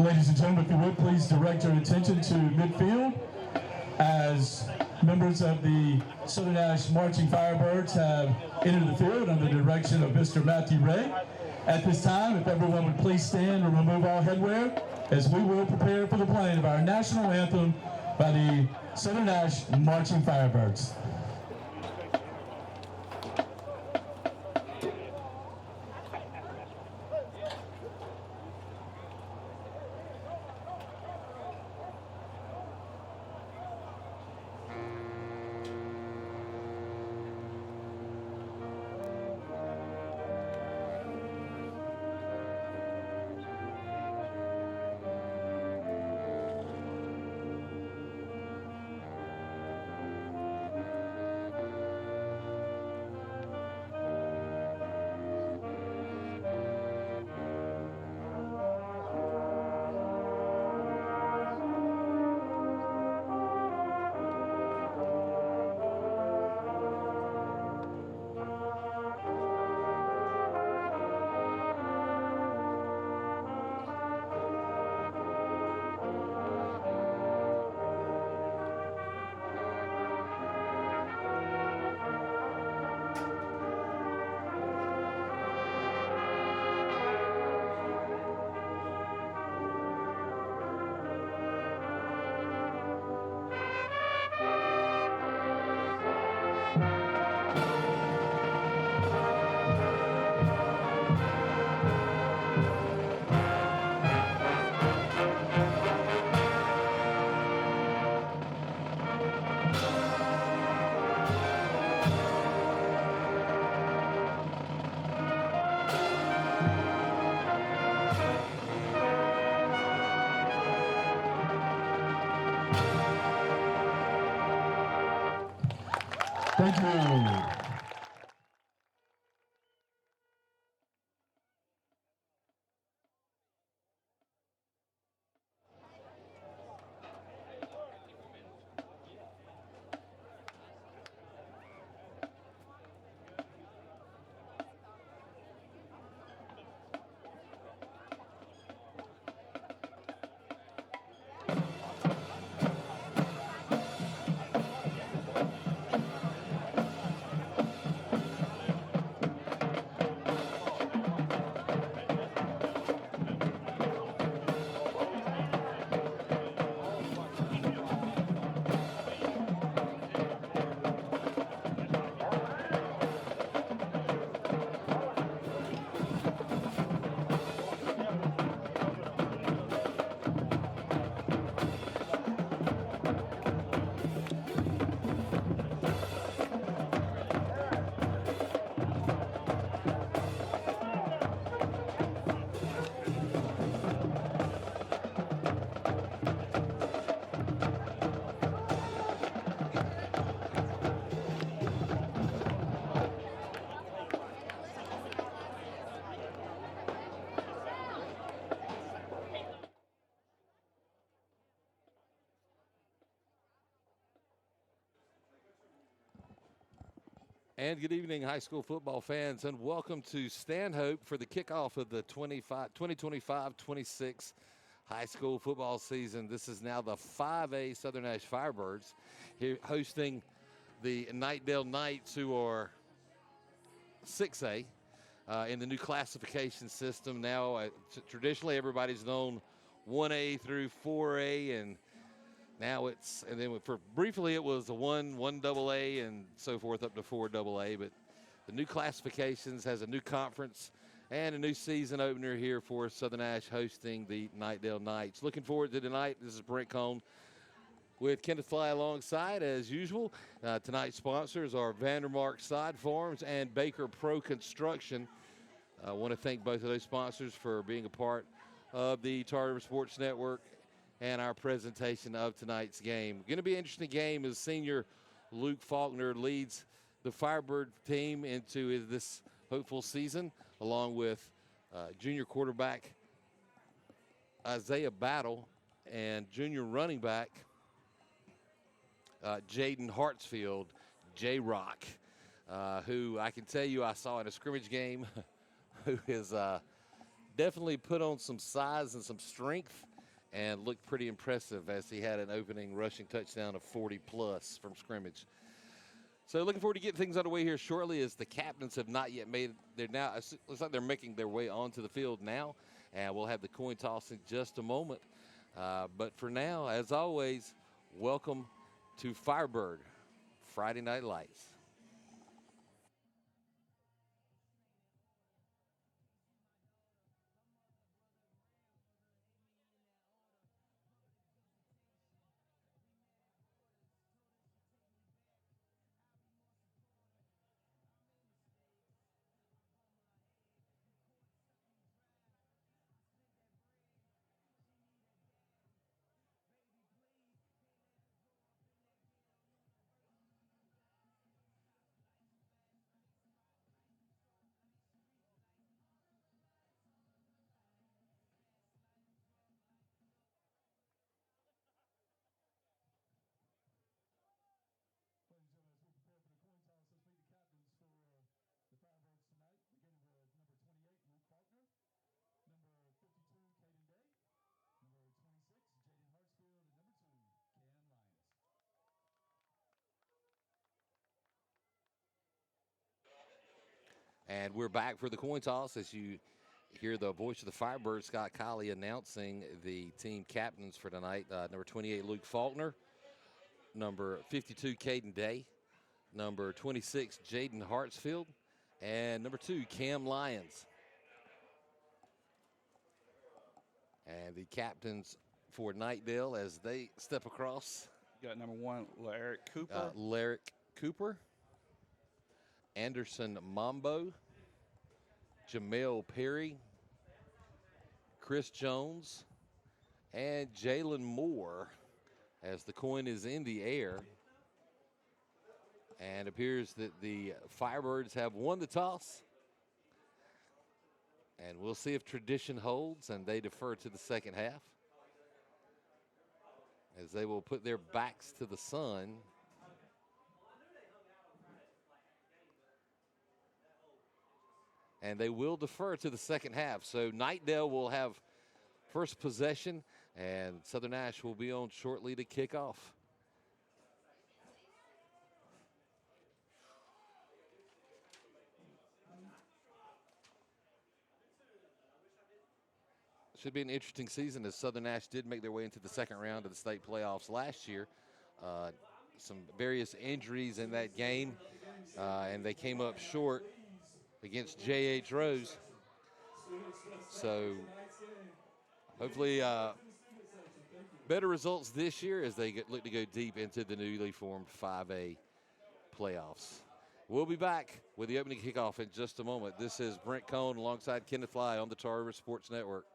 Ladies and gentlemen, if you would please direct your attention to midfield as members of the Southern Nash Marching Firebirds have entered the field under the direction of Mr. Matthew Ray. At this time, if everyone would please stand and remove all headwear as we will prepare for the playing of our national anthem by the Southern Nash Marching Firebirds. Thank you. And good evening, high school football fans, and welcome to Stanhope for the kickoff of the 2025-26 high school football season. This is now the 5A Southern Nash Firebirds here hosting the Knightdale Knights, who are 6A in the new classification system. Now, traditionally, everybody's known 1A through 4A, and now it's, and then for briefly it was a 1 AA, and so forth up to 4 AA. But the new classifications has a new conference and a new season opener here for Southern Nash hosting the Knightdale Knights. Looking forward to tonight. This is Brent Cohn with Kenneth Fly alongside as usual. Tonight's sponsors are Vandermark Side Farms and Baker Pro Construction. I want to thank both of those sponsors for being a part of the Tartar Sports Network and our presentation of tonight's game. Going to be an interesting game as senior Luke Faulkner leads the Firebird team into this hopeful season, along with junior quarterback Isaiah Battle and junior running back Jaden Hartsfield, J-Rock, who I can tell you I saw in a scrimmage game, who has definitely put on some size and some strength and looked pretty impressive as he had an opening rushing touchdown of 40+ from scrimmage. So looking forward to getting things underway here shortly, as the captains have not yet made their now. It looks like they're making their way onto the field now, and we'll have the coin toss in just a moment. But for now, as always, welcome to Firebird Friday Night Lights. And we're back for the coin toss as you hear the voice of the Firebird, Scott Colley, announcing the team captains for tonight. Number 28, Luke Faulkner. Number 52, Caden Day. Number 26, Jaden Hartsfield. And number 2, Cam Lyons. And the captains for Knightdale as they step across. You got number 1, Lyric Cooper. Lyric Cooper. Anderson Mambo, Jamel Perry, Chris Jones, and Jalen Moore as the coin is in the air. And it appears that the Firebirds have won the toss. And we'll see if tradition holds and they defer to the second half, as they will put their backs to the sun. And they will defer to the second half. So Knightdale will have first possession, and Southern Nash will be on shortly to kick off. Should be an interesting season, as Southern Nash did make their way into the second round of the state playoffs last year. Some various injuries in that game, and they came up short against J.H. Rose. So hopefully better results this year as they look to go deep into the newly formed 5A playoffs. We'll be back with the opening kickoff in just a moment. This is Brent Cohn alongside Kenneth Fly on the Tar River Sports Network.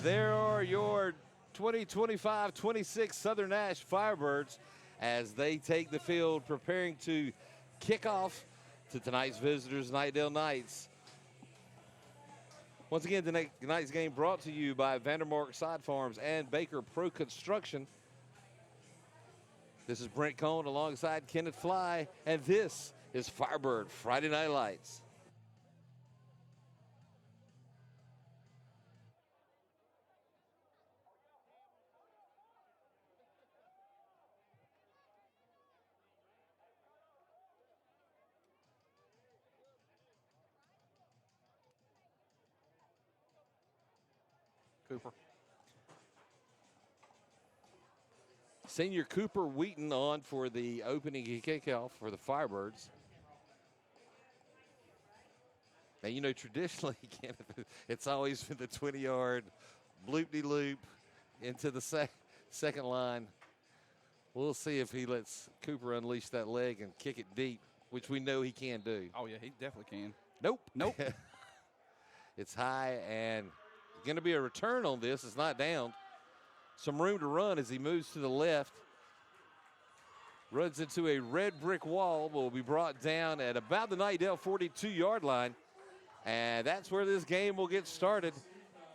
There are your 2025-26 Southern Nash Firebirds as they take the field, preparing to kick off to tonight's visitors, Knightdale Knights. Once again, tonight's game brought to you by Vandermark Side Farms and Baker Pro Construction. This is Brent Cohn alongside Kenneth Fly, and this is Firebird Friday Night Lights. Cooper. Senior Cooper Wheaton on for the opening kickoff for the Firebirds. Now, you know, traditionally, it's always been the 20-yard bloop-de-loop into the second line. We'll see if he lets Cooper unleash that leg and kick it deep, which we know he can do. Oh, yeah, he definitely can. Nope. Nope. It's high, and going to be a return on this. It's not down. Some room to run as he moves to the left. Runs into a red brick wall. Will be brought down at about the Knightdale 42-yard line. And that's where this game will get started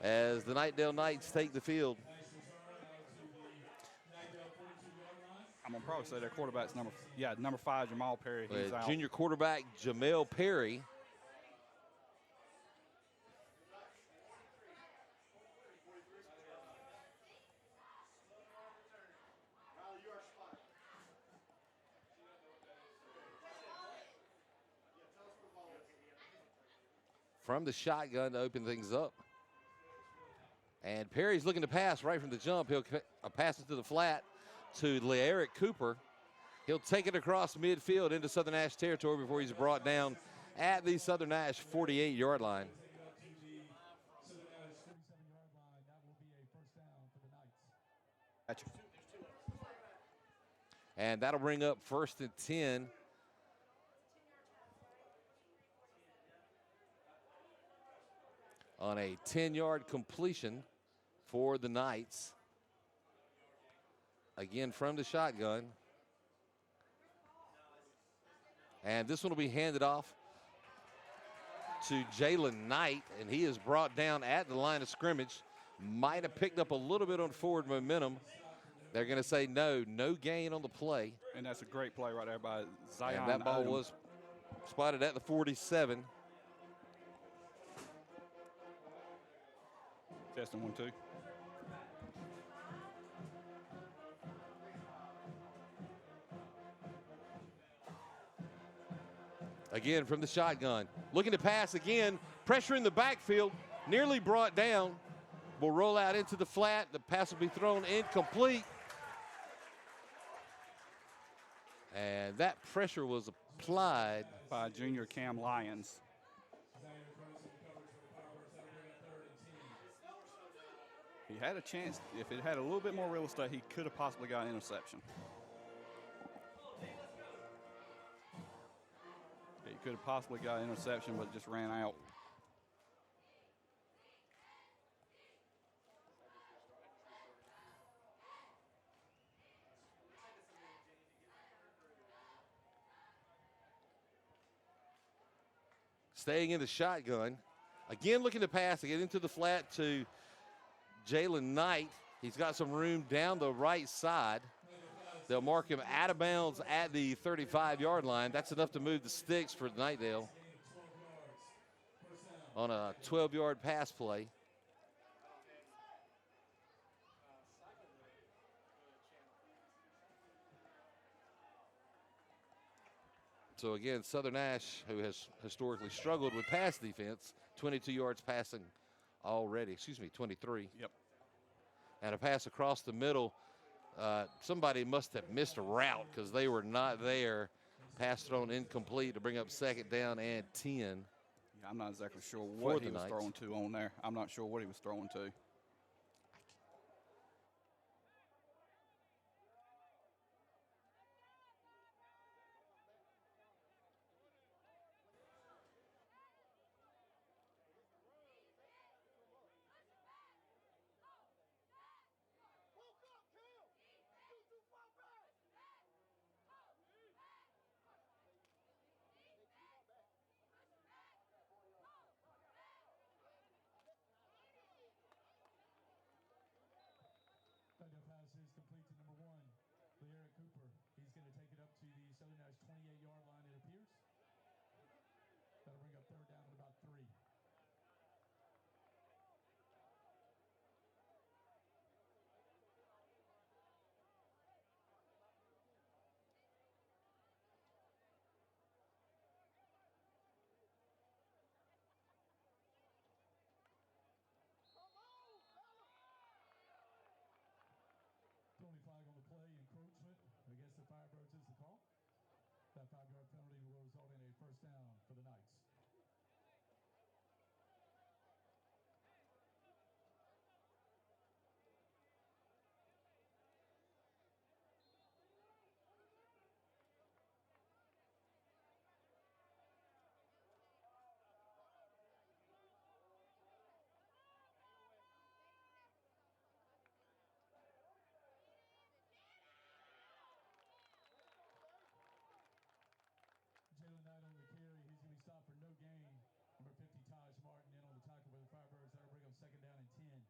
as the Knightdale Knights take the field. I'm going to probably say their quarterback's number 5, Jamal Perry. He's out. Junior quarterback Jamel Perry. From the shotgun to open things up. And Perry's looking to pass right from the jump. He'll pass it to the flat to LeEric Cooper. He'll take it across midfield into Southern Nash territory before he's brought down at the Southern Nash 48-yard line. And that'll bring up 1st and 10. On a 10-yard completion for the Knights. Again, from the shotgun. And this one will be handed off to Jalen Knight, and he is brought down at the line of scrimmage. Might have picked up a little bit on forward momentum. They're going to say no gain on the play. And that's a great play right there by Zion. And that ball was spotted at the 47. Testing 1, 2. Again from the shotgun. Looking to pass again. Pressure in the backfield. Nearly brought down. Will roll out into the flat. The pass will be thrown incomplete. And that pressure was applied by junior Cam Lyons. He had a chance. If it had a little bit more real estate, he could have possibly got an interception. He could have possibly got an interception, but it just ran out. Staying in the shotgun. Again, looking to pass, to get into the flat to Jalen Knight. He's got some room down the right side. They'll mark him out of bounds at the 35-yard line. That's enough to move the sticks for Knightdale on a 12-yard pass play. So again, Southern Nash, who has historically struggled with pass defense, 22 yards passing already, 23. Yep. And a pass across the middle. Somebody must have missed a route because they were not there. Pass thrown incomplete to bring up 2nd down and 10. Yeah, I'm not exactly sure what he was throwing to on there. I'm not sure what he was throwing to. complete to number 1, Eric Cooper. He's going to take it up to the Southern Nash 28-yard line, it appears. That'll bring up third down at about 3. Penalty flag on the play, encroachment against the Firebirds is the call. That 5-yard penalty will result in a first down for the Knights. Jalen Knight on the carry. He's going to be stopped for no gain. Number 50, Taj Martin, in on the tackle for the Firebirds. That'll bring up second down and 10.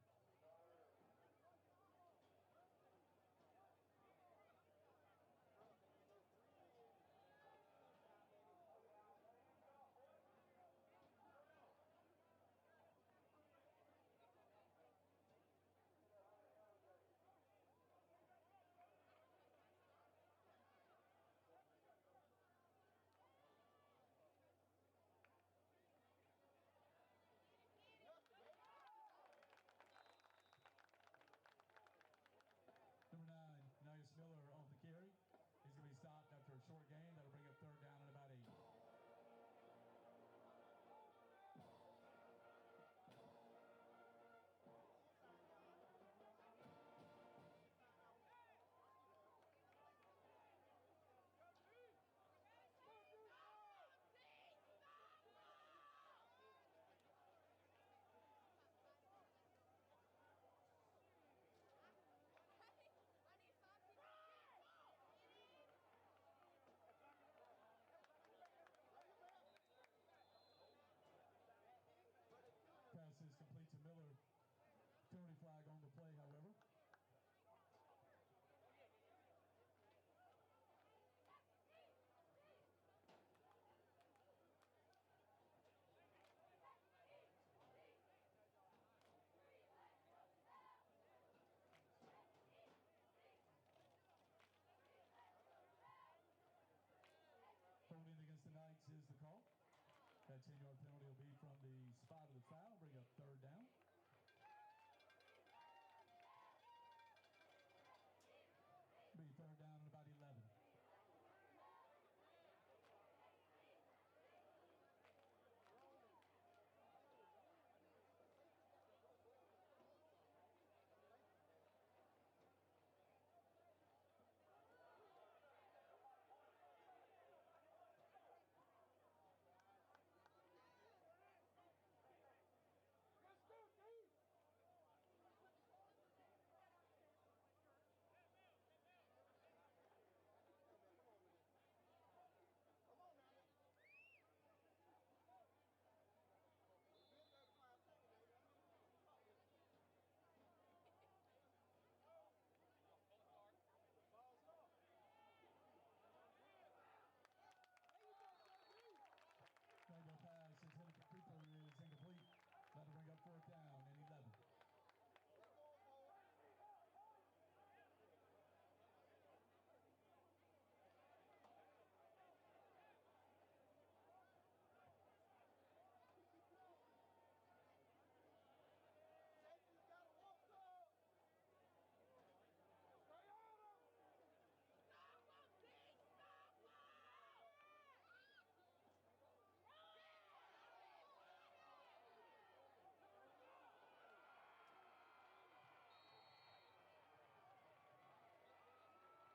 Number 9, Nias Miller on the carry. He's going to be stopped after a short gain. That'll bring up third down at about 8. Pass is complete to Miller. Penalty flag on the play, however. Holding against the Knights is the call. That 10-yard penalty will be from the spot of the foul, bring up third down. Be third down at about 11. Knightdale pass intended for Cooper is incomplete. That'll bring up fourth down and 11.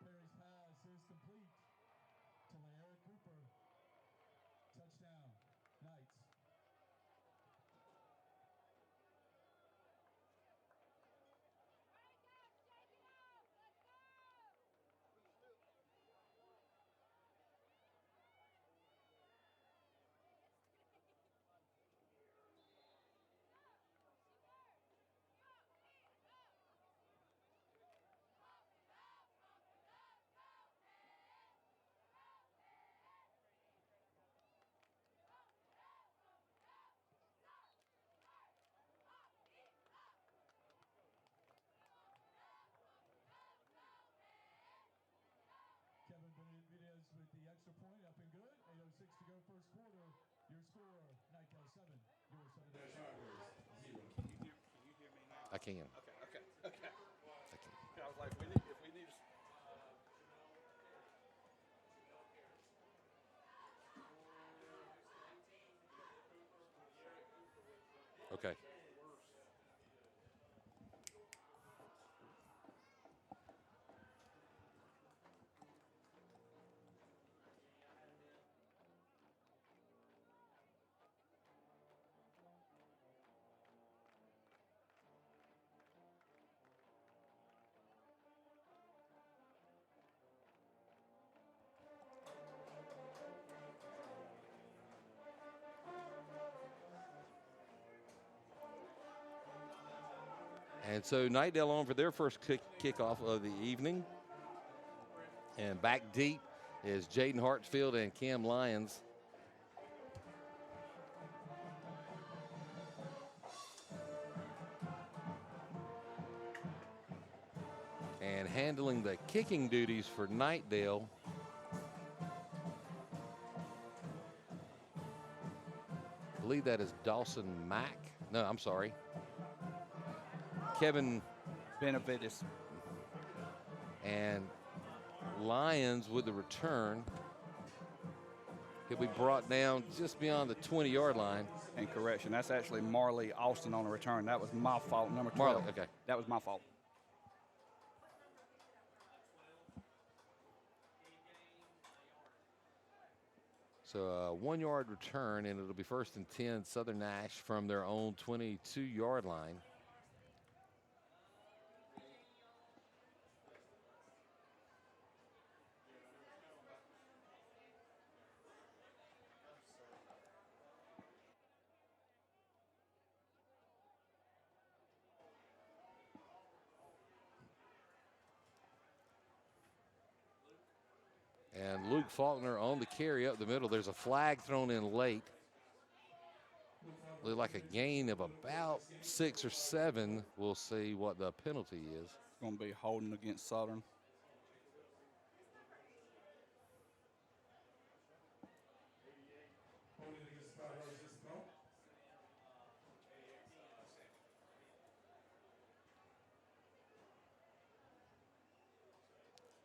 Perry's pass is complete to Eric Cooper. Touchdown, Knights. extra point up and good. 8:06 to go first quarter. Your score, Knightdale 7, your Southern Nash Firebirds 0. Can you hear me now? I can. Okay. I can. I was like, if we need to. Okay. And so Knightdale on for their first kickoff of the evening. And back deep is Jaden Hartsfield and Cam Lyons. And handling the kicking duties for Knightdale, I believe that is Dawson Mack. No, I'm sorry. Kevin Benavides. And Lyons with the return. He'll be brought down just beyond the 20-yard line. And correction, that's actually Marley Austin on the return. That was my fault, number 12. Marley, okay. That was my fault. So a 1-yard return, and it'll be 1st and 10 Southern Nash from their own 22-yard line. And Luke Faulkner on the carry up the middle. There's a flag thrown in late. Looked like a gain of about 6 or 7. We'll see what the penalty is. It's going to be holding against Southern.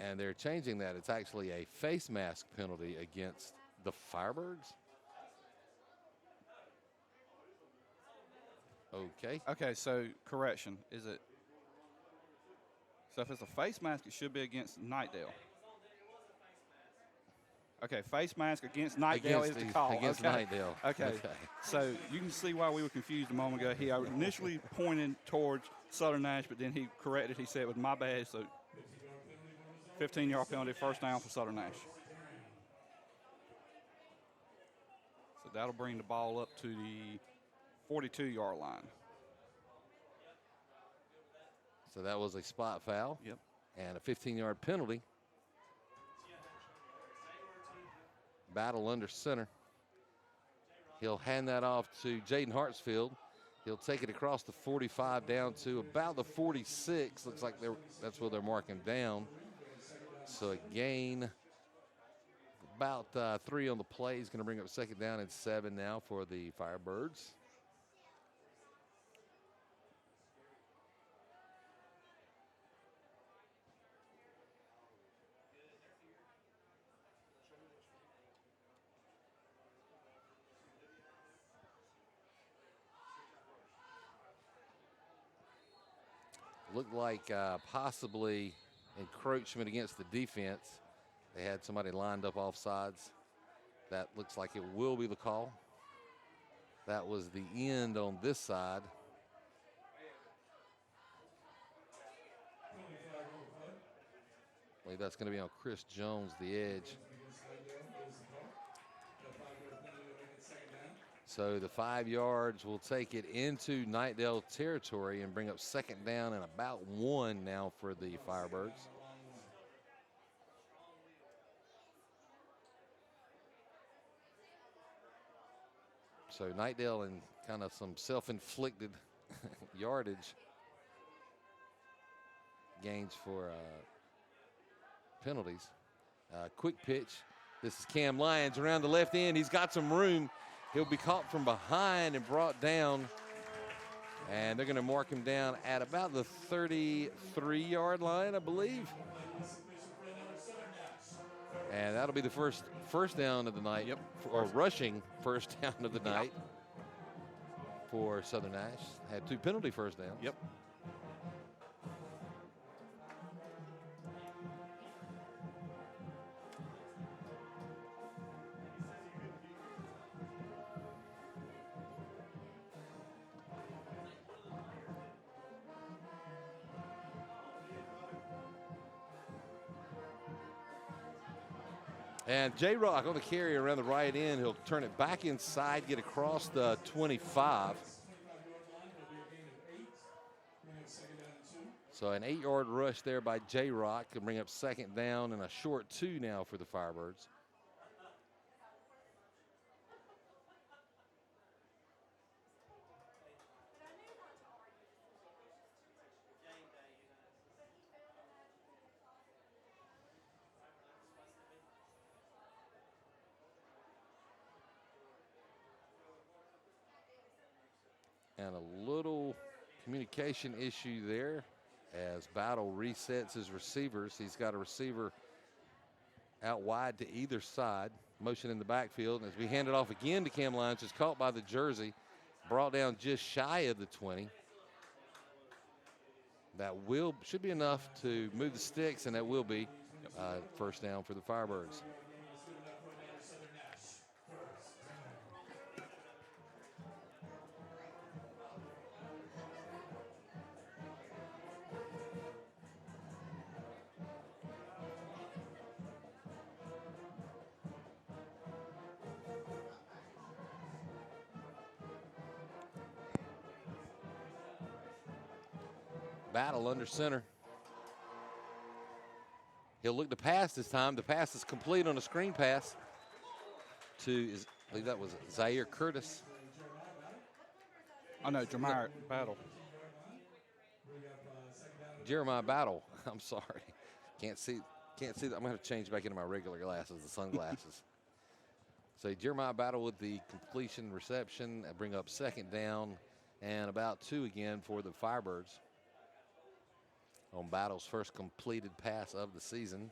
And they're changing that. It's actually a face mask penalty against the Firebirds. Okay. Okay, so correction. Is it? So if it's a face mask, it should be against Knightdale. Okay, face mask against Knightdale is the call. Against okay. Knightdale. Okay. So you can see why we were confused a moment ago. He initially pointed towards Southern Nash, but then he corrected. He said it was my bad. So 15-yard penalty, 1st down for Southern Nash. So that'll bring the ball up to the 42-yard line. So that was a spot foul. Yep. And a 15-yard penalty. Battle under center. He'll hand that off to Jaden Hartsfield. He'll take it across the 45 down to about the 46. Looks like that's where they're marking down. So a gain about 3 on the play. He's going to bring up 2nd down and 7 now for the Firebirds. Looked like possibly encroachment against the defense. They had somebody lined up offsides. That looks like it will be the call. That was the end on this side. I believe that's going to be on Chris Jones, the edge. So the 5 yards will take it into Knightdale territory and bring up 2nd down and about 1 now for the Firebirds. So Knightdale in kind of some self-inflicted yardage gains for penalties. Quick pitch This is Cam Lyons around the left end. He's got some room. He'll be caught from behind and brought down. And they're going to mark him down at about the 33-yard line, I believe. And that'll be the first down of the night. Yep. Or rushing first down of the night for Southern Nash. Had 2 penalty first downs. Yep. And J-Rock on the carry around the right end. He'll turn it back inside, get across the 25. So an 8-yard rush there by J-Rock can bring up second down and a short 2 now for the Firebirds. And a little communication issue there as Battle resets his receivers. He's got a receiver out wide to either side, motion in the backfield. And as we hand it off again to Cam Lyons, is caught by the jersey, brought down just shy of the 20. That should be enough to move the sticks, and that will be first down for the Firebirds. Battle under center. He'll look to pass this time. The pass is complete on a screen pass to, I believe that was Zaire Curtis. Oh, no, Jeremiah Battle. Jeremiah Battle. I'm sorry. Can't see that. I'm going to have to change back into my regular glasses, the sunglasses. So Jeremiah Battle with the completion reception. Bring up second down and about 2 again for the Firebirds. On Battle's first completed pass of the season.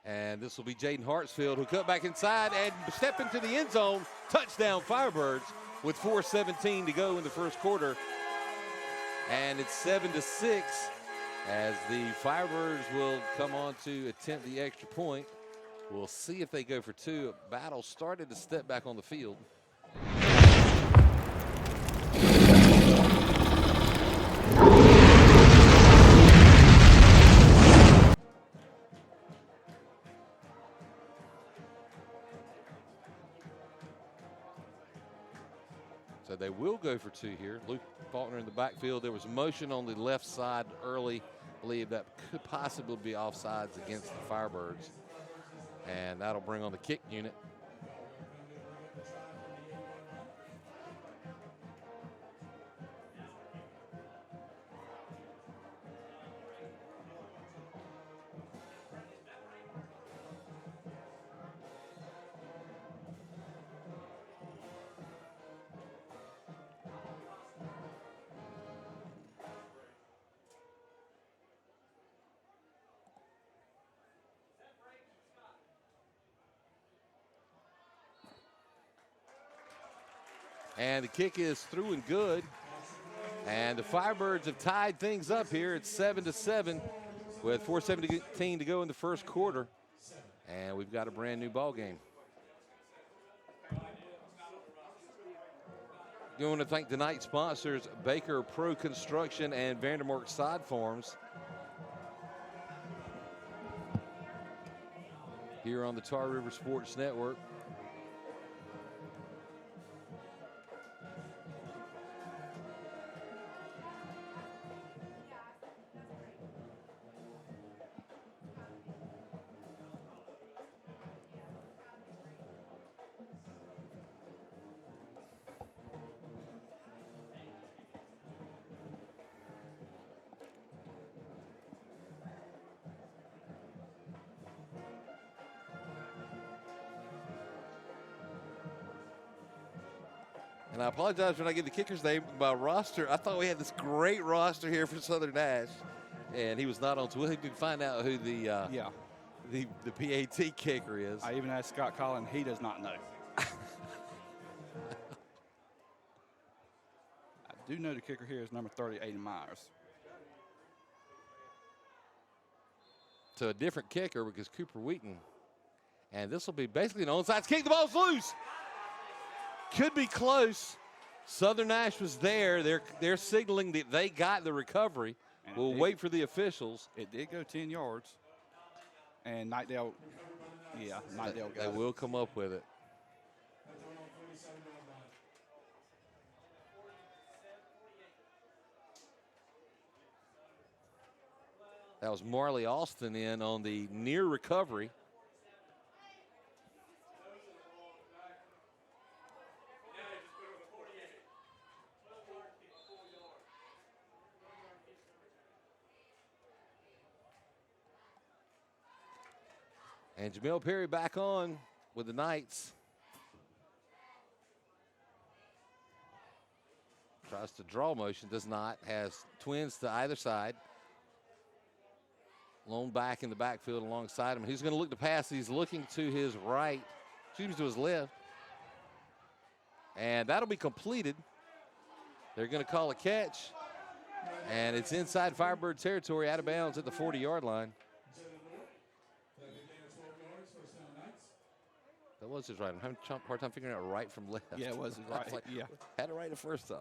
And this will be Jaden Hartsfield, who cut back inside and step into the end zone. Touchdown Firebirds with 4:17 to go in the first quarter. And it's 7-6 as the Firebirds will come on to attempt the extra point. We'll see if they go for 2. Battle started to step back on the field. So they will go for 2 here. Luke Faulkner in the backfield. There was motion on the left side early. I believe that could possibly be offsides against the Firebirds. And that'll bring on the kick unit. And the kick is through and good. And the Firebirds have tied things up here. It's 7-7 with 4:17 to go in the first quarter. And we've got a brand new ball game. We want to thank tonight's sponsors, Baker Pro Construction and Vandermark Sod Farms. Here on the Tar River Sports Network. And I apologize when I get the kicker's name. My roster, I thought we had this great roster here for Southern Nash, and he was not on. So we can find out who the PAT kicker is. I even asked Scott Collin. He does not know. I do know the kicker here is number 30, Aiden Myers. To a different kicker because Cooper Wheaton. And this will be basically an onside kick. The ball's loose. Could be close. Southern Nash was there. They're signaling that they got the recovery. And we'll wait for the officials. It did go 10 yards. And Knightdale got it. They will come up with it. That was Marley Austin in on the near recovery. And Jamel Perry back on with the Knights. Tries to draw motion, does not. Has twins to either side. Lone back in the backfield alongside him. He's going to look to pass. He's looking to his right, to his left. And that'll be completed. They're going to call a catch. And it's inside Firebird territory, out of bounds at the 40-yard line. That was his right. I'm having a hard time figuring out right from left. Yeah, it was his right. Yeah. Had it right the first time.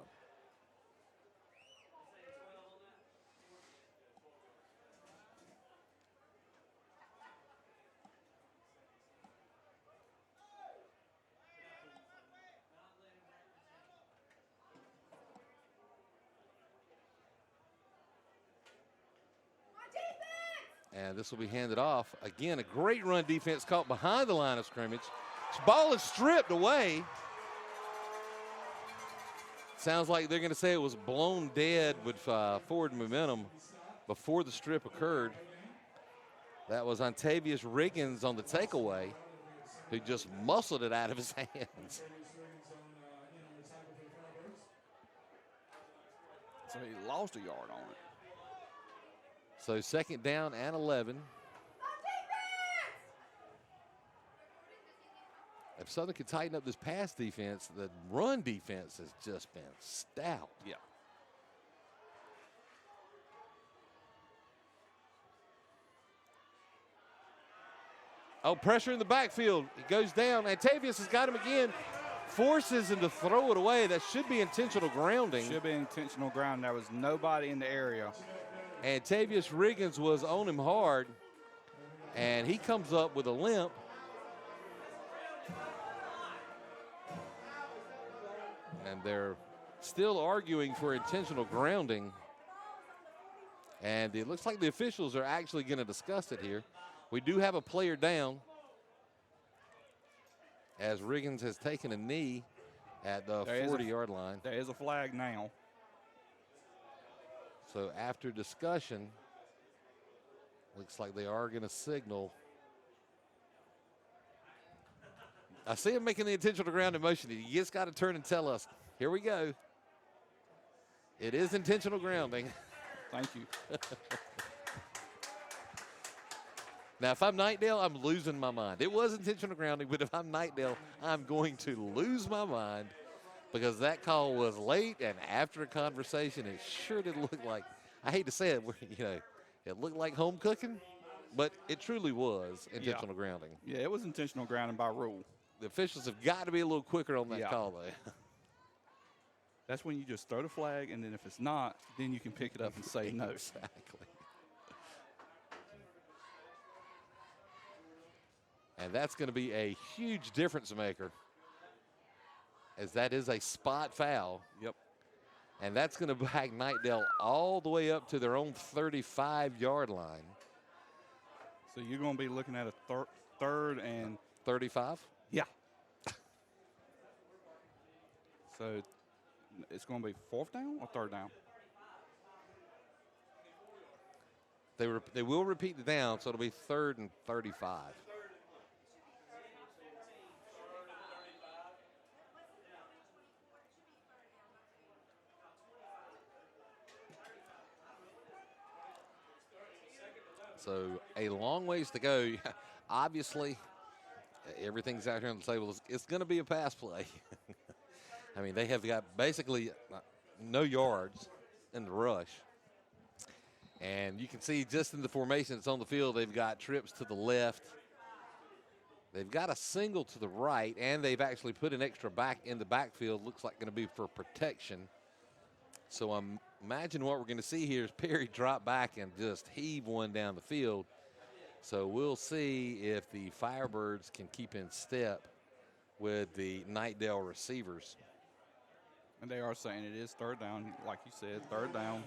And this will be handed off. Again, a great run defense caught behind the line of scrimmage. This ball is stripped away. Sounds like they're going to say it was blown dead with forward momentum before the strip occurred. That was Ontavius Riggins on the takeaway, who just muscled it out of his hands. So he lost a yard on it. So second down and 11. If Southern could tighten up this pass defense, the run defense has just been stout. Yeah. Oh, pressure in the backfield. He goes down. Antavius has got him again. Forces him to throw it away. That should be intentional grounding. Should be intentional grounding. There was nobody in the area. Antavius Riggins was on him hard, and he comes up with a limp. And they're still arguing for intentional grounding. And it looks like the officials are actually going to discuss it here. We do have a player down, as Riggins has taken a knee at the 40-yard line. There is a flag now. So after discussion, looks like they are going to signal. I see him making the intentional grounding motion. He just got to turn and tell us. Here we go. It is intentional grounding. Thank you. Now, if I'm Knightdale, I'm losing my mind. It was intentional grounding, but if I'm Knightdale, I'm going to lose my mind because that call was late and after a conversation. It sure did look like, I hate to say it, it looked like home cooking, but it truly was intentional grounding. Yeah, it was intentional grounding by rule. The officials have got to be a little quicker on that call, though. That's when you just throw the flag, and then if it's not, then you can pick it up and say no. Exactly. And that's going to be a huge difference maker, as that is a spot foul. Yep. And that's going to back Knightdale all the way up to their own 35-yard line. So you're going to be looking at a third and 35? Yeah. So it's going to be fourth down or third down? They will repeat the down, so it'll be third and 35. So a long ways to go. Obviously, everything's out here on the table. It's going to be a pass play. I mean, they have got basically no yards in the rush. And you can see just in the formation that's on the field, they've got trips to the left. They've got a single to the right, and they've actually put an extra back in the backfield. Looks like going to be for protection. So imagine what we're going to see here is Perry drop back and just heave one down the field. So we'll see if the Firebirds can keep in step with the Knightdale receivers. And they are saying it is third down, like you said, third down.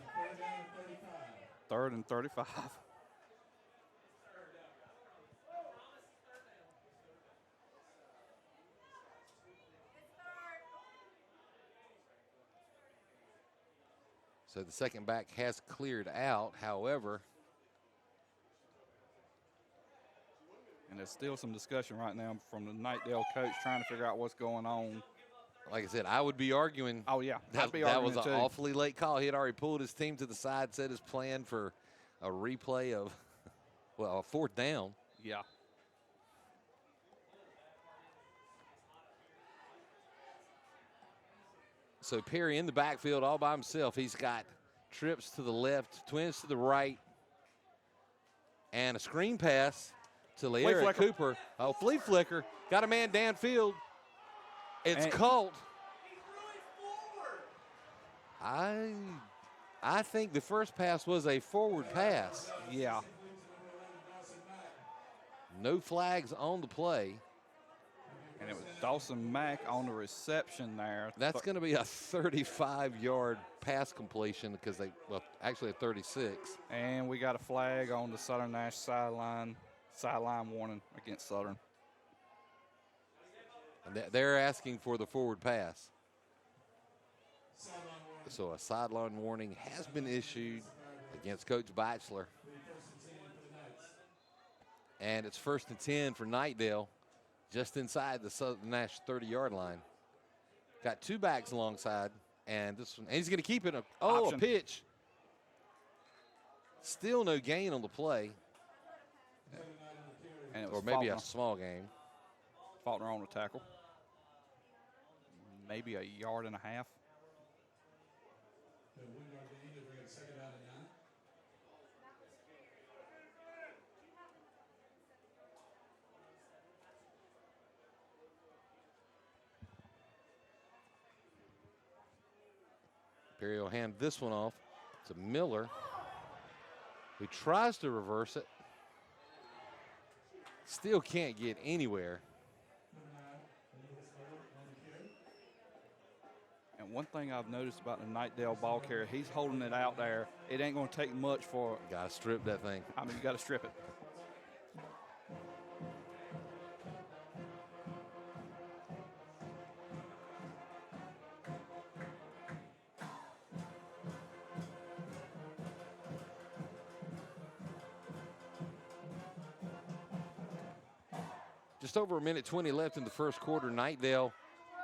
3rd and 35. So the second back has cleared out. However, and there's still some discussion right now from the Knightdale coach trying to figure out what's going on. like I said, I would be arguing. Oh, yeah. That was an awfully late call. He had already pulled his team to the side, set his plan for a replay of, well, a 4th down. Yeah. So Perry in the backfield all by himself. He's got trips to the left, twins to the right, and a screen pass to Le'Eric Cooper. Oh, flea flicker. Got a man downfield. It's caught. I think the first pass was a forward pass. Yeah. No flags on the play. And it was Dawson Mack on the reception there. That's going to be a 35-yard pass completion because actually a 36. And we got a flag on the Southern Nash sideline warning against Southern. And they're asking for the forward pass. So a sideline warning has been issued against Coach Batchelor. And it's 1st and 10 for Knightdale, just inside the Southern Nash 30-yard line. Got 2 backs alongside, and this one, and he's going to keep it. A pitch. Still no gain on the play. And or maybe a small gain. Faulkner on the tackle. Maybe a yard and a half. Perry will hand this one off to Miller, who tries to reverse it. Still can't get anywhere. And one thing I've noticed about the Knightdale ball carrier, he's holding it out there. It ain't going to take much for. Got to strip that thing. I mean, you got to strip it. Just over 1:20 left in the first quarter. Knightdale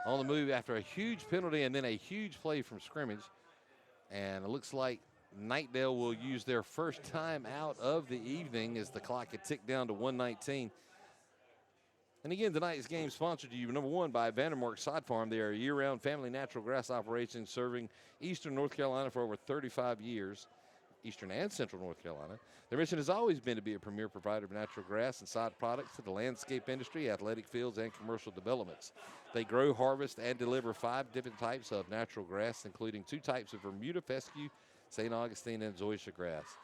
on the move after a huge penalty and then a huge play from scrimmage. And it looks like Knightdale will use their first time out of the evening as the clock had ticked down to 1:19. And again, tonight's game sponsored to you, number one, by Vandermark Sod Farm. They are a year-round family natural grass operation serving eastern North Carolina for over 35 years. Eastern and Central North Carolina. Their mission has always been to be a premier provider of natural grass and sod products to the landscape industry, athletic fields, and commercial developments. They grow, harvest, and deliver 5 different types of natural grass, including 2 types of Bermuda fescue, St. Augustine, and zoysia grass.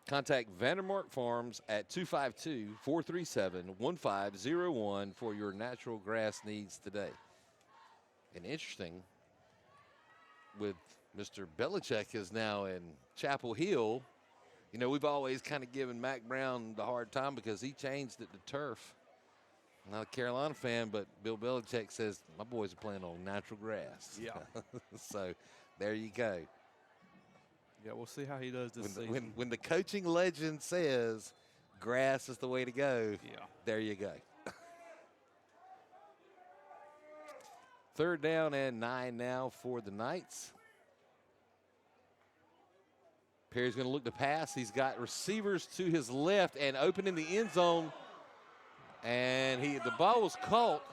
Contact Vandermark Farms at 252-437-1501 for your natural grass needs today. And interesting, with Mr. Belichick is now in Chapel Hill. You know, we've always kind of given Mac Brown the hard time because he changed it to turf. I'm not a Carolina fan, but Bill Belichick says, my boys are playing on natural grass. Yeah. So there you go. Yeah, we'll see how he does this season. When the coaching legend says grass is the way to go, yeah, there you go. 3rd down and 9 now for the Knights. Perry's going to look to pass. He's got receivers to his left and open in the end zone. And the ball was caught,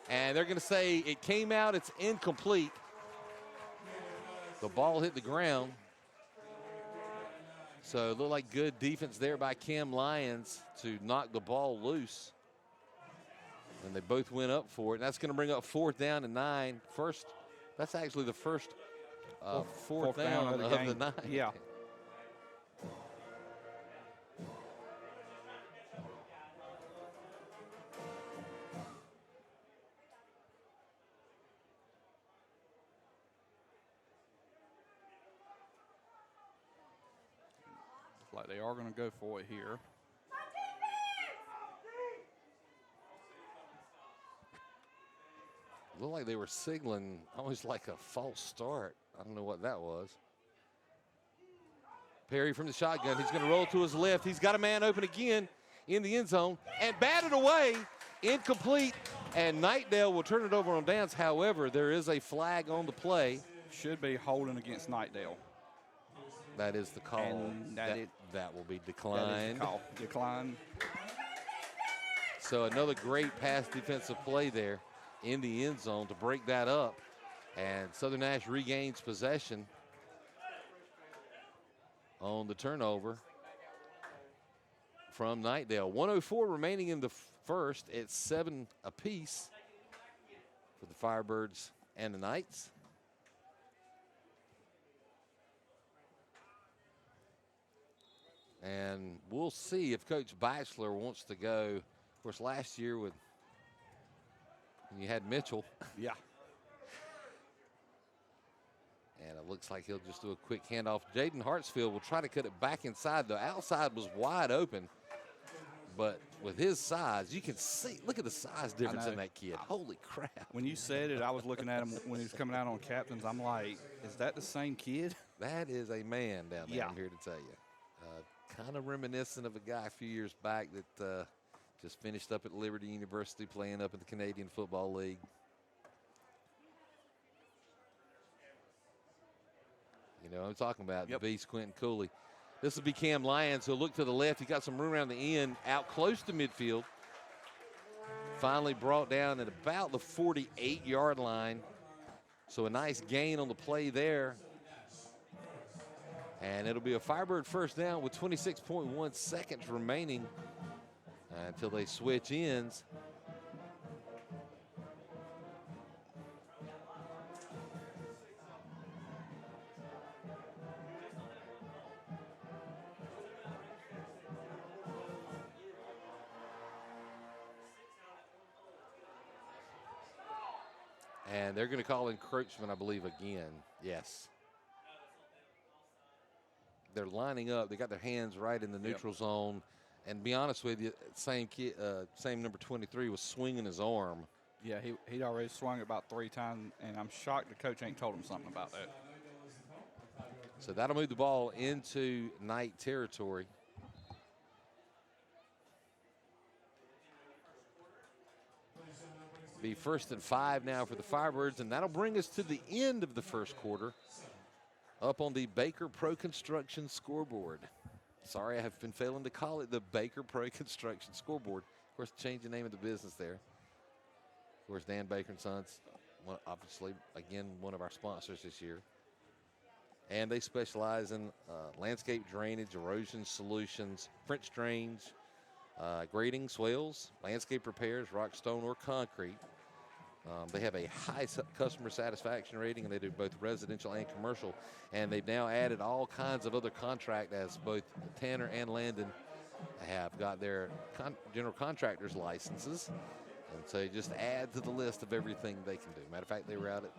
and they're going to say it came out, it's incomplete. The ball hit the ground. So it looked like good defense there by Cam Lyons to knock the ball loose. And they both went up for it. And that's going to bring up 4th down and 9. That's actually the first fourth down of the night. Yeah. Like they are going to go for it here. Looked like they were signaling almost like a false start. I don't know what that was. Perry from the shotgun. He's going to roll to his left. He's got a man open again in the end zone and batted away. Incomplete. And Knightdale will turn it over on downs. However, there is a flag on the play. Should be holding against Knightdale. That is the call. And that will be declined. That is the call. Decline. So another great pass defensive play there in the end zone to break that up. And Southern Nash regains possession on the turnover from Knightdale. 1:04 remaining in the first. It's 7 apiece for the Firebirds and the Knights. And we'll see if Coach Batchelor wants to go. Of course, last year when you had Mitchell. Yeah. And it looks like he'll just do a quick handoff. Jaden Hartsfield will try to cut it back inside. The outside was wide open. But with his size, you can see, look at the size difference in that kid. Holy crap. When you said it, I was looking at him when he was coming out on captains. I'm like, is that the same kid? That is a man down there, Yeah. I'm here to tell you. Kind of reminiscent of a guy a few years back that just finished up at Liberty University playing up in the Canadian Football League. You know what I'm talking about, Yep. the beast, Quentin Cooley. This will be Cam Lyons, who'll look to the left. He got some room around the end, out close to midfield. Finally brought down at about the 48-yard line. So a nice gain on the play there. And it'll be a Firebird first down with 26.1 seconds remaining until they switch ends. And they're going to call encroachment, I believe, again. Yes. They're lining up. They got their hands right in the neutral zone. And to be honest with you, same kid, same number 23 was swinging his arm. Yeah, he'd already swung it about 3 times, and I'm shocked the coach ain't told him something about that. So that'll move the ball into Knight territory. Be 1st and 5 now for the Firebirds, and that'll bring us to the end of the first quarter. Up on the Baker Pro Construction scoreboard. Sorry, I have been failing to call it the Baker Pro Construction scoreboard. Of course, change the name of the business there. Of course, Dan Baker and Sons, obviously, again, one of our sponsors this year. And they specialize in landscape drainage, erosion solutions, French drains, grading, swales, landscape repairs, rock, stone, or concrete. They have a high customer satisfaction rating, and they do both residential and commercial. And they've now added all kinds of other contract, as both Tanner and Landon have got their general contractors licenses. And so you just add to the list of everything they can do. Matter of fact, they were out at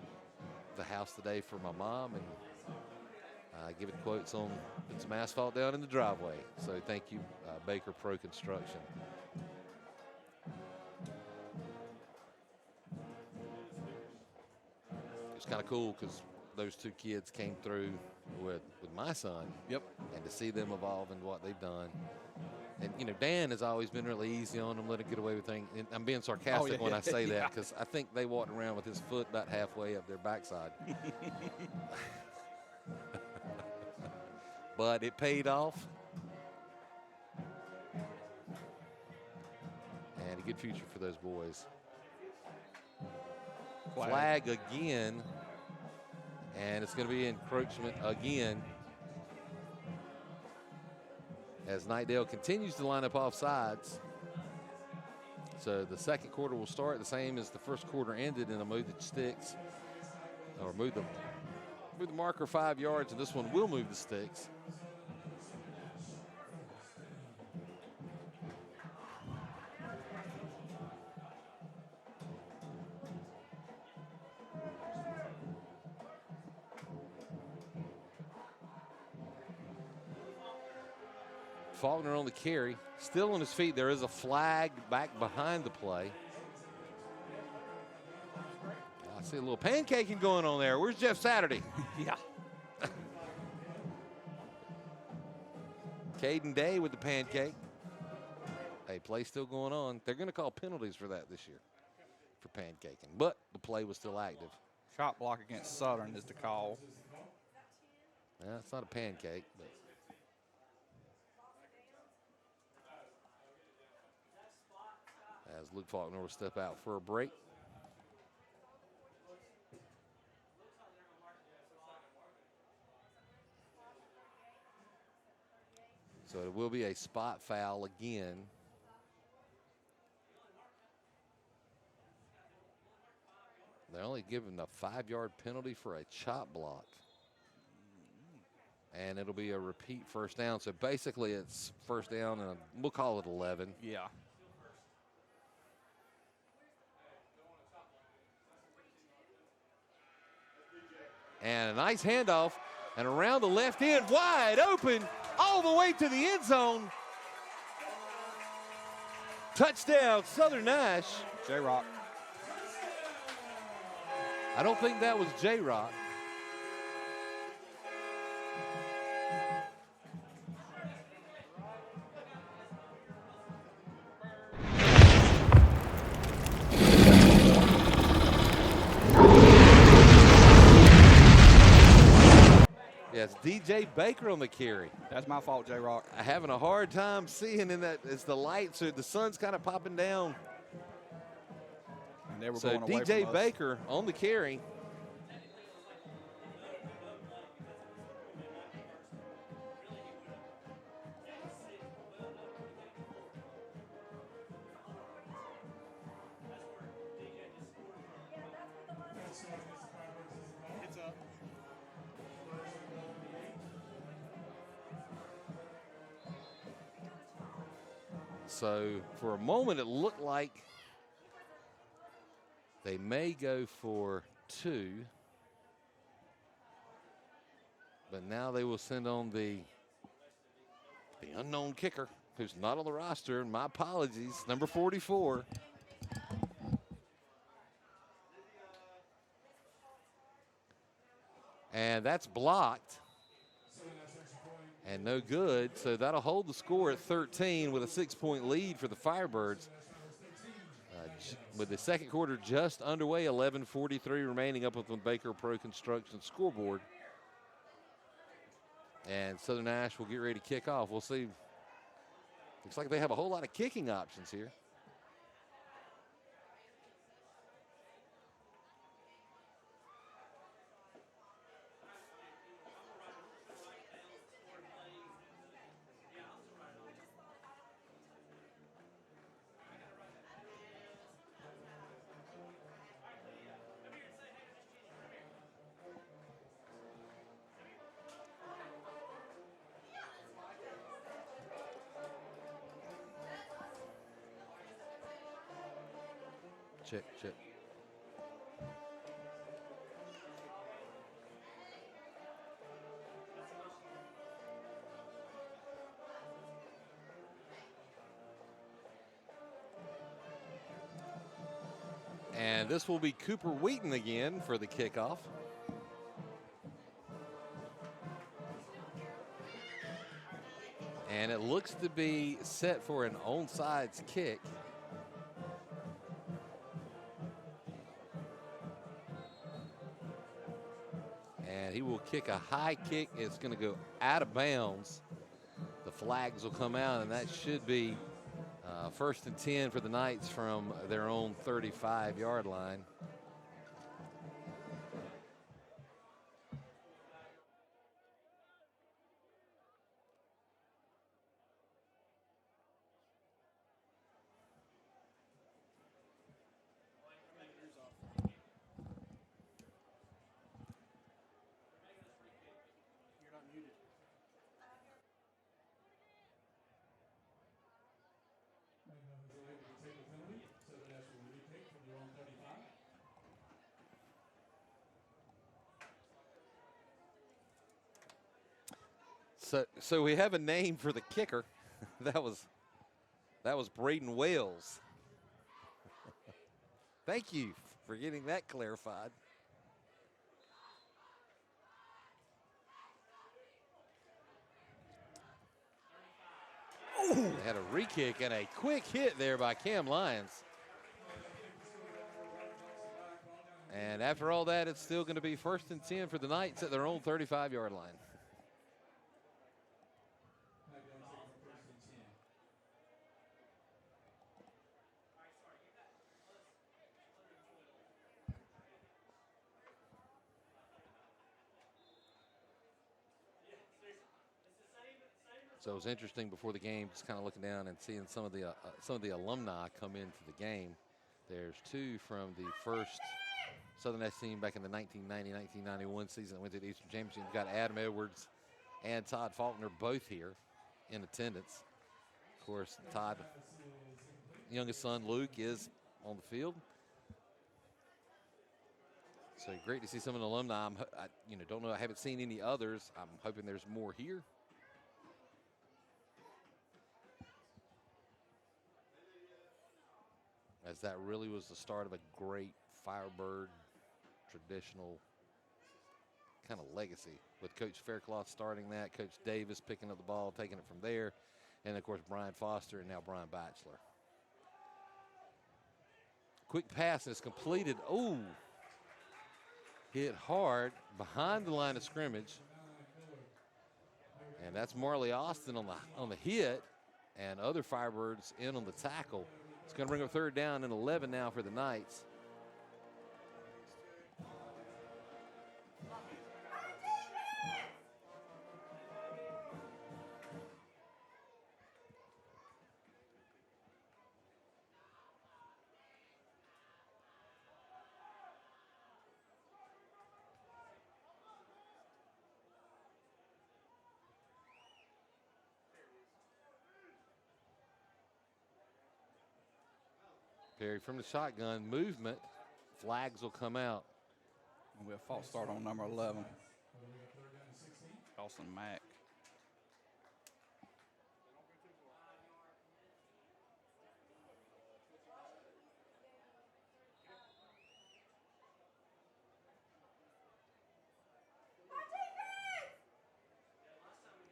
the house today for my mom and giving quotes on putting some asphalt down in the driveway. So thank you, Baker Pro Construction. It's kind of cool because those 2 kids came through with my son. Yep. And to see them evolve into what they've done. And, you know, Dan has always been really easy on them, let him get away with things. And I'm being sarcastic when I say that, because I think they walked around with his foot about halfway up their backside. but it paid off. And a good future for those boys. Flag again, and it's going to be encroachment again as Knightdale continues to line up off sides. So the second quarter will start the same as the first quarter ended in a move that sticks, or move the marker 5 yards, and this one will move the sticks. Faulkner on the carry, still on his feet. There is a flag back behind the play. I see a little pancaking going on there. Where's Jeff Saturday? Yeah. Caden Day with the pancake. Hey, play still going on. They're going to call penalties for that this year for pancaking, but the play was still active. Shot block against Southern is the call. Yeah, it's not a pancake, but. As Luke Faulkner will step out for a break. So it will be a spot foul again. They're only given a 5-yard penalty for a chop block. And it'll be a repeat first down. So basically it's first down, and we'll call it 11. Yeah. And a nice handoff, and around the left end, wide open, all the way to the end zone. Touchdown, Southern Nash. J-Rock. I don't think that was J-Rock. Yes, DJ Baker on the carry. That's my fault, J-Rock. Having a hard time seeing in that as the lights, the sun's kind of popping down. And they were So going away DJ from us. Baker on the carry. So for a moment, it looked like they may go for 2. But now they will send on the unknown kicker, who's not on the roster. My apologies, number 44. And that's blocked. And no good, so that'll hold the score at 13 with a 6-point lead for the Firebirds. With the second quarter just underway, 11:43 remaining up with the Baker Pro Construction scoreboard. And Southern Nash will get ready to kick off. We'll see. Looks like they have a whole lot of kicking options here. Check. And this will be Cooper Wheaton again for the kickoff. And it looks to be set for an onside kick. And he will kick a high kick. It's going to go out of bounds. The flags will come out, and that should be first and 10 for the Knights from their own 35-yard line. So we have a name for the kicker. that was Braden Wales. Thank you for getting that clarified. They had a re-kick and a quick hit there by Cam Lyons. And after all that, it's still going to be first and 10 for the Knights at their own 35-yard line. So it was interesting before the game, just kind of looking down and seeing some of the alumni come into the game. There's two from the first Southern Nash team back in the 1990-1991 season that went to the Eastern Championship. You've got Adam Edwards and Todd Faulkner both here in attendance. Of course, Todd's youngest son, Luke, is on the field. So great to see some of the alumni. I don't know. I haven't seen any others. I'm hoping there's more here. As that really was the start of a great Firebird traditional kind of legacy, with Coach Faircloth starting that, Coach Davis picking up the ball, taking it from there, and of course Brian Foster and now Brian Batchelor. Quick pass is completed. Oh, hit hard behind the line of scrimmage, and that's Marley Austin on the hit, and other Firebirds in on the tackle. It's going to bring up third down and 11 now for the Knights. Perry from the shotgun, movement, flags will come out. We have false start on number 11, Dawson Mack.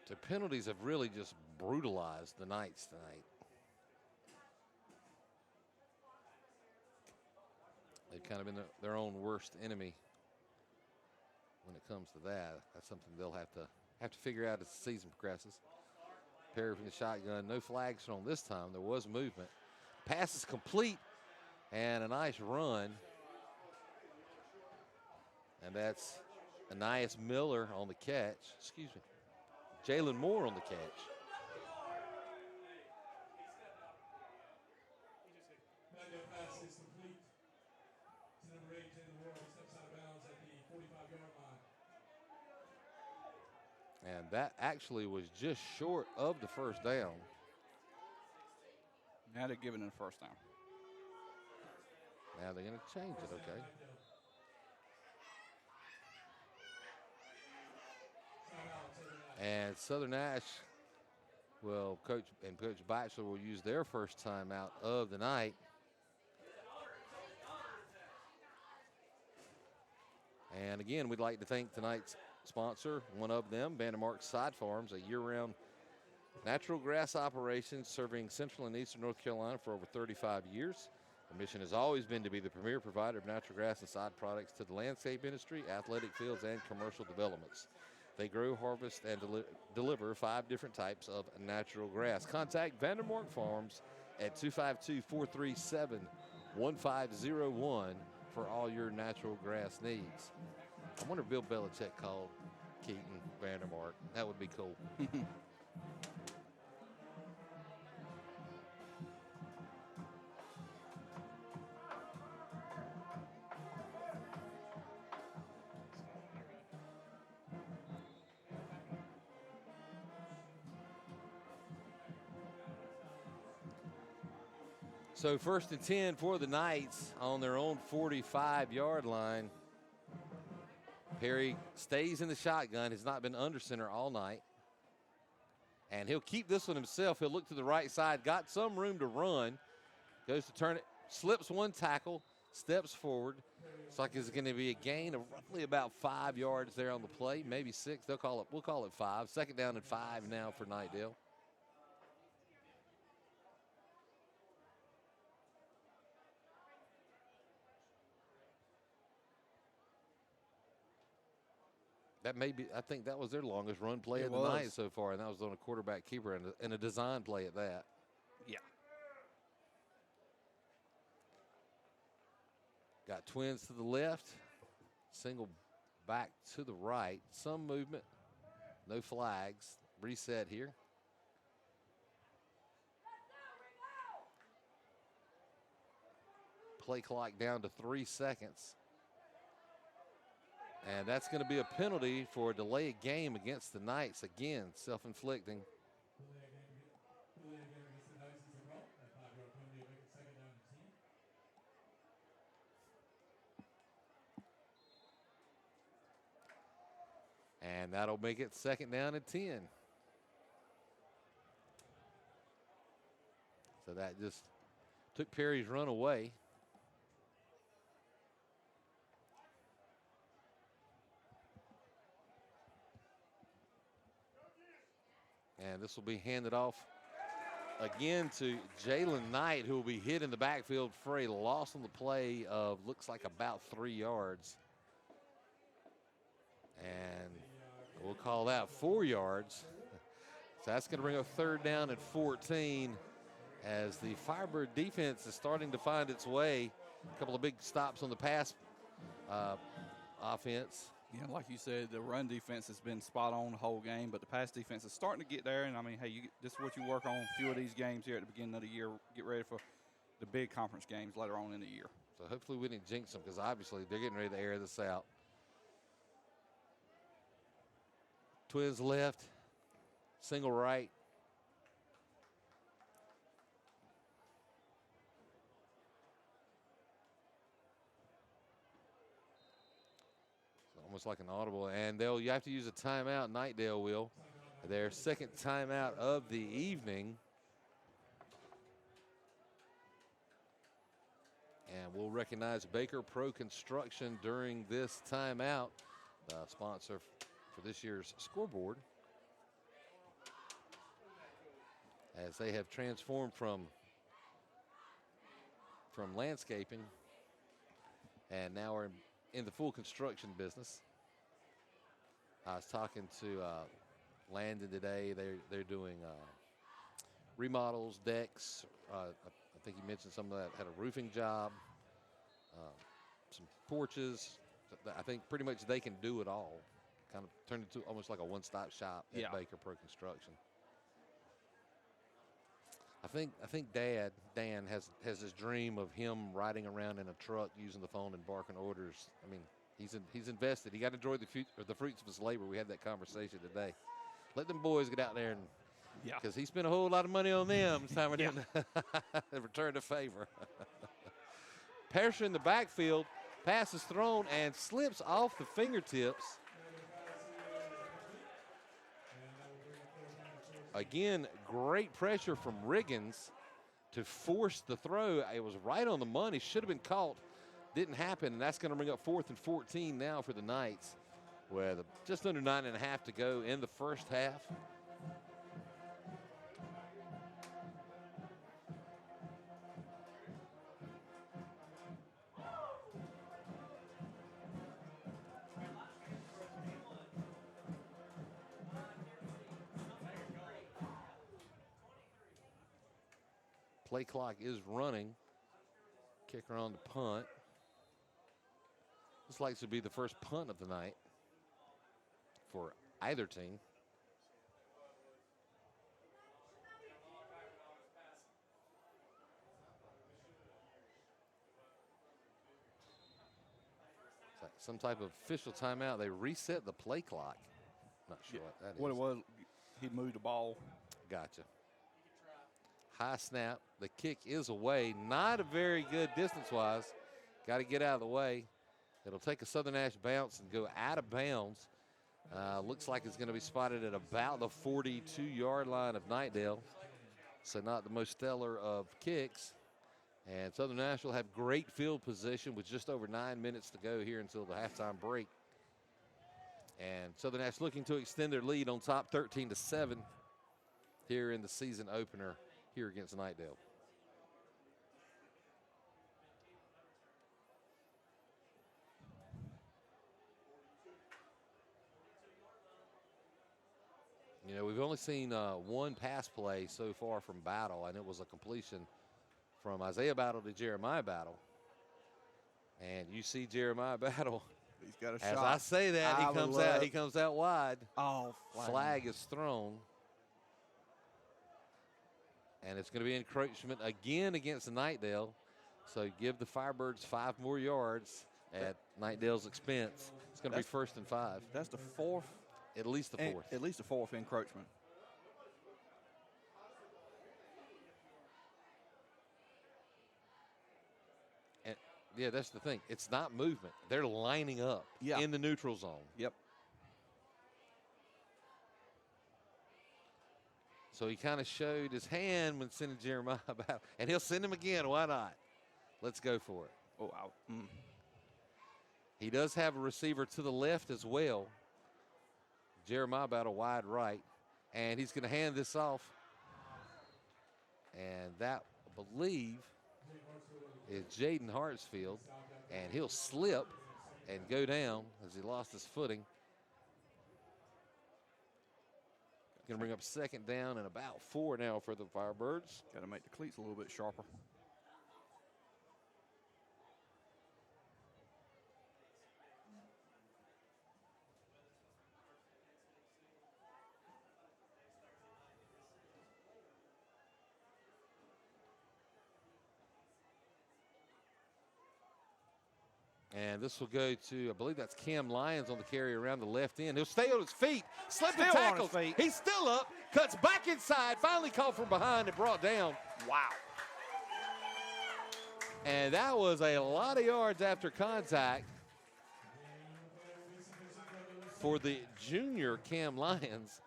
The penalties have really just brutalized the Knights tonight. They've kind of been their own worst enemy when it comes to that. That's something they'll have to figure out as the season progresses. Perry from the shotgun, no flags thrown this time. There was movement. Pass is complete, and a nice run. And that's Anais Miller on the catch. Excuse me. Jalen Moore on the catch. And that actually was just short of the first down. Now they're giving it a first down. Now they're going to change it, okay. And Southern Nash Coach Batchelor will use their first timeout of the night. And again, we'd like to thank tonight's sponsor, one of them, Vandermark Side Farms, a year-round natural grass operation serving Central and Eastern North Carolina for over 35 years. The mission has always been to be the premier provider of natural grass and side products to the landscape industry, athletic fields, and commercial developments. They grow, harvest, and deliver 5 different types of natural grass. Contact Vandermark Farms at 252-437-1501 for all your natural grass needs. I wonder if Bill Belichick called Keaton Vandermark. That would be cool. So 1st and 10 for the Knights on their own 45-yard line. Perry stays in the shotgun, has not been under center all night. And he'll keep this one himself. He'll look to the right side, got some room to run. Goes to turn it, slips one tackle, steps forward. Looks like it's going to be a gain of roughly about 5 yards there on the play, maybe 6. We'll call it 5. 2nd down and 5 now for Knightdale. That may be, I think that was their longest run play of the night so far, and that was on a quarterback keeper and a design play at that. Yeah. Got twins to the left, single back to the right. Some movement, no flags. Reset here. Play clock down to 3 seconds. And that's going to be a penalty for a delay of game against the Knights. Again, self-inflicting. And that'll make it 2nd down and 10. So that just took Perry's run away. And this will be handed off again to Jalen Knight, who will be hit in the backfield for a loss on the play of looks like about 3 yards. And we'll call that 4 yards. So that's going to bring up 3rd down and 14 as the Firebird defense is starting to find its way. A couple of big stops on the pass offense. Yeah, like you said, the run defense has been spot on the whole game, but the pass defense is starting to get there. And I mean, hey, this is what you work on a few of these games here at the beginning of the year. Get ready for the big conference games later on in the year. So hopefully we didn't jinx them, because obviously they're getting ready to air this out. Twins left, single right. Almost like an audible, and you have to use a timeout. Knightdale will. Their 2nd timeout of the evening. And we'll recognize Baker Pro Construction during this timeout, the sponsor for this year's scoreboard, as they have transformed from landscaping and now are in the full construction business. I was talking to Landon today. They're doing remodels, decks. I think he mentioned some of that had a roofing job, some porches. I think pretty much they can do it all. Kind of turned into almost like a one-stop shop at Baker Pro Construction. I think Dan has this dream of him riding around in a truck using the phone and barking orders. I mean, he's invested. He got to enjoy the fruits of his labor. We had that conversation today. Let them boys get out there and because he spent a whole lot of money on them. It's time for them to return the favor. Pearsher in the backfield, pass is thrown and slips off the fingertips. Again, great pressure from Riggins to force the throw. It was right on the money. Should have been caught. Didn't happen, and that's going to bring up 4th and 14 now for the Knights, with just under 9.5 to go in the first half. play clock is running. Kicker on the punt. Looks like this would be the first punt of the night for either team. It's like some type of official timeout. They reset the play clock. Not sure what that is. What it was, he moved the ball. Gotcha. High snap. The kick is away. Not a very good distance-wise. Got to get out of the way. It'll take a Southern Nash bounce and go out of bounds. Looks like it's going to be spotted at about the 42-yard line of Knightdale. So not the most stellar of kicks. And Southern Nash will have great field position with just over 9 minutes to go here until the halftime break. And Southern Nash looking to extend their lead on top 13-7 here in the season opener here against Knightdale. You know, we've only seen one pass play so far from Battle, and it was a completion from Isaiah Battle to Jeremiah Battle. And you see Jeremiah Battle. He's got a As shot. I say that, he comes out wide. Oh, Flag is thrown. And it's going to be encroachment again against Knightdale. So give the Firebirds 5 more yards at Knightdale's expense. It's going to be 1st and 5. That's the fourth. At least the 4th. At least the fourth encroachment. And yeah, that's the thing. It's not movement. They're lining up in the neutral zone. Yep. So he kind of showed his hand when sending Jeremiah about, and he'll send him again. Why not? Let's go for it. Oh, wow. He does have a receiver to the left as well. Jeremiah about a wide right, and he's going to hand this off. And that, I believe, is Jaden Hartsfield, and he'll slip and go down as he lost his footing. Going to bring up 2nd down and about 4 now for the Firebirds. Got to make the cleats a little bit sharper. And this will go to, I believe that's Cam Lyons on the carry around the left end. He'll stay on his feet, slipping Still on tackles. his feet. He's still up, cuts back inside, finally caught from behind and brought down. Wow. And that was a lot of yards after contact for the junior Cam Lyons.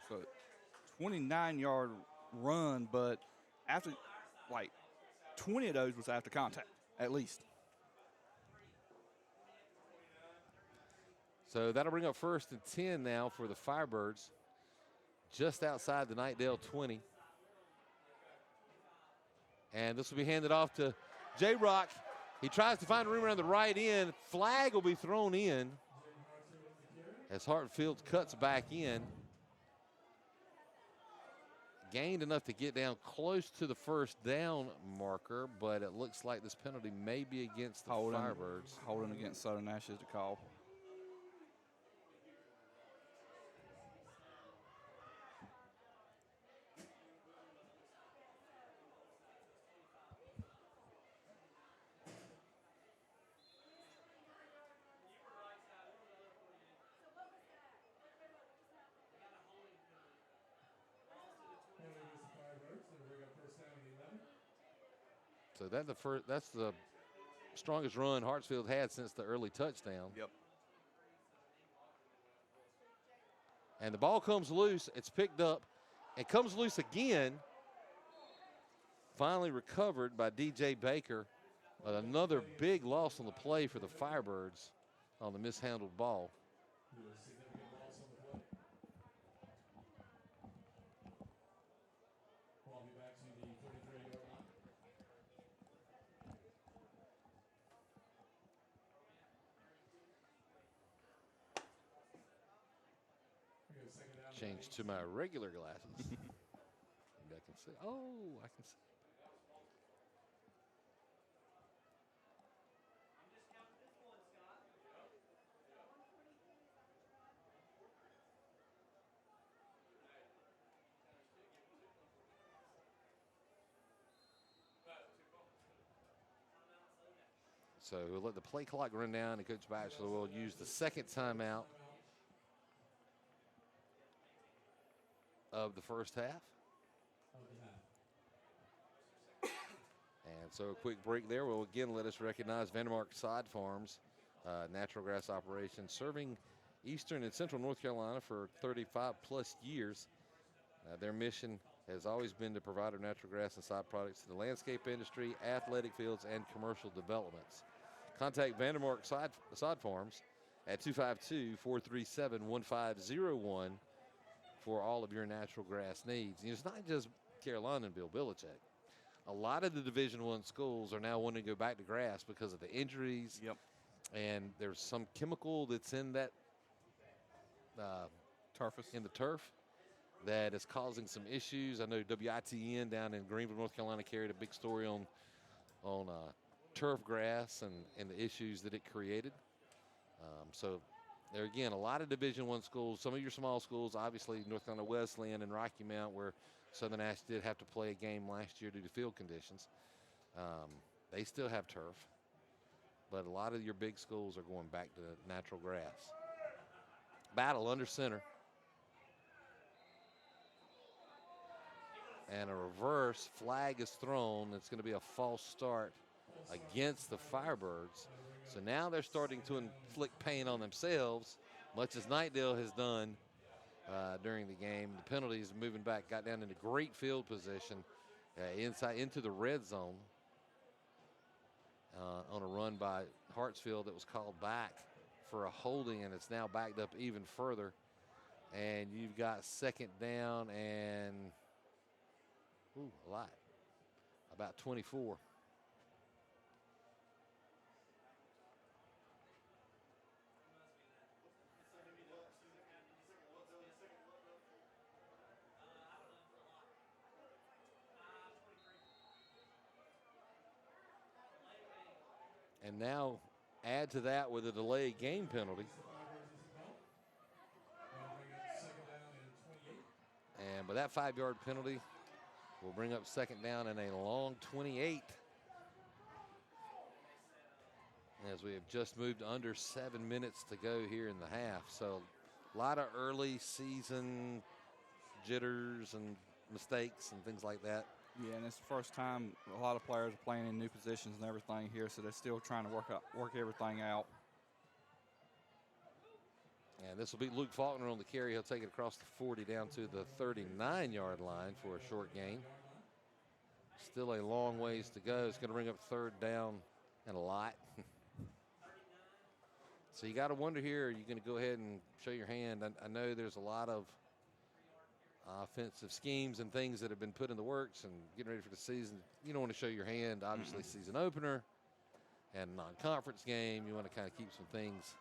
So 29-yard run, but after, like, 20 of those was after contact, at least. So that'll bring up 1st and 10 now for the Firebirds, just outside the Knightdale 20. And this will be handed off to J-Rock. He tries to find room around the right end. Flag will be thrown in as Hartfield cuts back in. Gained enough to get down close to the 1st down marker, but it looks like this penalty may be against the Firebirds. Holding against Southern Nash is the call. So that's the strongest run Hartsfield had since the early touchdown. Yep. And the ball comes loose. It's picked up and comes loose again. Finally recovered by DJ Baker. But another big loss on the play for the Firebirds on the mishandled ball. Change to my regular glasses. can see. Oh, I can see. So we'll let the play clock run down, and Coach Batchelor will use the second timeout of the first half. And so a quick break there will again let us recognize Vandermark Sod Farms, natural grass operation serving eastern and central North Carolina for 35 plus years. Their mission has always been to provide our natural grass and sod products to the landscape industry, athletic fields, and commercial developments. Contact Vandermark Sod Farms at 252-437-1501 for all of your natural grass needs. And it's not just Carolina and Bill Belichick. A lot of the Division I schools are now wanting to go back to grass because of the injuries. Yep. And there's some chemical that's in that in the turf that is causing some issues. I know WITN down in Greenville, North Carolina, carried a big story on turf grass and the issues that it created. So there again, a lot of Division I schools, some of your small schools, obviously North Carolina Wesleyan and Rocky Mount, where Southern Nash did have to play a game last year due to field conditions. They still have turf, but a lot of your big schools are going back to natural grass. Battle under center. And a reverse flag is thrown. It's going to be a false start against the Firebirds. So now they're starting to inflict pain on themselves, much as Knightdale has done during the game. The penalties moving back, got down into great field position inside into the red zone on a run by Hartsfield that was called back for a holding, and it's now backed up even further. And you've got second down and a lot, about 24. And now add to that with a delayed game penalty. And with that 5-yard penalty, we'll bring up second down and a long 28. As we have just moved under 7 minutes to go here in the half. So a lot of early season jitters and mistakes and things like that. Yeah, and it's the first time a lot of players are playing in new positions and everything here, so they're still trying to work everything out. And this will be Luke Faulkner on the carry. He'll take it across the 40 down to the 39-yard line for a short gain. Still a long ways to go. It's going to bring up third down and a lot. So you got to wonder here, are you going to go ahead and show your hand? I know there's a lot of offensive schemes and things that have been put in the works and getting ready for the season. You don't want to show your hand, obviously, season opener and non-conference game. You want to kind of keep some things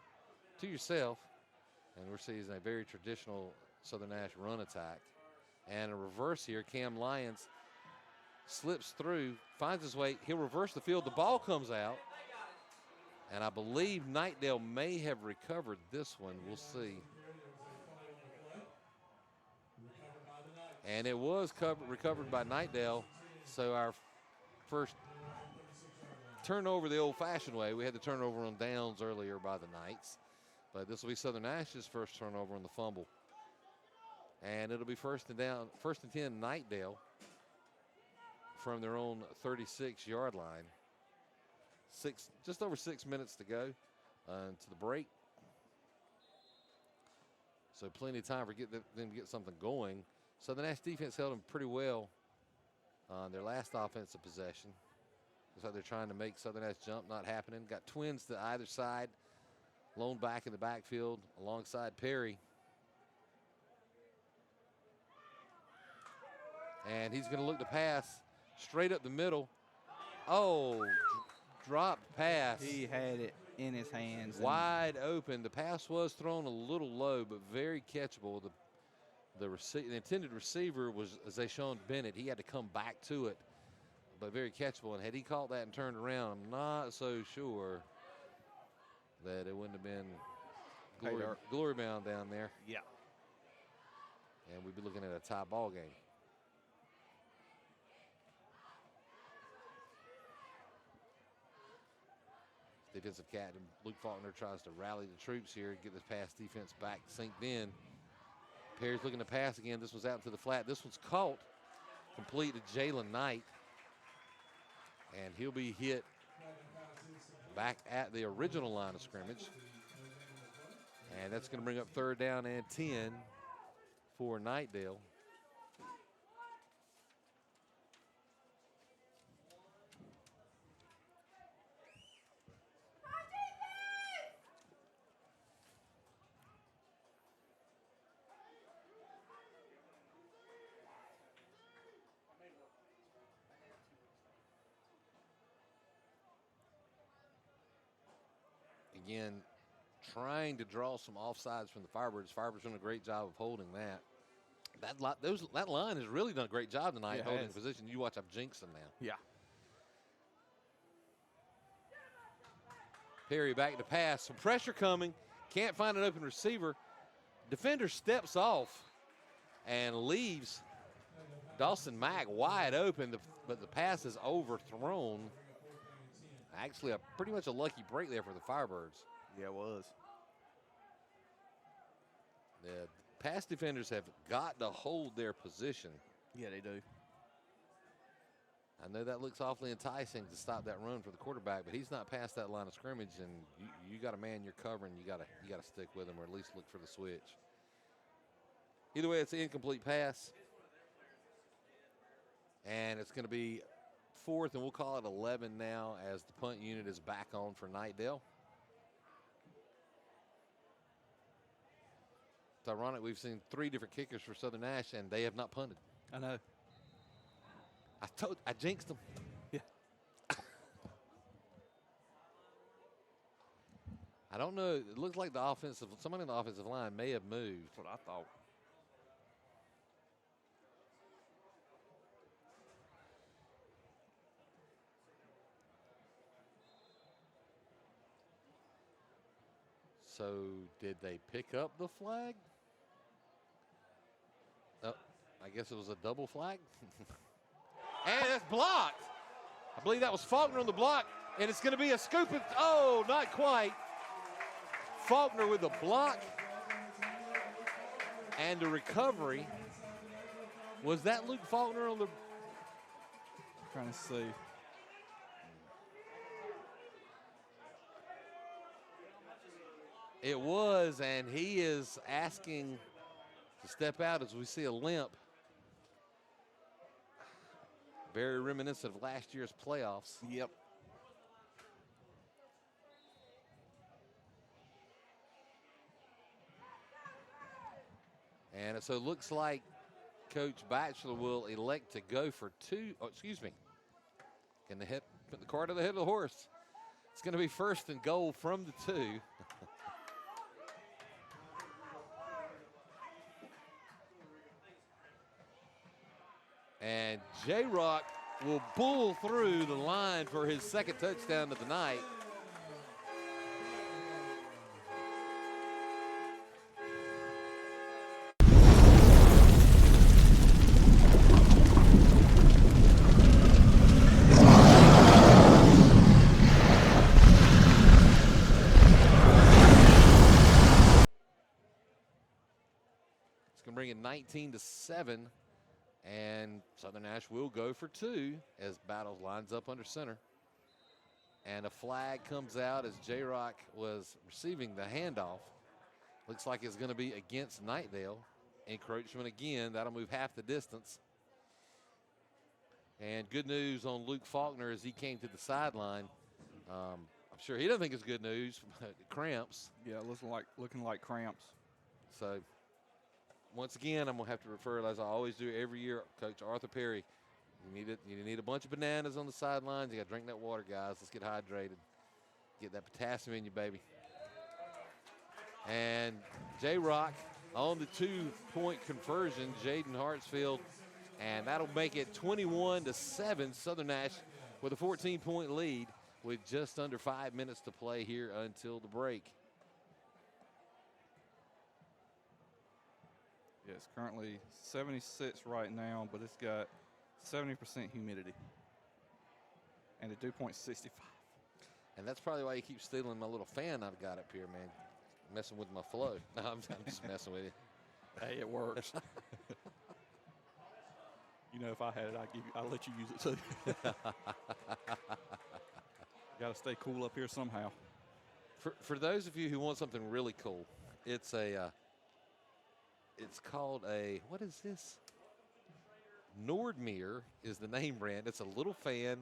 to yourself. And we're seeing a very traditional Southern Nash run attack. And a reverse here. Cam Lyons slips through, finds his way. He'll reverse the field. The ball comes out. And I believe Knightdale may have recovered this one. We'll see. And it was recovered by Knightdale. So our first turnover the old-fashioned way. We had the turnover on downs earlier by the Knights. But this will be Southern Nash's first turnover on the fumble. And it'll be first and 10, Knightdale from their own 36-yard line. Just over 6 minutes to go to the break. So plenty of time for them to get something going. Southern Nash defense held them pretty well on their last offensive possession. Looks like they're trying to make Southern Nash jump, not happening. Got twins to either side. Lone back in the backfield alongside Perry. And he's going to look to pass straight up the middle. Oh, dropped pass. He had it in his hands. Wide open. The pass was thrown a little low, but very catchable. the intended receiver was Zayshawn Bennett. He had to come back to it, but very catchable. And had he caught that and turned around, I'm not so sure that it wouldn't have been glory bound down there. Yeah. And we'd be looking at a tie ball game. Defensive captain Luke Faulkner tries to rally the troops here, get this pass defense back synced in. Perry's looking to pass again. This one's out into the flat. This one's caught, complete to Jalen Knight. And he'll be hit back at the original line of scrimmage. And that's going to bring up 3rd down and 10 for Knightdale. Again, trying to draw some offsides from the Firebirds. Firebirds doing a great job of holding that. That line has really done a great job tonight holding position. You watch, I've jinxed them now. Yeah. Perry back to pass. Some pressure coming. Can't find an open receiver. Defender steps off and leaves Dawson Mack wide open, but the pass is overthrown. Actually, pretty much a lucky break there for the Firebirds. Yeah, it was. The pass defenders have got to hold their position. Yeah, they do. I know that looks awfully enticing to stop that run for the quarterback, but he's not past that line of scrimmage, and you got a man you're covering. You got to stick with him, or at least look for the switch. Either way, it's an incomplete pass, and it's going to be 4th, and we'll call it 11 now as the punt unit is back on for Knightdale. It's ironic, we've seen 3 different kickers for Southern Nash, and they have not punted. I know. I jinxed them. Yeah. I don't know. It looks like somebody in the offensive line may have moved. That's what I thought. So did they pick up the flag? Oh, I guess it was a double flag. And it's blocked. I believe that was Faulkner on the block, and it's going to be a scoop. Oh, not quite. Faulkner with a block and a recovery. Was that Luke Faulkner on the? Trying to see. It was, and he is asking to step out as we see a limp. Very reminiscent of last year's playoffs. Yep. And so it looks like Coach Batchelor will elect to go for 2. Oh, excuse me. Can the put the cart to the head of the horse? It's going to be 1st and goal from the 2. And J-Rock will bull through the line for his 2nd touchdown of the night. It's going to bring it 19-7. And Southern Nash will go for 2 as Battles lines up under center. And a flag comes out as J-Rock was receiving the handoff. Looks like it's going to be against Knightdale. Encroachment again. That'll move half the distance. And good news on Luke Faulkner as he came to the sideline. I'm sure he doesn't think it's good news, but cramps. Yeah, looking like cramps. So once again, I'm going to have to refer, as I always do every year, Coach Arthur Perry. You need a bunch of bananas on the sidelines. You got to drink that water, guys. Let's get hydrated. Get that potassium in you, baby. And J-Rock on the 2-point conversion, Jaden Hartsfield, and that'll make it 21-7. Southern Nash with a 14-point lead with just under 5 minutes to play here until the break. Yeah, it's currently 76 right now, but it's got 70% humidity and a dew point 65. And that's probably why you keep stealing my little fan I've got up here, man. Messing with my flow. No, I'm just messing with you. Hey, it works. You know, if I had it, I'd let you use it too. Got to stay cool up here somehow. For those of you who want something really cool, it's called a, what is this? Nordmere is the name brand. It's a little fan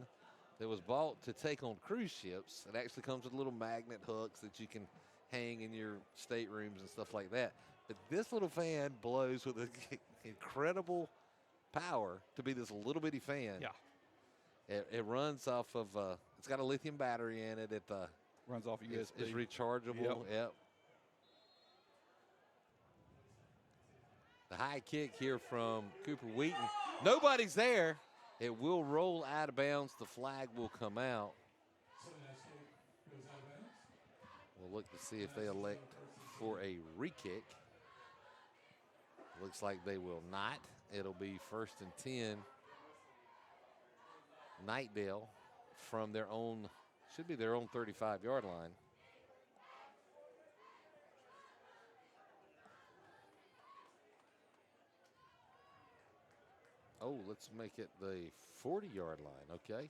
that was bought to take on cruise ships. It actually comes with little magnet hooks that you can hang in your staterooms and stuff like that. But this little fan blows with an incredible power to be this little bitty fan. Yeah. It runs off of, it's got a lithium battery in it. It runs off USB. It's rechargeable. Yep. The high kick here from Cooper Wheaton. Nobody's there. It will roll out of bounds. The flag will come out. We'll look to see if they elect for a re-kick. Looks like they will not. It'll be 1st and 10. Knightdale from their own, should be their own 35-yard line. Oh, let's make it the 40-yard line, okay.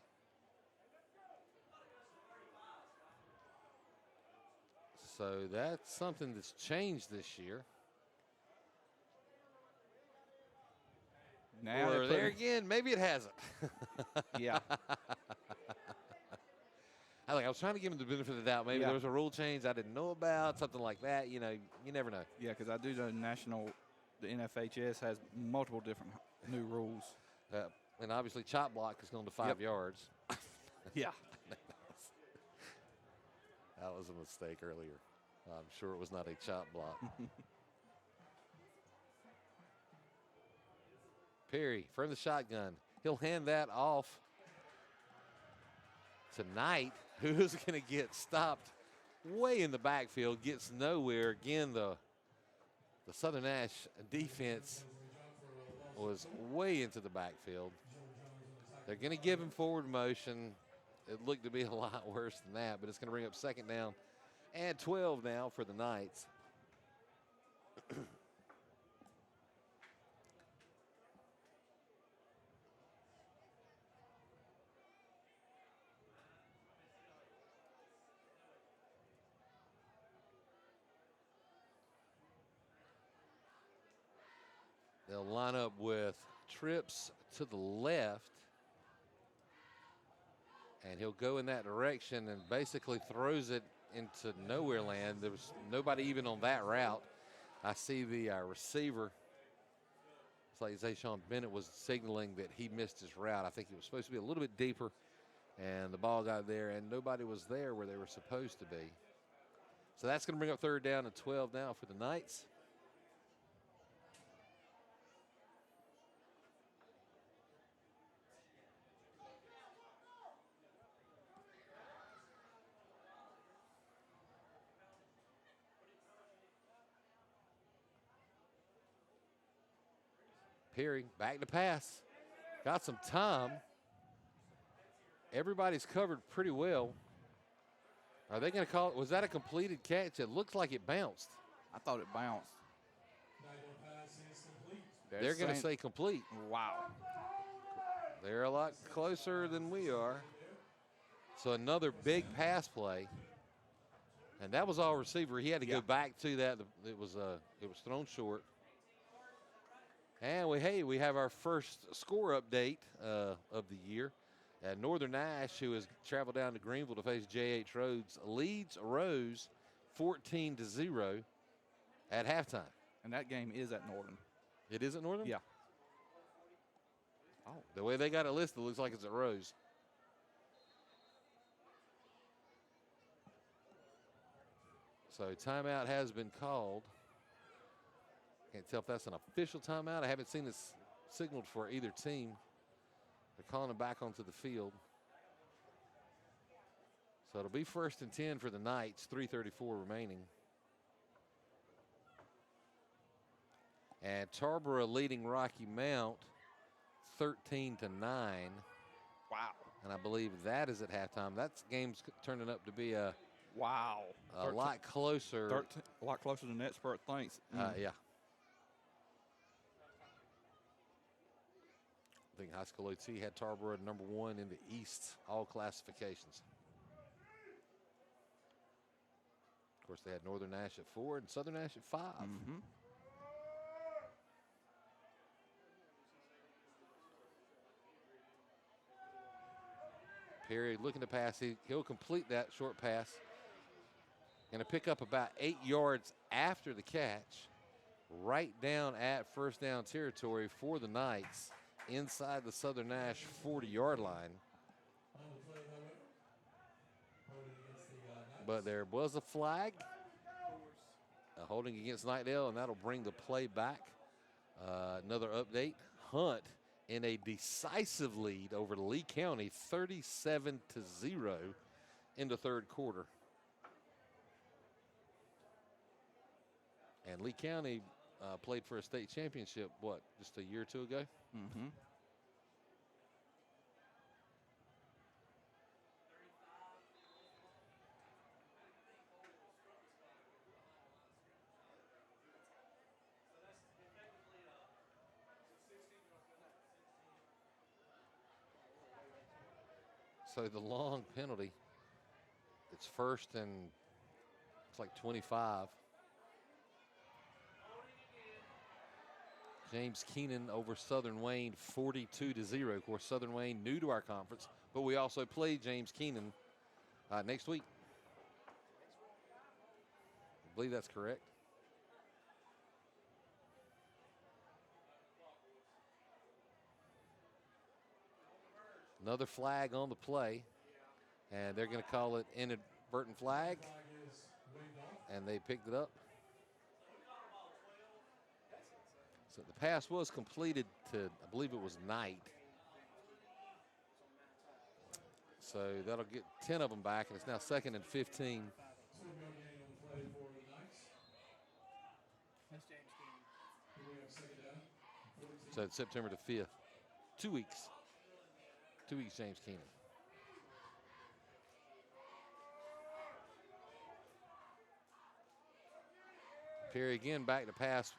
So that's something that's changed this year. Now or there again, maybe it hasn't. Yeah. I was trying to give him the benefit of the doubt. Maybe there was a rule change I didn't know about, something like that. You know, you never know. Yeah, because I do know the NFHS has multiple different new rules. And obviously, chop block is going to 5 yards. Yeah. That was a mistake earlier. I'm sure it was not a chop block. Perry from the shotgun. He'll hand that off to Knight, who's going to get stopped way in the backfield, gets nowhere. Again, the Southern Nash defense was way into the backfield. They're going to give him forward motion. It looked to be a lot worse than that, but it's going to bring up 2nd down and 12 now for the Knights. They'll line up with trips to the left. And he'll go in that direction and basically throws it into nowhere land. There was nobody even on that route. I see the receiver. It's like Zayshawn Bennett was signaling that he missed his route. I think it was supposed to be a little bit deeper, and the ball got there, and nobody was there where they were supposed to be. So that's going to bring up 3rd down and 12 now for the Knights. Perry back to pass. Got some time. Everybody's covered pretty well. Are they going to call it? Was that a completed catch? It looks like it bounced. I thought it bounced. They're going to say complete. Wow. They're a lot closer than we are. So another big pass play. And that was all receiver. He had to go back to that. It was thrown short. And we have our first score update of the year. Northern Nash, who has traveled down to Greenville to face J.H. Rhodes, leads Rose 14-0 at halftime. And that game is at Northern. It is at Northern? Yeah. Oh, the way they got it listed, looks like it's at Rose. So timeout has been called. Can't tell if that's an official timeout. I haven't seen this signaled for either team. They're calling it back onto the field. So it'll be 1st and 10 for the Knights, 3:34 remaining. And Tarboro leading Rocky Mount 13-9. Wow. And I believe that is at halftime. That game's turning up to be a lot closer. A lot closer than expert thinks. Yeah. I think high school OT had Tarboro at number 1 in the East, all classifications. Of course, they had Northern Nash at 4 and Southern Nash at 5. Perry looking to pass. He'll complete that short pass. Going to pick up about 8 yards after the catch, right down at first down territory for the Knights inside the Southern Nash 40-yard line. But there was a flag, a holding against Knightdale, and that'll bring the play back. Another update, Hunt in a decisive lead over Lee County, 37-0 in the third quarter. And Lee County played for a state championship, just a year or two ago? So the long penalty, it's 1st and it's like 25. James Keenan over Southern Wayne 42-0. Of course, Southern Wayne new to our conference, but we also play James Keenan next week. I believe that's correct. Another flag on the play, and they're going to call it inadvertent flag, and they picked it up. So the pass was completed to, I believe it was Knight. So that'll get 10 of them back, and it's now 2nd and 15. So it's September the 5th. 2 weeks. 2 weeks, James Keenan. Perry again back to pass.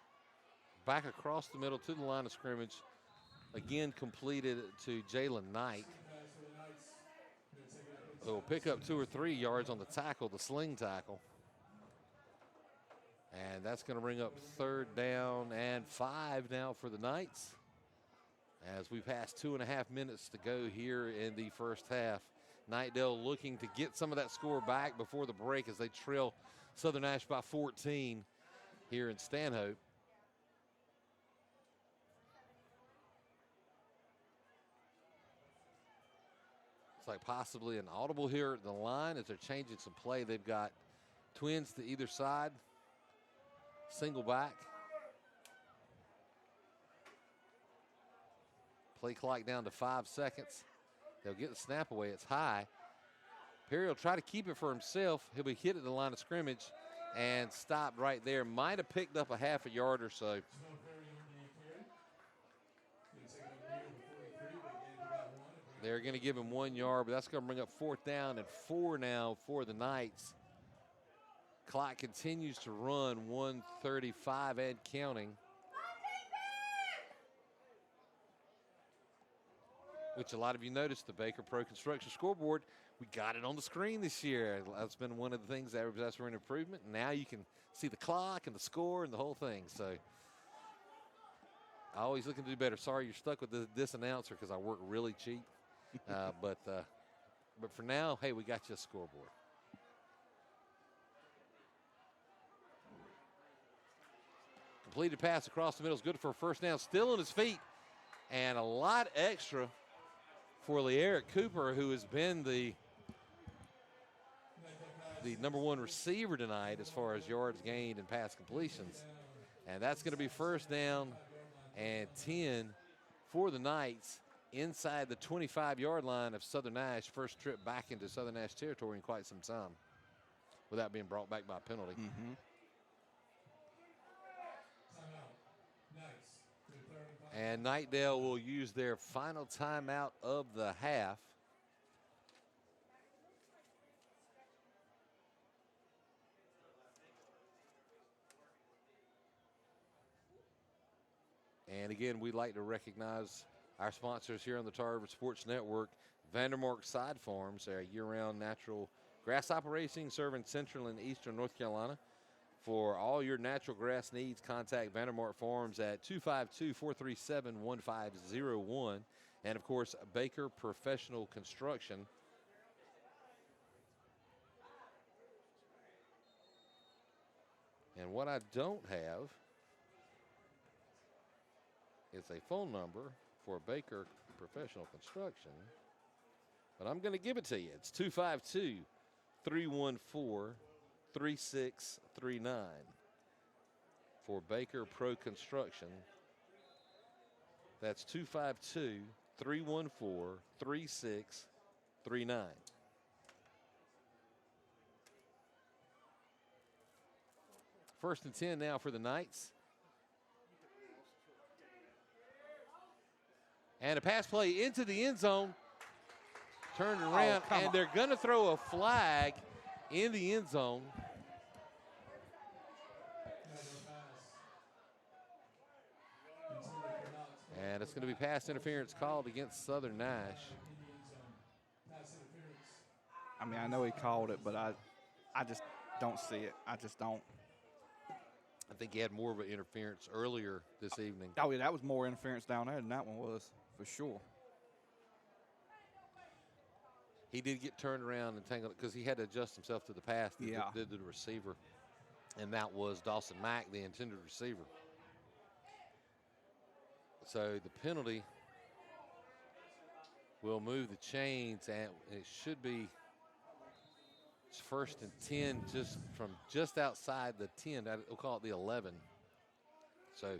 Back across the middle to the line of scrimmage. Again completed to Jalen Knight. He'll pick up 2 or 3 yards on the tackle, the sling tackle. And that's going to bring up 3rd down and 5 now for the Knights, as we pass 2.5 minutes to go here in the first half. Knightdale looking to get some of that score back before the break as they trail Southern Nash by 14 here in Stanhope. It's like possibly an audible here at the line as they're changing some play. They've got twins to either side, single back. Play clock down to 5 seconds. They'll get the snap away. It's high. Perry will try to keep it for himself. He'll be hit at the line of scrimmage and stopped right there. Might have picked up a half a yard or so. They're going to give him 1 yard, but that's going to bring up 4th down and 4 now for the Knights. Clock continues to run, 1:35 and counting. Which a lot of you noticed, the Baker Pro Construction scoreboard, we got it on the screen this year. That's been one of the things that that's for an improvement. Now you can see the clock and the score and the whole thing. So I always looking to do better. Sorry you're stuck with this announcer because I work really cheap. But for now, hey, we got you a scoreboard. Completed pass across the middle is good for a 1st down. Still on his feet, and a lot extra for LeEric Cooper, who has been the number 1 receiver tonight as far as yards gained and pass completions. And that's going to be first down and 10 for the Knights inside the 25-yard line of Southern Nash. First trip back into Southern Nash territory in quite some time without being brought back by a penalty. And Knightdale will use their final timeout of the half. And again, we'd like to recognize our sponsors here on the Tar River Sports Network. Vandermark Side Farms, a year-round natural grass operation serving central and eastern North Carolina. For all your natural grass needs, contact Vandermark Farms at 252-437-1501. And, of course, Baker Professional Construction. And what I don't have is a phone number for Baker Professional Construction, but I'm going to give it to you. It's 252-314-3639 for Baker Pro Construction. That's 252-314-3639. First and 10 now for the Knights. And a pass play into the end zone. Turned around, and they're going to throw a flag in the end zone. And it's going to be pass interference called against Southern Nash. I mean, I know he called it, but I just don't see it. I just don't. I think he had more of an interference earlier this evening. Oh, yeah, that was more interference down there than that one was, for sure. He did get turned around and tangled because he had to adjust himself to the pass that did to the receiver. And that was Dawson Mack, the intended receiver. So the penalty will move the chains, and it should be first and 10 just outside the 10. We'll call it the 11. So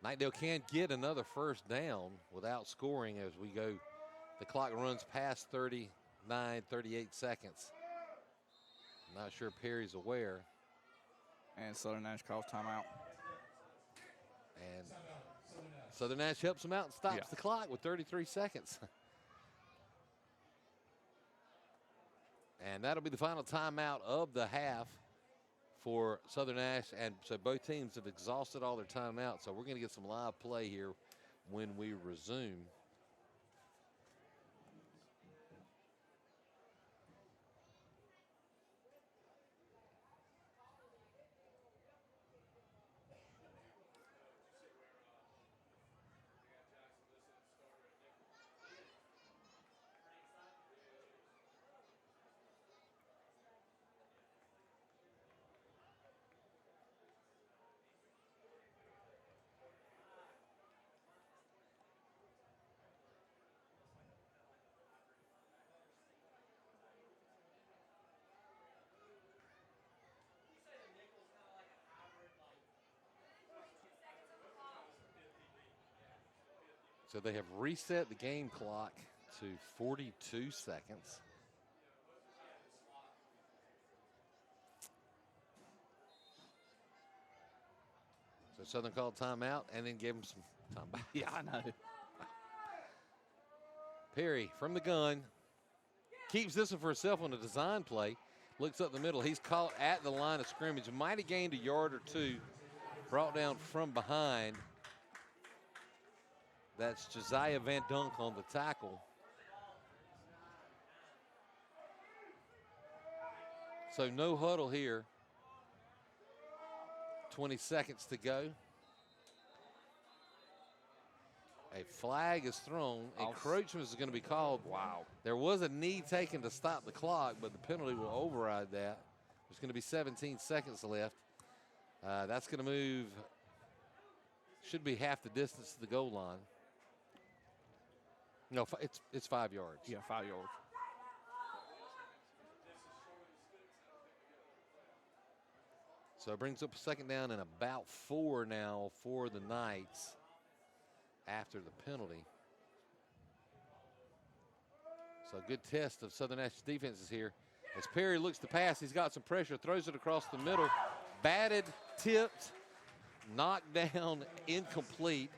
Knightdale can get another first down without scoring as we go. The clock runs past 38 seconds. I'm not sure Perry's aware. And Southern Nash calls timeout. And Southern Nash helps him out and stops the clock with 33 seconds. And that'll be the final timeout of the half for Southern Nash. And so both teams have exhausted all their timeouts. So we're going to get some live play here when we resume. So they have reset the game clock to 42 seconds. So Southern called timeout and then gave him some time back. Yeah, I know. Perry from the gun keeps this one for himself on a design play. Looks up the middle. He's caught at the line of scrimmage. Might have gained a yard or two. Brought down from behind. That's Josiah Van Dunk on the tackle. So no huddle here. 20 seconds to go. A flag is thrown. Encroachment is going to be called. Wow. There was a knee taken to stop the clock, but the penalty will override that. There's going to be 17 seconds left. That's going to move, should be half the distance to the goal line. No, it's 5 yards. Yeah, 5 yards. So it brings up a second down and about 4 now for the Knights after the penalty. So good test of Southern Nash's defenses here. As Perry looks to pass, he's got some pressure, throws it across the middle. Batted, tipped, knocked down, incomplete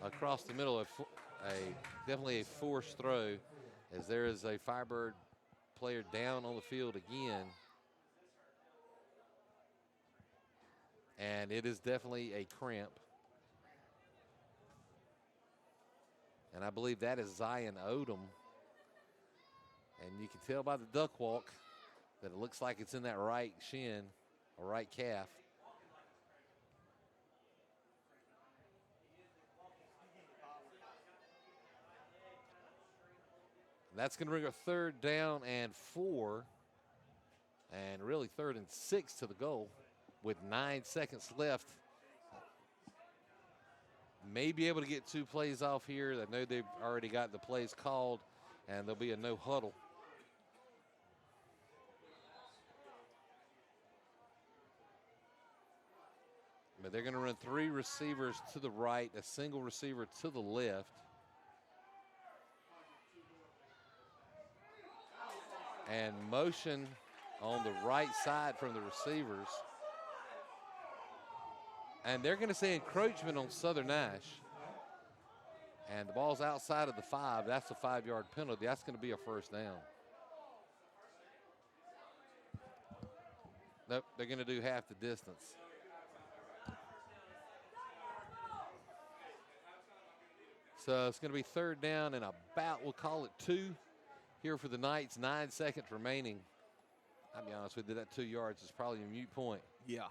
across the middle. Definitely a forced throw, as there is a Firebird player down on the field again. And it is definitely a cramp. And I believe that is Zion Odom. And you can tell by the duck walk that it looks like it's in that right shin or right calf. That's going to bring a 3rd down and 4, and really 3rd and 6 to the goal with 9 seconds left. May be able to get 2 plays off here. I know they've already got the plays called, and there'll be a no huddle. But they're going to run 3 receivers to the right, a single receiver to the left. And motion on the right side from the receivers. And they're going to say encroachment on Southern Nash. And the ball's outside of the 5. That's a 5-yard penalty. That's going to be a 1st down. Nope, they're going to do half the distance. So it's going to be 3rd down and about, we'll call it 2 here for the Knights. 9 seconds remaining. I'll be honest with you, that 2 yards is probably a moot point. Yeah.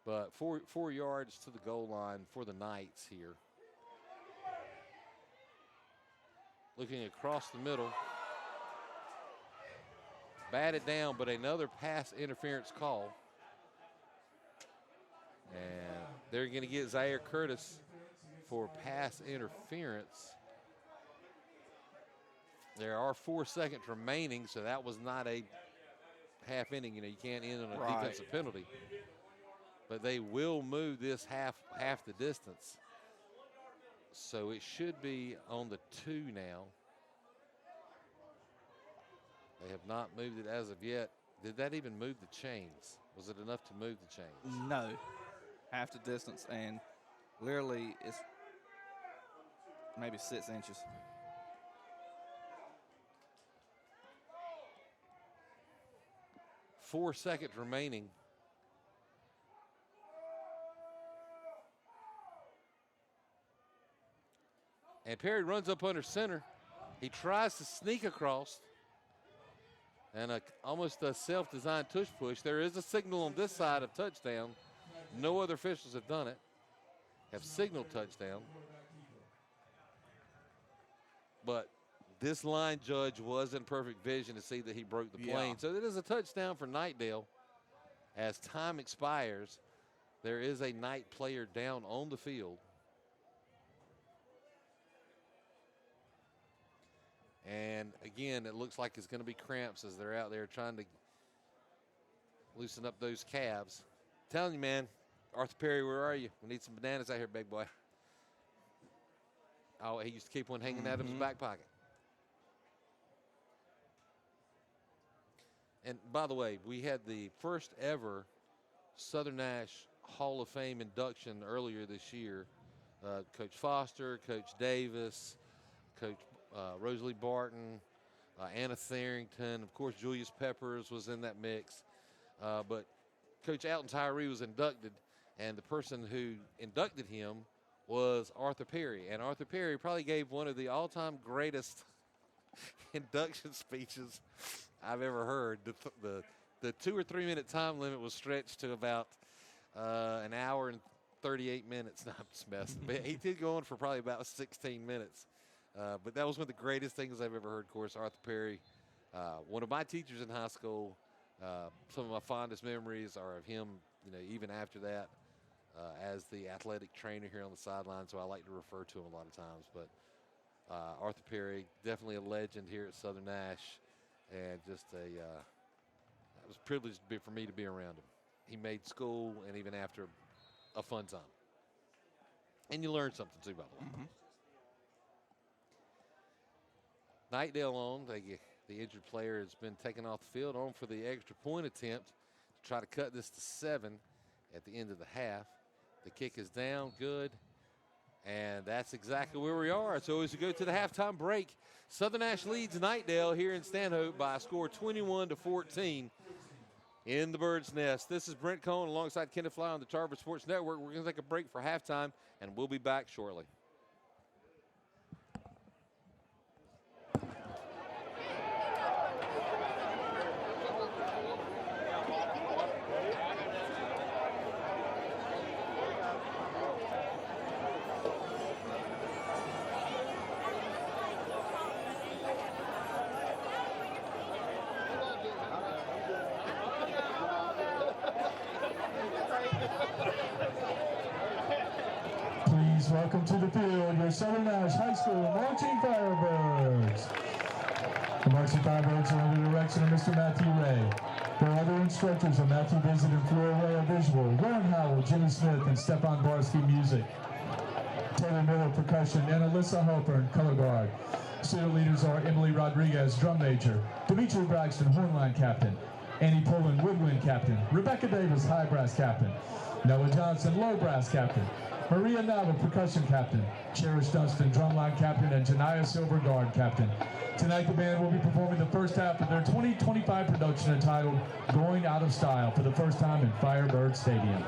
But 4 yards to the goal line for the Knights here. Looking across the middle. Batted down, but another pass interference call. And they're going to get Zaire Curtis for pass interference. There are 4 seconds remaining, so that was not a half inning. You know, you can't end on a defensive penalty. But they will move this half the distance. So it should be on the 2 now. They have not moved it as of yet. Did that even move the chains? Was it enough to move the chains? No. Half the distance, and literally it's maybe 6 inches. Four seconds remaining. And Perry runs up under center. He tries to sneak across. And almost a self-designed tush push. There is a signal on this side of touchdown. No other officials have done it. Have signaled touchdown. But this line judge was in perfect vision to see that he broke the plane. Yeah. So it is a touchdown for Knightdale. As time expires, there is a Knight player down on the field. And again, it looks like it's going to be cramps as they're out there trying to loosen up those calves. I'm telling you, man, Arthur Perry, where are you? We need some bananas out here, big boy. Oh, he used to keep one hanging out of his back pocket. And by the way, we had the first ever Southern Nash Hall of Fame induction earlier this year. Coach Foster, Coach Davis, Coach Rosalie Barton, Anna Tharrington, of course Julius Peppers was in that mix. But Coach Alton Tyree was inducted, and the person who inducted him was Arthur Perry. And Arthur Perry probably gave one of the all-time greatest induction speeches I've ever heard. The 2 or 3 minute time limit was stretched to about an hour and 38 minutes. No, I'm just messing. But he did go on for probably about 16 minutes. But that was one of the greatest things I've ever heard. Of course, Arthur Perry, one of my teachers in high school. Some of my fondest memories are of him, you know, even after that, as the athletic trainer here on the sideline. So I like to refer to him a lot of times. But Arthur Perry, definitely a legend here at Southern Nash. and just it was a privilege for me to be around him. He made school and even after a fun time. And you learn something too, by the way. Knightdale on, the injured player has been taken off the field, on for the extra point attempt to try to cut this to 7 at the end of the half. The kick is down, good. And that's exactly where we are. So as we go to the halftime break, Southern Nash leads Knightdale here in Stanhope by a score 21-14 in the Bird's Nest. This is Brent Cohn alongside Kenneth Fly on the Charter Sports Network. We're going to take a break for halftime, and we'll be back shortly. Please welcome to the field your Southern Nash High School Marching Firebirds. The Marching Firebirds are under the direction of Mr. Matthew Ray. Their other instructors are Matthew Visit and Flora Ray of Visual, Ron Howell, Jimmy Smith, and Stepan Barsky Music. Taylor Miller Percussion, and Alyssa Halpern, Color Guard. Student leaders are Emily Rodriguez, Drum Major, Dimitri Braxton, Hornline Captain, Annie Pullen, Woodwind Captain, Rebecca Davis, High Brass Captain, Noah Johnson, Low Brass Captain, Maria Nava, Percussion Captain, Cherish Dunstan, Drumline Captain, and Janiyah Silver, Guard Captain. Tonight the band will be performing the first half of their 2025 production entitled Going Out of Style for the first time in Firebird Stadium.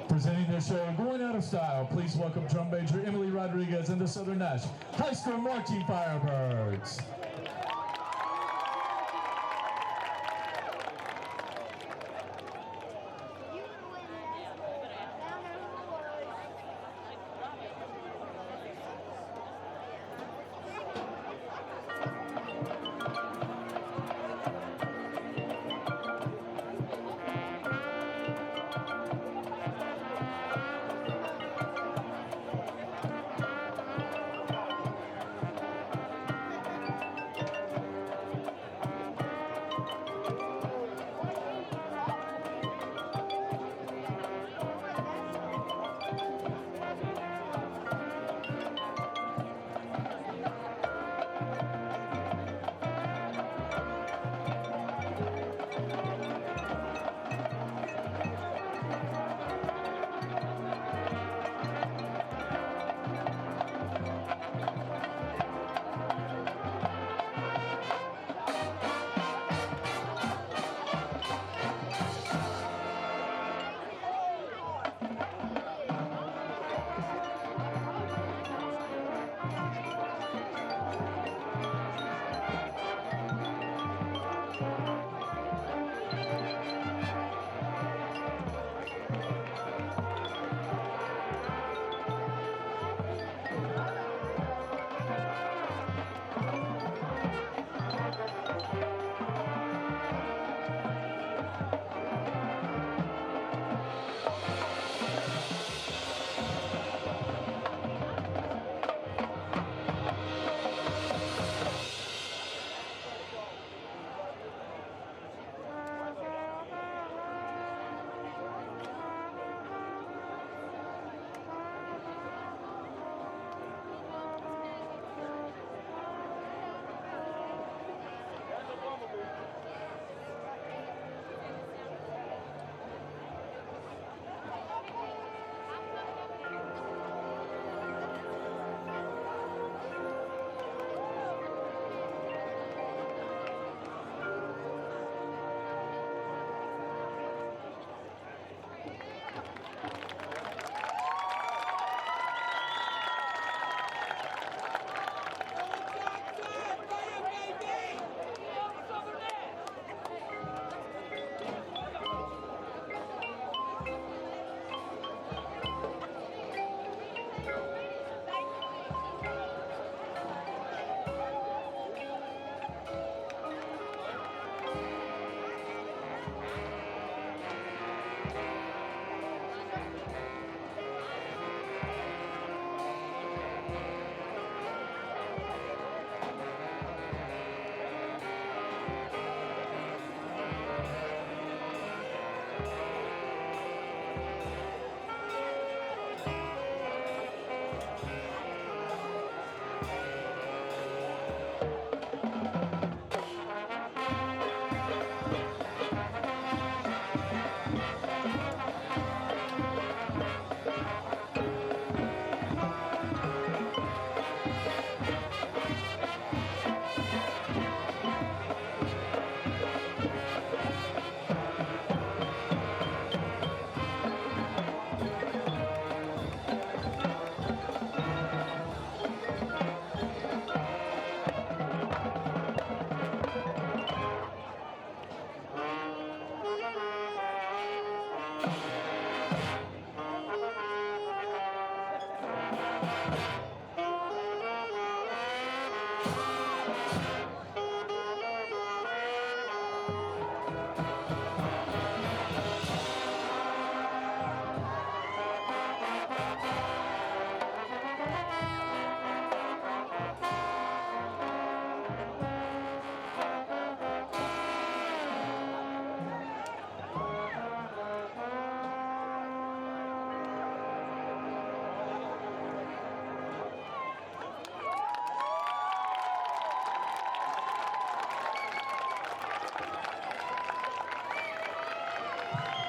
Presenting their show, Going Out of Style, please welcome Drum Major Emily Rodriguez and the Southern Nash High School Marching Firebirds.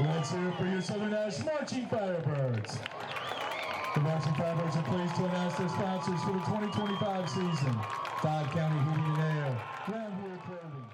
Let's hear it for your Southern Nash Marching Firebirds. The Marching Firebirds are pleased to announce their sponsors for the 2025 season. 5 County Heating and Air, Round Here Clothing,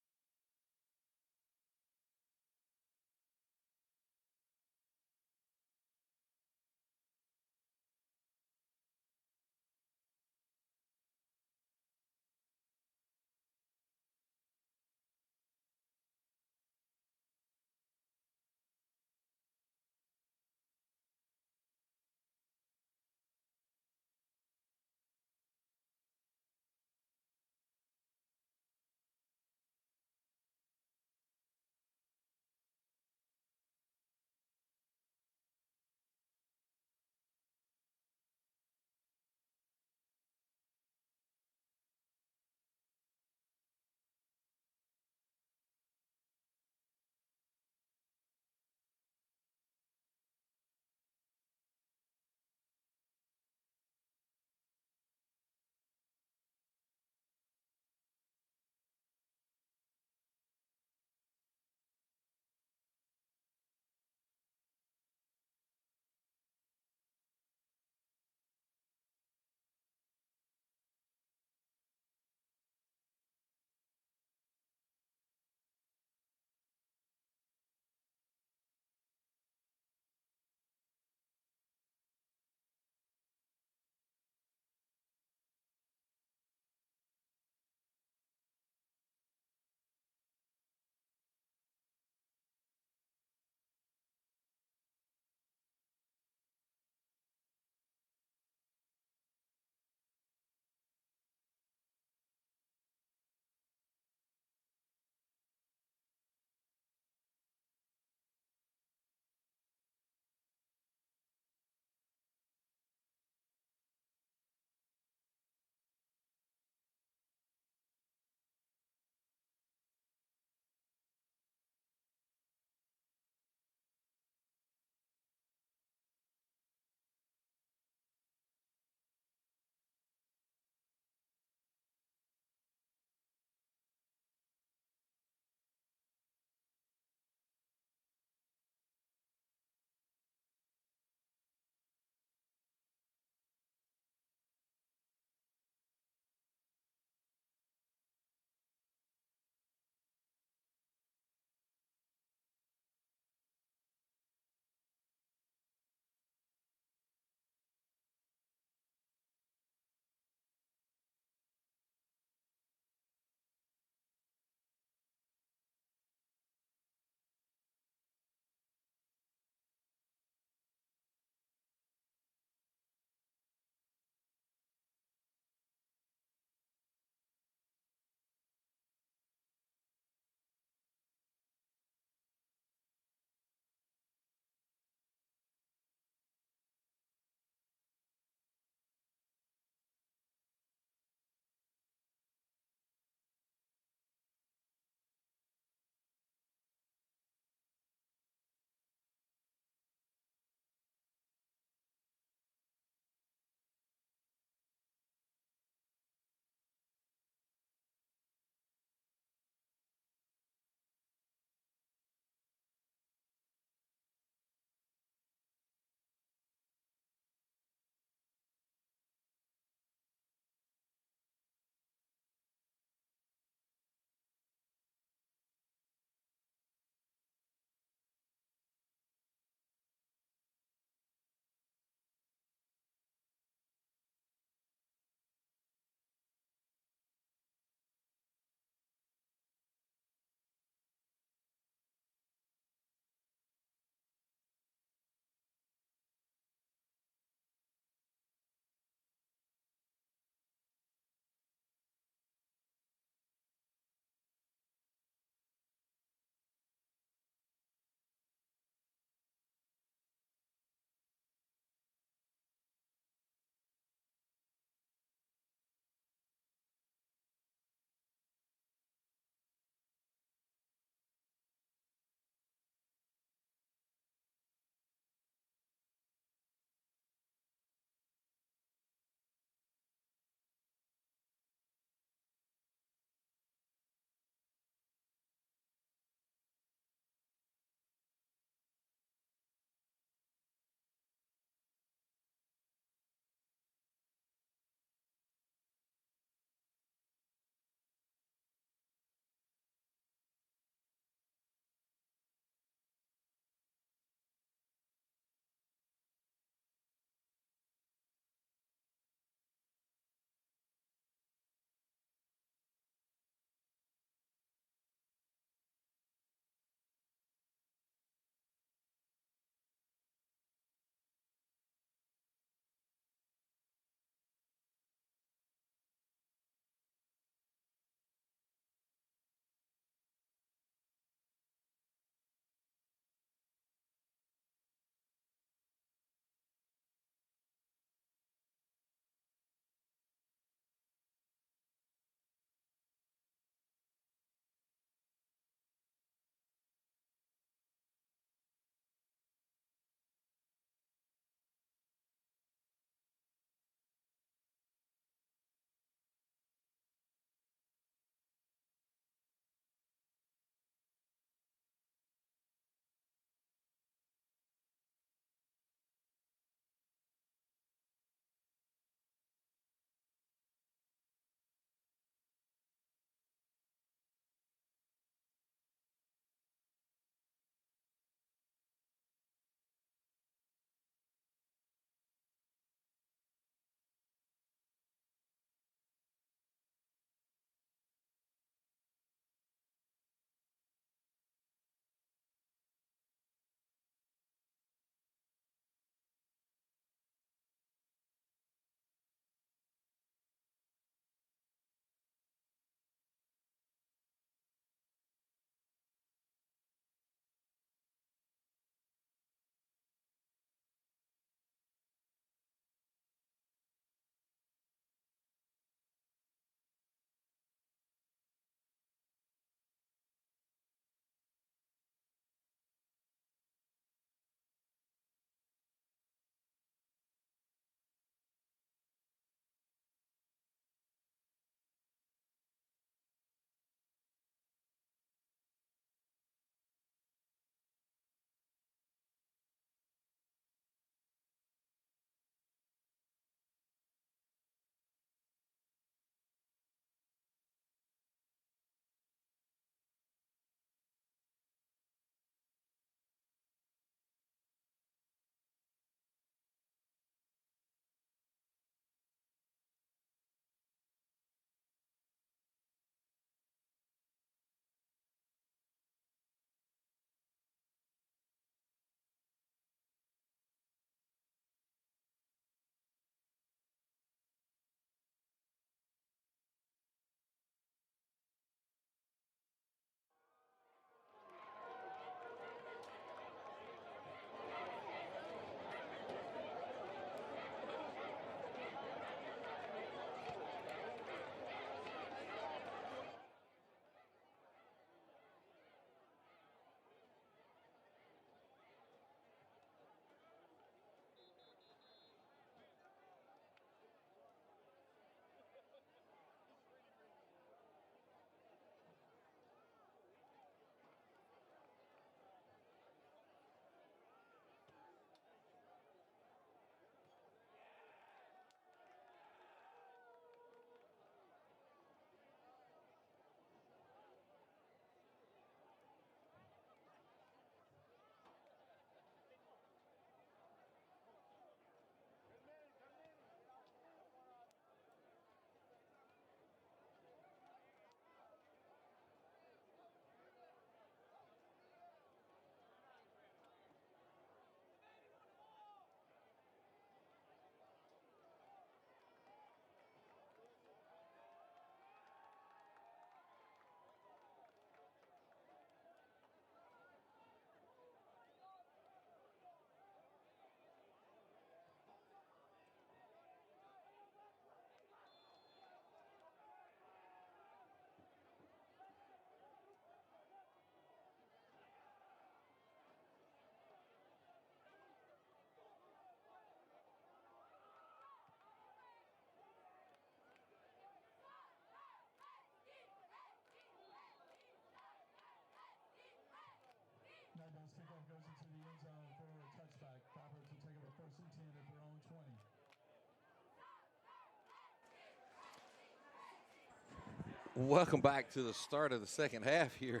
this kickoff goes into the end zone for a touchback. Firebirds will take up a 1st and 10 at their own 20. Welcome back to the start of the second half here.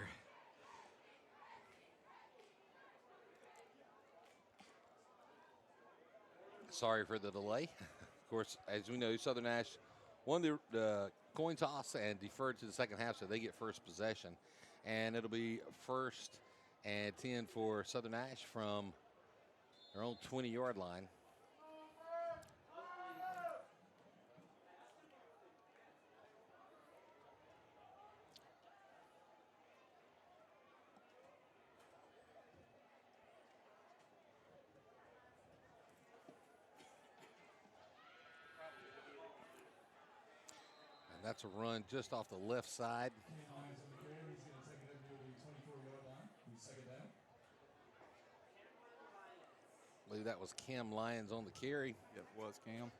Sorry for the delay. Of course, as we know, Southern Nash won the coin toss and deferred to the second half, so they get first possession. And it'll be 1st and 10 for Southern Nash from their own 20-yard line. And that's a run just off the left side. I believe that was Cam Lyons on the carry. Yep, it was Cam.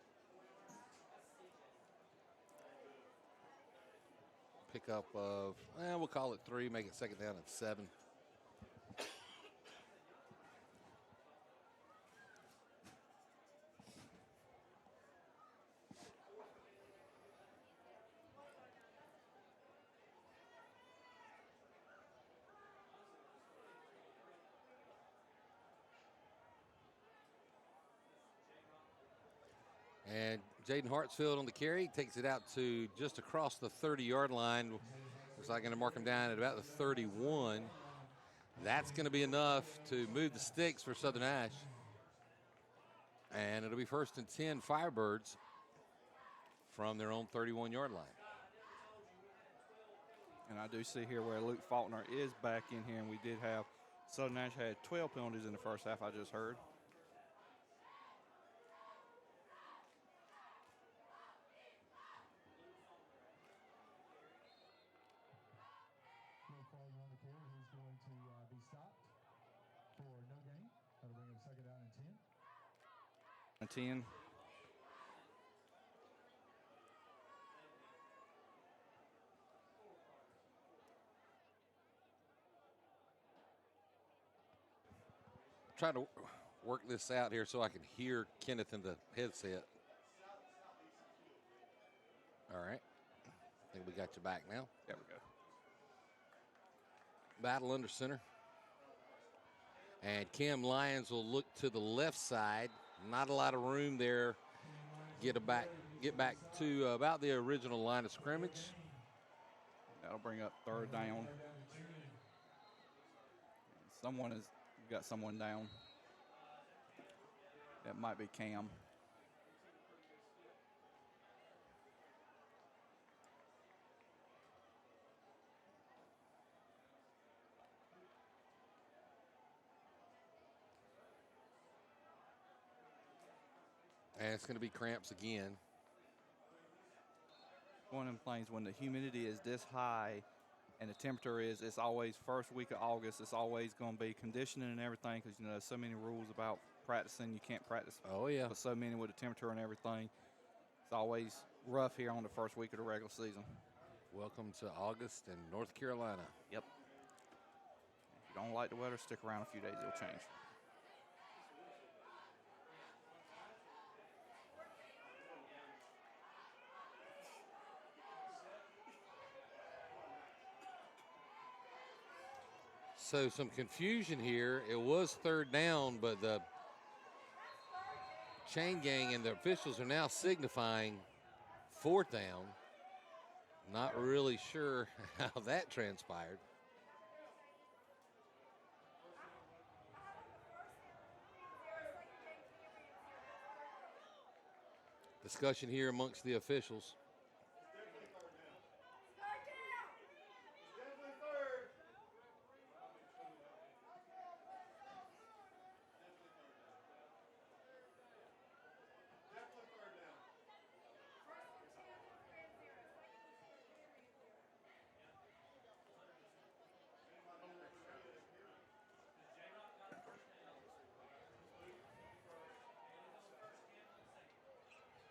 Pickup of, we'll call it 3, make it 2nd down and 7. And Jaden Hartsfield on the carry, takes it out to just across the 30-yard line. Looks like going to mark him down at about the 31. That's going to be enough to move the sticks for Southern Nash. And it'll be 1st and 10 Firebirds from their own 31-yard line. And I do see here where Luke Faulkner is back in here, and we did have Southern Nash had 12 penalties in the first half, I just heard. On the carry, he's going to be stopped for no gain. That'll bring him 2nd down and 10. 10. Try to work this out here so I can hear Kenneth in the headset. All right. I think we got you back now. There we go. Battle under center. And Cam Lyons will look to the left side. Not a lot of room there. Get back to about the original line of scrimmage. That'll bring up 3rd down. Someone has got someone down. That might be Cam. And it's going to be cramps again. One of them things when the humidity is this high and the temperature is, it's always first week of August. It's always going to be conditioning and everything because, you know, there's so many rules about practicing. You can't practice with so many with the temperature and everything. It's always rough here on the first week of the regular season. Welcome to August in North Carolina. Yep. If you don't like the weather, stick around a few days. It'll change. So some confusion here. It was 3rd down, but the chain gang and the officials are now signifying 4th down. Not really sure how that transpired. Discussion here amongst the officials.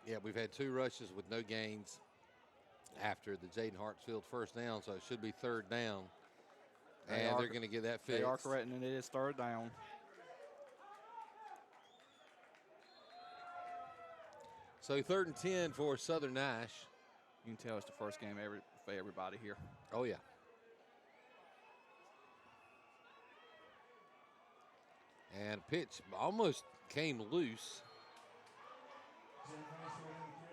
Yeah, we've had 2 rushes with no gains after the Jaden Hartsfield 1st down, so it should be 3rd down. And they're going to get that fixed. They are correct, and it is third down. So 3rd and 10 for Southern Nash. You can tell it's the first game for everybody here. Oh, yeah. And pitch almost came loose.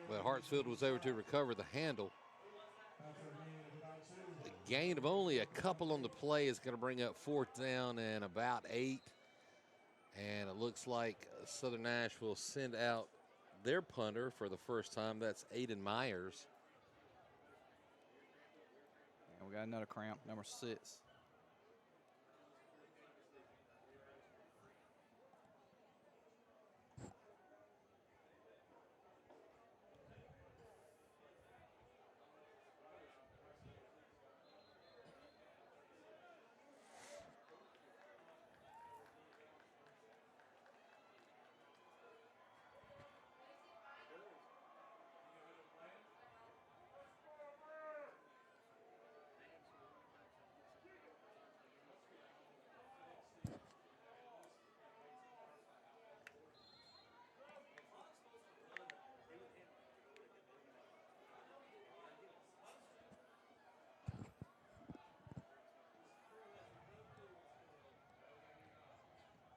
But Hartsfield was able to recover the handle. The gain of only a couple on the play is going to bring up 4th down and about 8. And it looks like Southern Nash will send out their punter for the first time. That's Aiden Myers. And we got another cramp, number 6.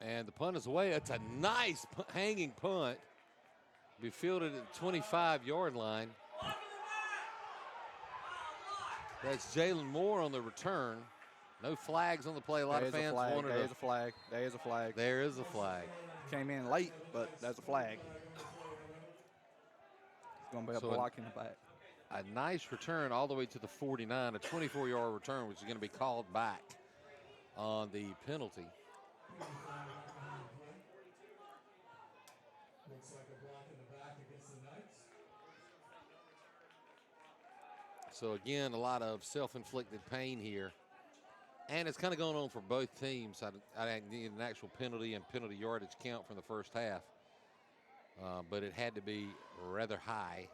And the punt is away. It's a nice hanging punt. Be fielded at the 25-yard line. That's Jalen Moore on the return. No flags on the play. A lot of fans wanted There is a flag. There is a flag. There is a flag. Came in late, but that's a flag. It's going to be a block in the back. A nice return all the way to the 49, a 24-yard return, which is going to be called back on the penalty. Looks like a block in the back against the Knights. So again, a lot of self-inflicted pain here. And it's kind of going on for both teams. I need an actual penalty and penalty yardage count from the first half. But it had to be rather high.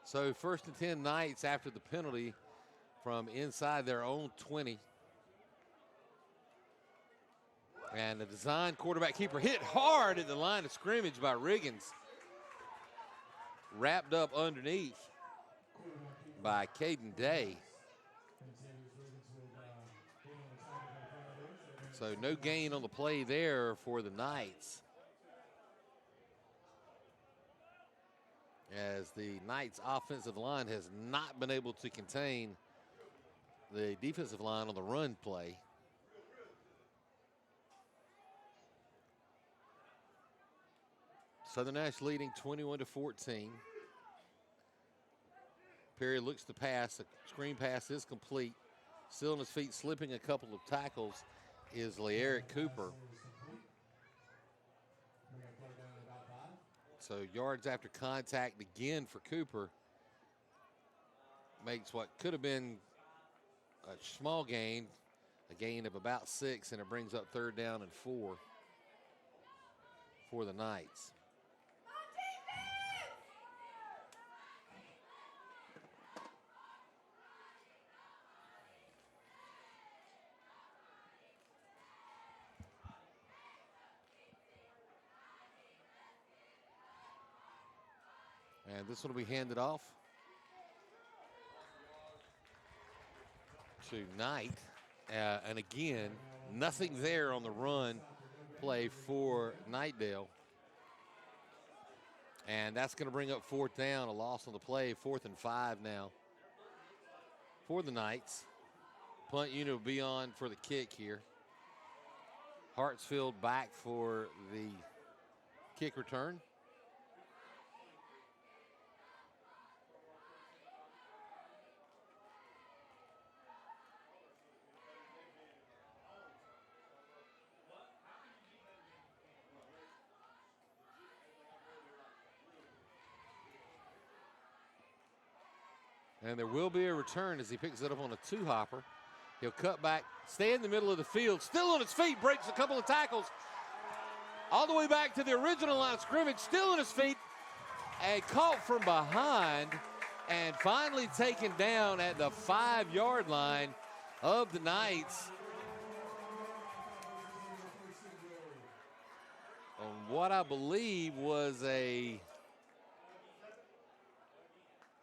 So 1st and 10 Knights after the penalty from inside their own 20. And the design quarterback keeper hit hard at the line of scrimmage by Riggins. Wrapped up underneath by Caden Day. So no gain on the play there for the Knights. As the Knights offensive line has not been able to contain the defensive line on the run play. Southern Nash leading 21-14. Perry looks to pass. The screen pass is complete. Still on his feet, slipping a couple of tackles, is LeEric Cooper. So yards after contact again for Cooper. Makes what could have been a small gain, a gain of about 6, and it brings up 3rd down and 4 for the Knights. And this one will be handed off to Knight. And again, nothing there on the run play for Knightdale. And that's going to bring up 4th down, a loss on the play, 4th and 5 now for the Knights. Punt unit will be on for the kick here. Hartsfield back for the kick return. And there will be a return as he picks it up on a two-hopper. He'll cut back, stay in the middle of the field, still on his feet, breaks a couple of tackles. All the way back to the original line of scrimmage, still on his feet, and caught from behind, and finally taken down at the 5-yard line of the Knights. On what I believe was a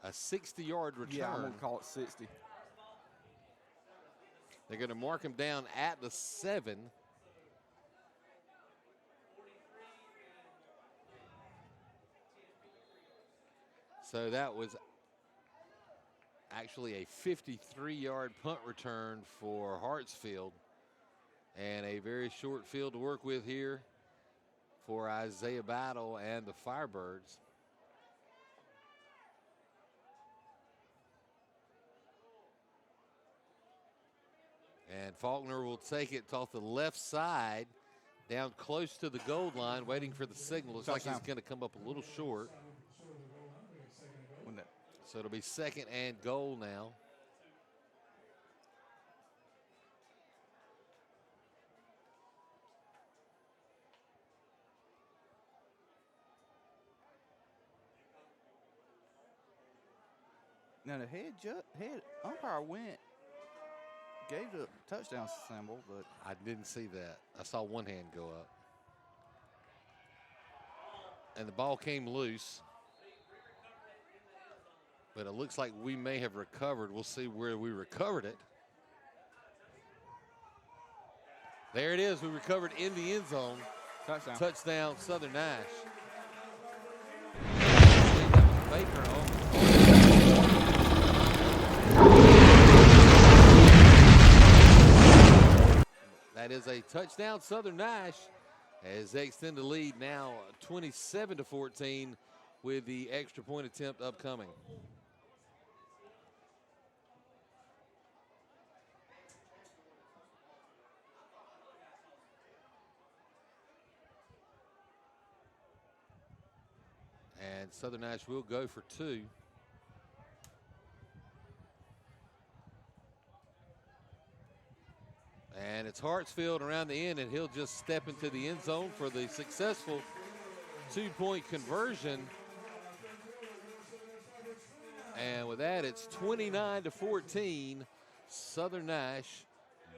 60-yard return. Yeah, I'm going to call it 60. They're going to mark him down at the 7. So that was actually a 53-yard punt return for Hartsfield, and a very short field to work with here for Isaiah Battle and the Firebirds. And Faulkner will take it off the left side, down close to the goal line, waiting for the signal. Looks like he's going to come up a little short. So it'll be 2nd and goal now. Now the head umpire gave the touchdown symbol, but I didn't see that. I saw one hand go up. And the ball came loose. But it looks like we may have recovered. We'll see where we recovered it. There it is. We recovered in the end zone. touchdown. Touchdown, Southern Nash. Baker on. That is a touchdown, Southern Nash, as they extend the lead now 27-14 with the extra point attempt upcoming. And Southern Nash will go for 2. And it's Hartsfield around the end, and he'll just step into the end zone for the successful 2-point conversion. And with that, it's 29-14. Southern Nash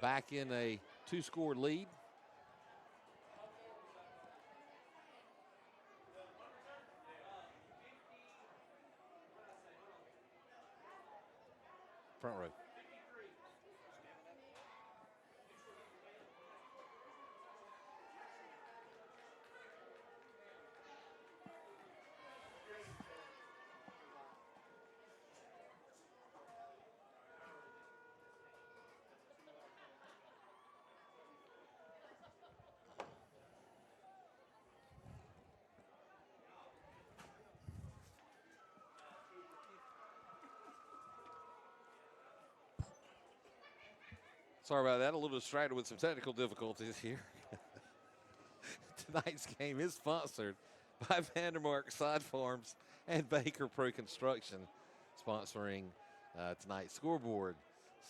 back in a 2-score lead. Front row. Sorry about that, a little distracted with some technical difficulties here. Tonight's game is sponsored by Vandermark Side Farms and Baker Pro Construction, sponsoring tonight's scoreboard.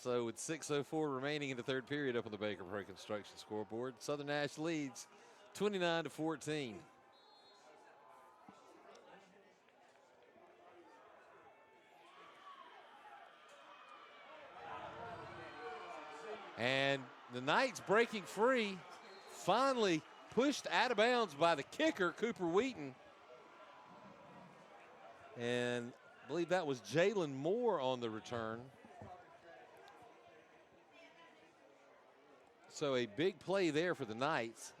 So with 6:04 remaining in the third period up on the Baker Pro Construction scoreboard, Southern Nash leads 29-14. And the Knights breaking free, finally pushed out of bounds by the kicker, Cooper Wheaton. And I believe that was Jalen Moore on the return. So a big play there for the Knights.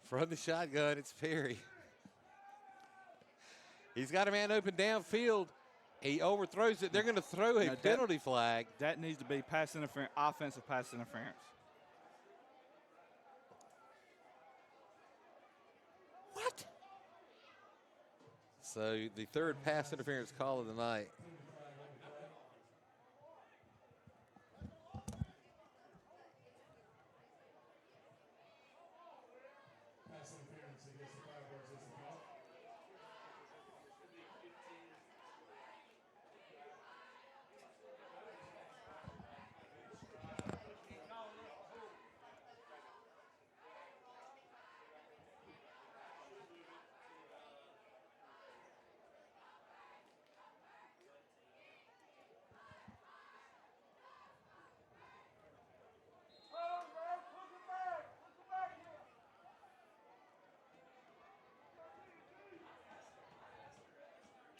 From the shotgun, it's Perry. He's got a man open downfield. He overthrows it. They're going to throw a penalty flag. That needs to be pass interference, offensive pass interference. What? So the third pass interference call of the night.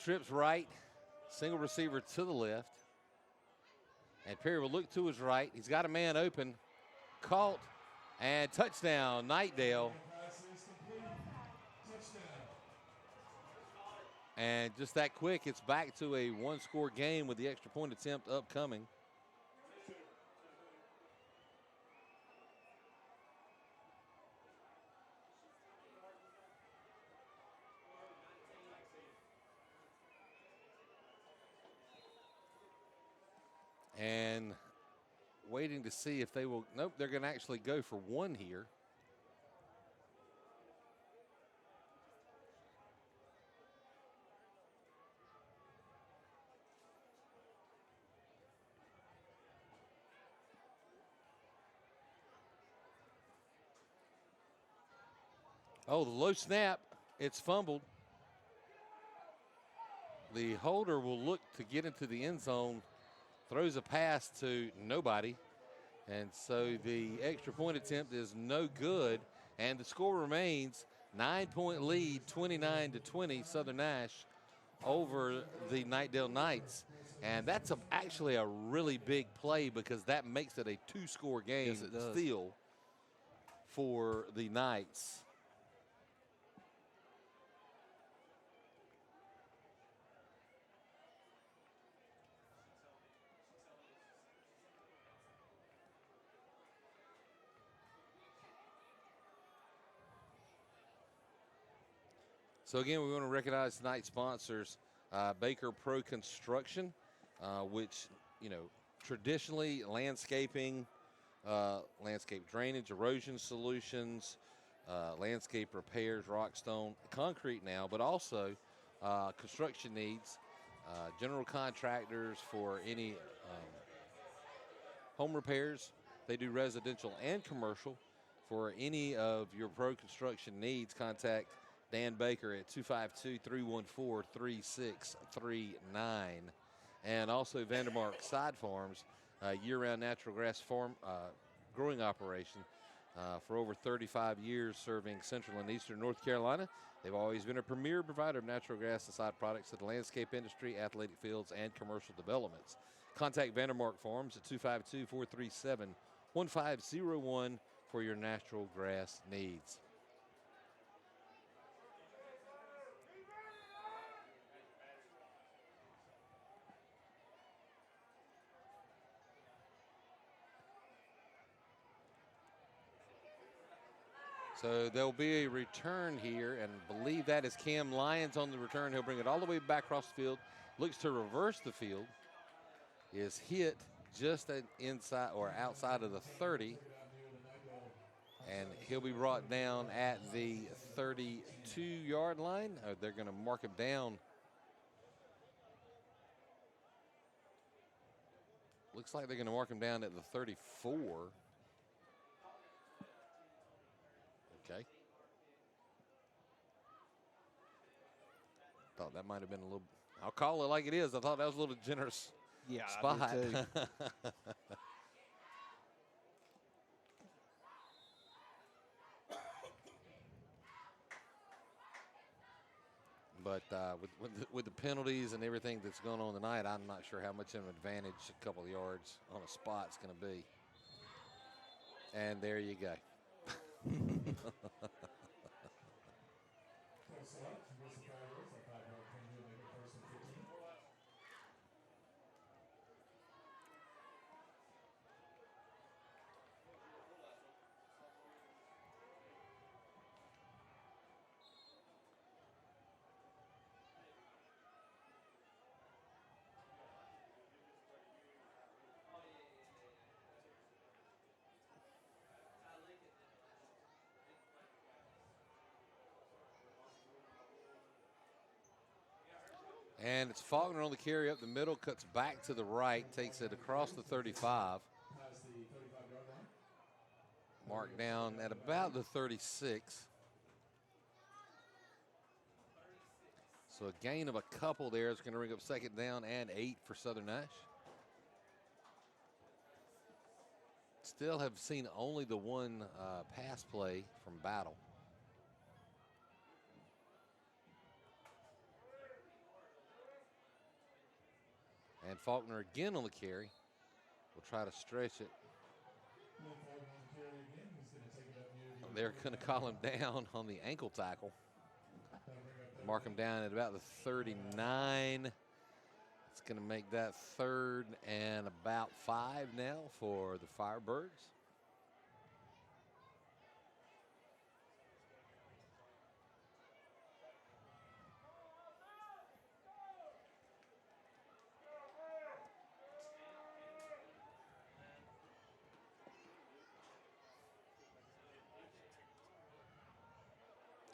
Trips right, single receiver to the left. And Perry will look to his right. He's got a man open, caught, and touchdown, Knightdale. And just that quick, it's back to a one-score game with the extra point attempt upcoming. And waiting to see if they will. Nope, they're going to actually go for one here. Oh, the low snap. It's fumbled. The holder will look to get into the end zone. Throws a pass to nobody. And so the extra point attempt is no good. And the score remains 9-point lead, 29-20, Southern Nash over the Knightdale Knights. And that's actually a really big play because that makes it a two-score game still for the Knights. So again, we want to recognize tonight's sponsors, Baker Pro Construction, which, you know, traditionally landscaping, landscape drainage, erosion solutions, landscape repairs, rock, stone, concrete now, but also construction needs, general contractors for any home repairs. They do residential and commercial. For any of your pro construction needs, contact Dan Baker at 252-314-3639. And also Vandermark Side Farms, year-round natural grass farm growing operation for over 35 years, serving central and eastern North Carolina. They've always been a premier provider of natural grass and side products to the landscape industry, athletic fields, and commercial developments. Contact Vandermark Farms at 252-437-1501 for your natural grass needs. So there'll be a return here, and believe that is Cam Lyons on the return. He'll bring it all the way back across the field. Looks to reverse the field. Is hit just inside or outside of the 30. And he'll be brought down at the 32-yard line. They're going to mark him down. Looks like they're going to mark him down at the 34. Okay. Thought that might have been a little, I'll call it like it is. I thought that was a little generous spot. I did too. But with the penalties and everything that's going on tonight, I'm not sure how much of an advantage a couple of yards on a spot's going to be. And there you go. select with the Firebirds at 5-yard penalty, make it first and 15. And it's Faulkner on the carry up the middle, cuts back to the right, takes it across the 35. Past the 35-yard line. Marked down at about the 36. So a gain of a couple there is going to bring up second down and 8 for Southern Nash. Still have seen only the one pass play from Battle. And Faulkner again on the carry. Will try to stretch it. They're going to call him down on the ankle tackle. Mark him down at about the 39. It's going to make that 3rd and about 5 now for the Firebirds.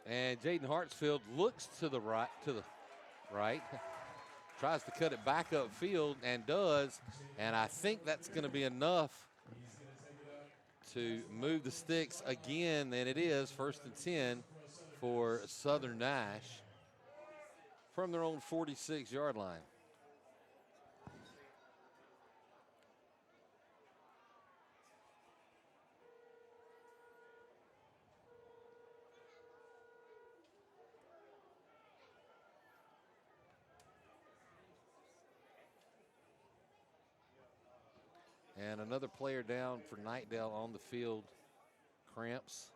And Jaden Hartsfield looks to the right, tries to cut it back upfield and does. And I think that's going to be enough to move the sticks again. And it is 1st and 10 for Southern Nash from their own 46-yard line. And another player down for Knightdale on the field, cramps.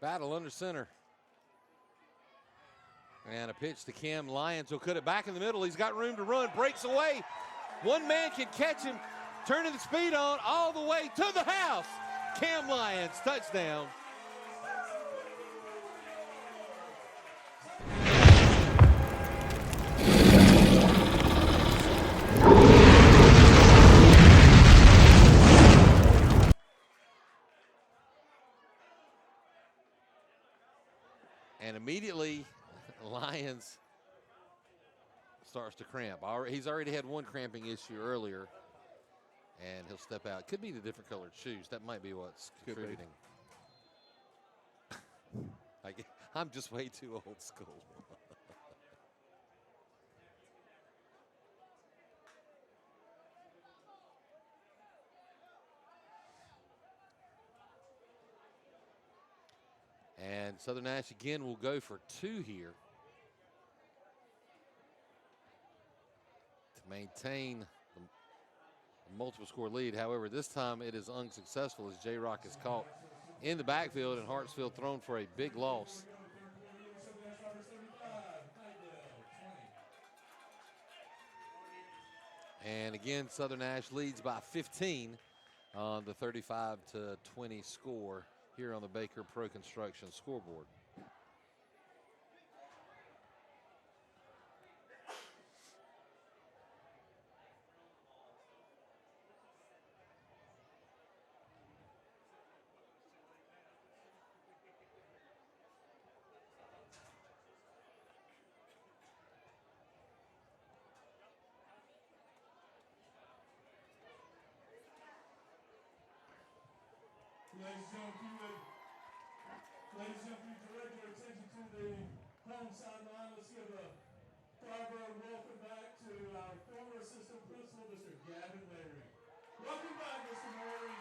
Battle under center. And a pitch to Cam Lyons. He'll cut it back in the middle. He's got room to run. Breaks away. One man can catch him. Turning the speed on all the way to the house. Cam Lyons, touchdown. And immediately, Lyons starts to cramp. He's already had one cramping issue earlier, and he'll step out. Could be the different colored shoes. That might be what's contributing. I'm just way too old school. And Southern Nash again will go for 2 here to maintain the multiple score lead. However, this time it is unsuccessful as J-Rock is caught in the backfield and Hartsfield thrown for a big loss. And again, Southern Nash leads by 15 on the 35-20 score here on the Baker Pro Construction scoreboard. Ladies and gentlemen, direct your attention to the home sideline. Let's give a Firebird welcome back to our former assistant principal, Mr. Gavin Larry. Welcome back, Mr. Larry.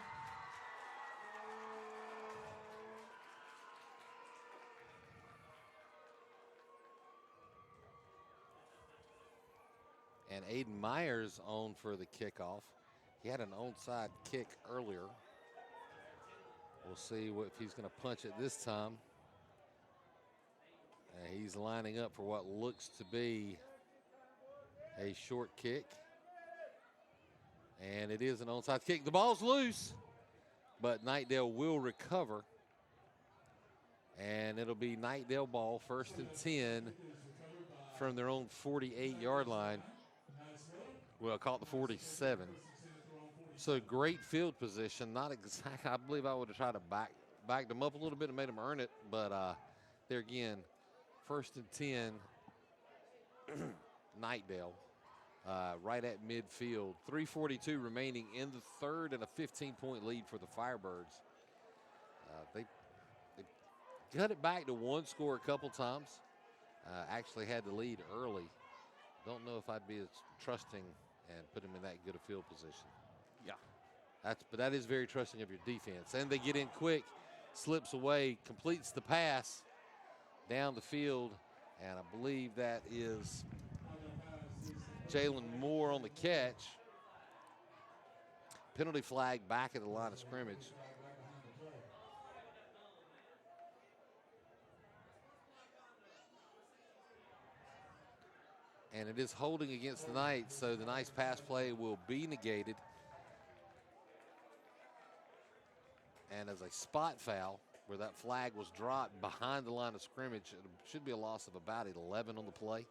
And Aiden Myers on for the kickoff. He had an onside kick earlier. We'll see if he's going to punch it this time. He's lining up for what looks to be a short kick. And it is an onside kick. The ball's loose, but Knightdale will recover. And it'll be Knightdale ball, 1st and 10 from their own 48-yard line. Well, caught the 47. So great field position. Not exactly. I believe I would have tried to back them up a little bit and made them earn it. But there again, 1st and 10, Knightdale, right at midfield. 3:42 remaining in the third, and a 15-point lead for the Firebirds. They cut it back to one score a couple times. Actually had the lead early. Don't know if I'd be as trusting and put him in that good a field position. Yeah. But that is very trusting of your defense. And they get in quick, slips away, completes the pass down the field, and I believe that is Jalen Moore on the catch. Penalty flag back at the line of scrimmage. And it is holding against the Knights, so the nice pass play will be negated. And as a spot foul, where that flag was dropped behind the line of scrimmage, it should be a loss of about 11 on the play.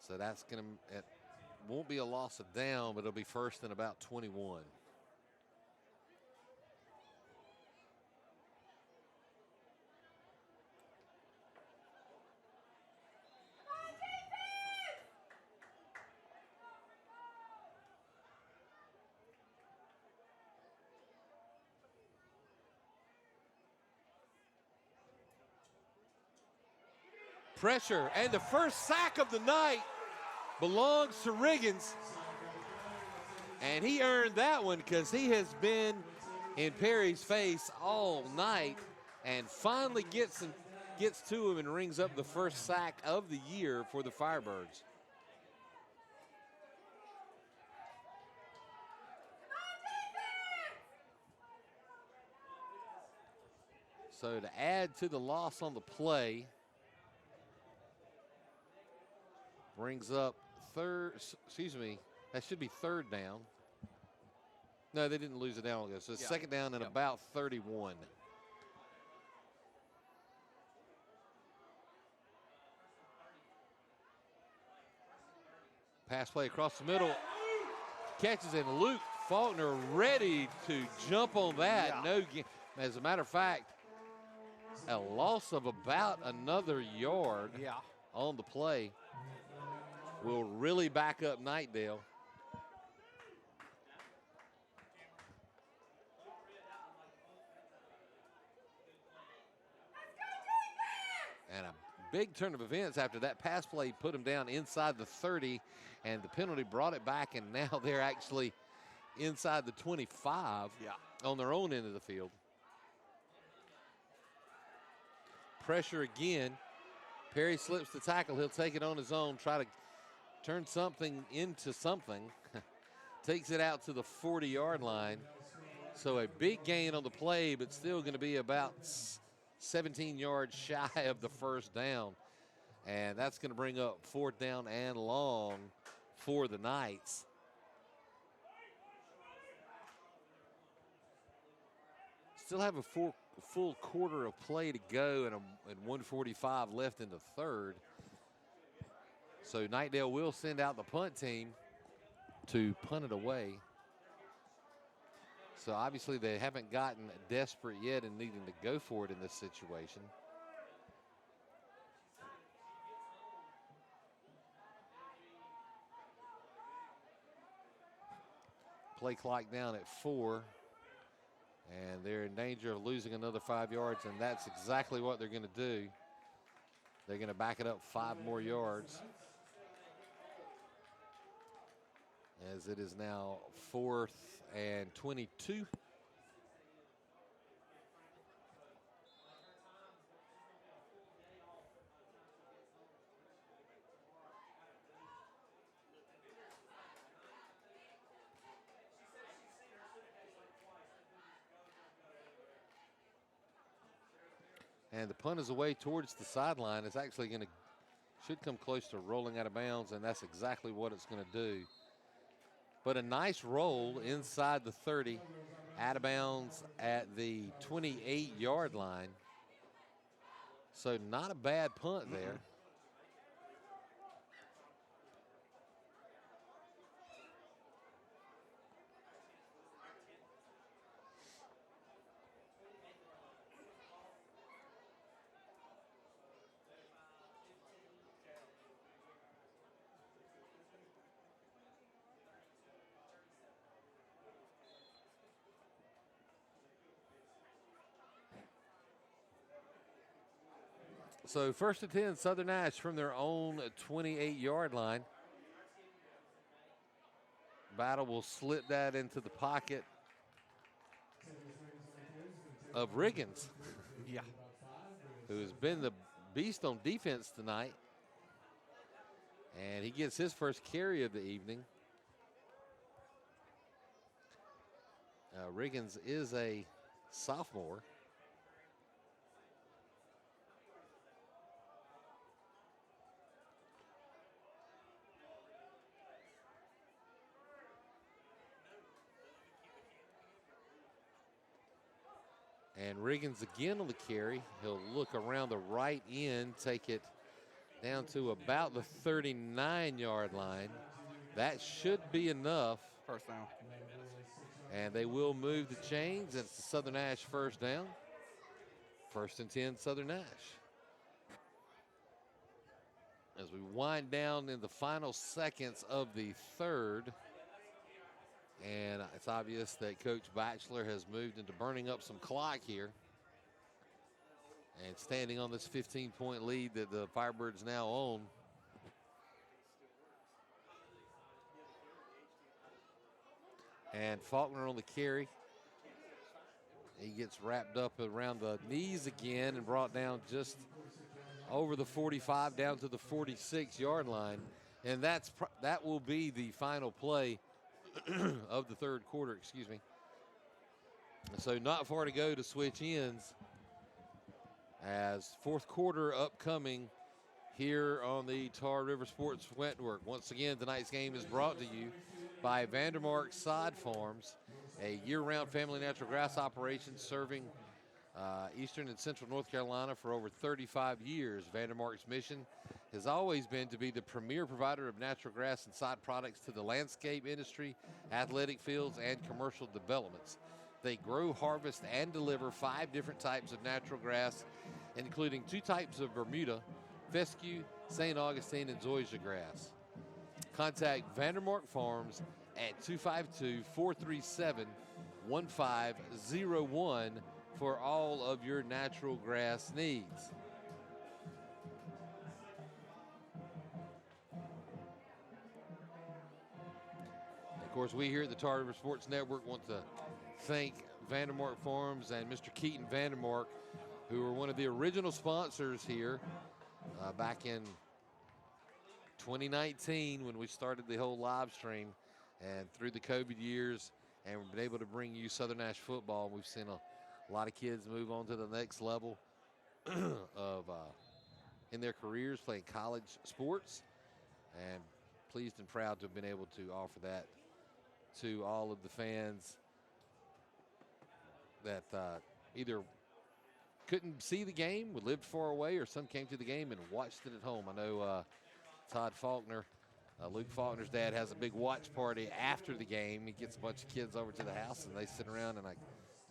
So that's going to, it won't be a loss of down, but it'll be 1st and about 21. Pressure, and the first sack of the night belongs to Riggins. And he earned that one because he has been in Perry's face all night and finally gets to him and rings up the first sack of the year for the Firebirds. So to add to the loss on the play, brings up that should be 3rd down. No, they didn't lose it down ago. So it's 2nd down and about 31. Pass play across the middle. Catches, and Luke Faulkner ready to jump on that. No, as a matter of fact, a loss of about another yard on the play will really back up Knightdale. And a big turn of events after that pass play put him down inside the 30, and the penalty brought it back, and now they're actually inside the 25 on their own end of the field. Pressure again. Perry slips the tackle. He'll take it on his own, try to turn something into something. Takes it out to the 40-yard line. So a big gain on the play, but still going to be about 17 yards shy of the 1st down. And that's going to bring up 4th down and long for the Knights. Still have a full quarter of play to go and 1:45 left in the 3rd. So Knightdale will send out the punt team to punt it away. So obviously they haven't gotten desperate yet and needing to go for it in this situation. Play clock down at 4. And they're in danger of losing another 5 yards, and that's exactly what they're going to do. They're going to back it up 5 more yards. As it is now 4th and 22. And the punt is away towards the sideline. It's actually going to, should come close to rolling out of bounds, and that's exactly what it's going to do. But a nice roll inside the 30, out of bounds at the 28-yard line. So not a bad punt there. So 1st and 10, Southern Nash from their own 28-yard line. Battle will slip that into the pocket of Riggins. Yeah. Who has been the beast on defense tonight. And he gets his first carry of the evening. Riggins is a sophomore. And Riggins again on the carry. He'll look around the right end, take it down to about the 39-yard line. That should be enough. First down. And they will move the chains. It's the Southern Nash first down. 1st and 10, Southern Nash. As we wind down in the final seconds of the 3rd. And it's obvious that Coach Batchelor has moved into burning up some clock here. And standing on this 15-point lead that the Firebirds now own. And Faulkner on the carry. He gets wrapped up around the knees again and brought down just over the 45 down to the 46-yard line. And that will be the final play of the 3rd quarter, excuse me. So not far to go to switch ends as 4th quarter upcoming here on the Tar River Sports Network. Once again, tonight's game is brought to you by Vandermark Sod Farms, a year-round family natural grass operation serving eastern and central North Carolina for over 35 years. Vandermark's mission has always been to be the premier provider of natural grass and sod products to the landscape industry, athletic fields, and commercial developments. They grow, harvest, and deliver 5 different types of natural grass, including 2 types of Bermuda, fescue, St. Augustine, and zoysia grass. Contact Vandermark Farms at 252-437-1501 for all of your natural grass needs. Of course, we here at the Tar River Sports Network want to thank Vandermark Farms and Mr. Keaton Vandermark, who were one of the original sponsors here back in 2019 when we started the whole live stream, and through the COVID years, and we've been able to bring you Southern Nash football. We've seen a lot of kids move on to the next level of in their careers, playing college sports, and pleased and proud to have been able to offer that to all of the fans that either couldn't see the game, lived far away, or some came to the game and watched it at home. I know Todd Faulkner, Luke Faulkner's dad, has a big watch party after the game. He gets a bunch of kids over to the house, and they sit around, and I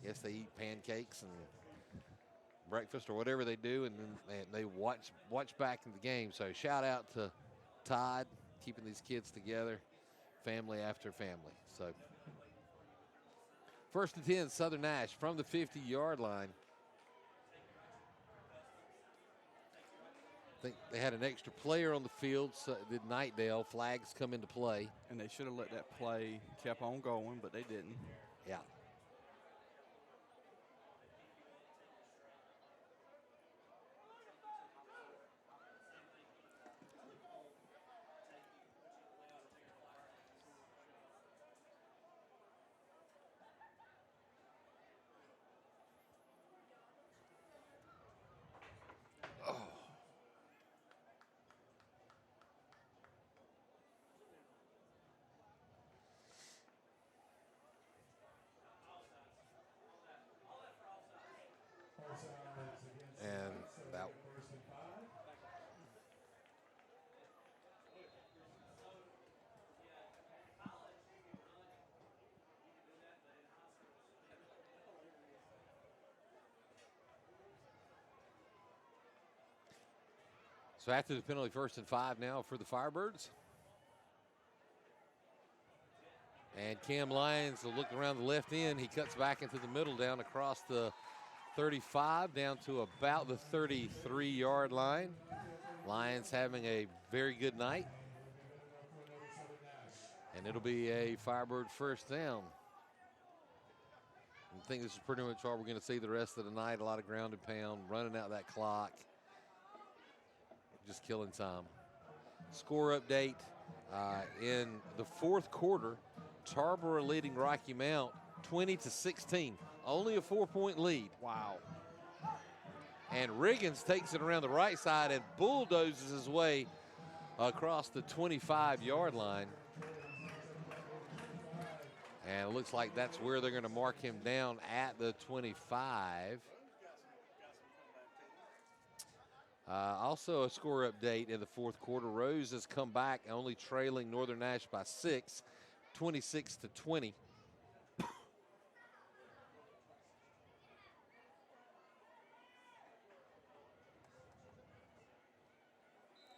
guess they eat pancakes and breakfast or whatever they do, and then they watch back in the game. So shout out to Todd, keeping these kids together, family after family. So First and 10, Southern Nash from the 50-yard line. I think they had an extra player on the field, so did Knightdale. Flags come into play. And they should have let that play kept on going, but they didn't. Yeah. And that. So after the penalty, 1st and 5 now for the Firebirds. And Cam Lyons will look around the left end. He cuts back into the middle down across the 35 down to about the 33-yard line. Lions having a very good night. And it'll be a Firebird first down. I think this is pretty much all we're going to see the rest of the night. A lot of ground and pound, running out that clock. Just killing time. Score update in the 4th quarter. Tarboro leading Rocky Mount 20-16. Only a 4-point lead. Wow. And Riggins takes it around the right side and bulldozes his way across the 25-yard line. And it looks like that's where they're going to mark him down at the 25. Also a score update in the 4th quarter. Rose has come back only trailing Northern Nash by 6, 26-20.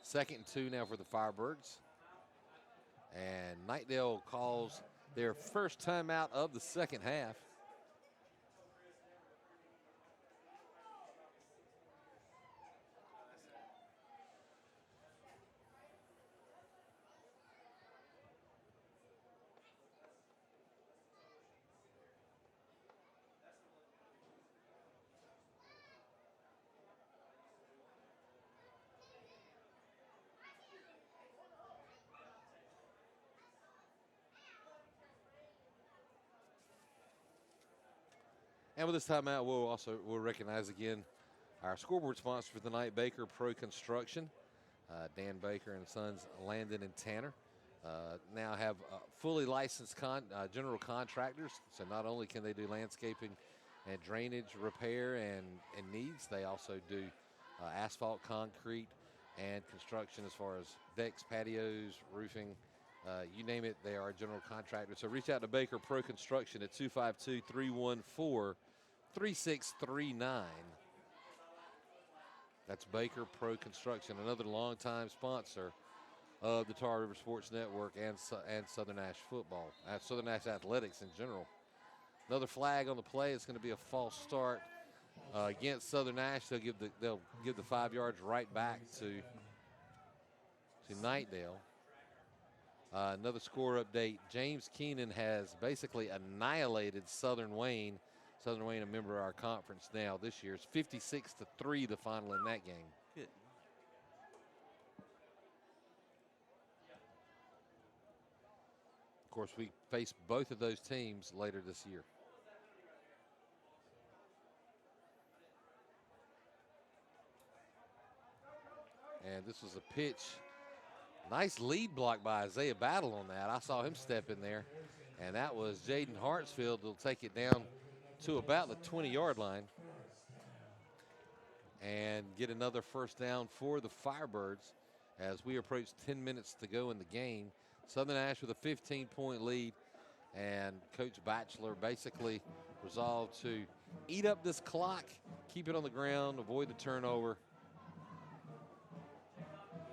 Second and 2 now for the Firebirds. And Knightdale calls their first timeout of the second half. And with this timeout, we'll recognize again our scoreboard sponsor for the night, Baker Pro Construction. Dan Baker and Sons, Landon and Tanner, now have fully licensed general contractors. So not only can they do landscaping and drainage repair and needs, they also do asphalt, concrete, and construction as far as decks, patios, roofing, you name it, they are a general contractor. So reach out to Baker Pro Construction at 252-314-3639. That's Baker Pro Construction, another longtime sponsor of the Tar River Sports Network and Southern Nash football, Southern Nash athletics in general. Another flag on the play. It's going to be a false start against Southern Nash. They'll give the 5 yards right back to Knightdale. Another score update. James Keenan has basically annihilated Southern Wayne. Southern Wayne, a member of our conference now this year. It's 56-3 the final in that game. Good. Of course, we face both of those teams later this year. And this was a pitch. Nice lead block by Isaiah Battle on that. I saw him step in there. And that was Jaden Hartsfield who'll take it down to about the 20-yard line and get another first down for the Firebirds as we approach 10 minutes to go in the game. Southern Nash with a 15-point lead, and Coach Batchelor basically resolved to eat up this clock, keep it on the ground, avoid the turnover.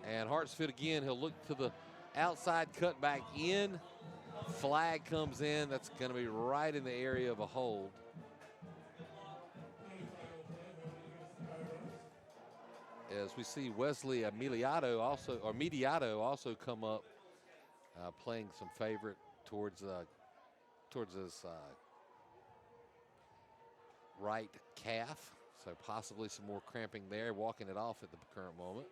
And Hartsfield again, he'll look to the outside, cut back in, Flag comes in. That's going to be right in the area of a hold. As we see Wesley Mediato also come up, playing some favorite towards his right calf. So possibly some more cramping there, walking it off at the current moment.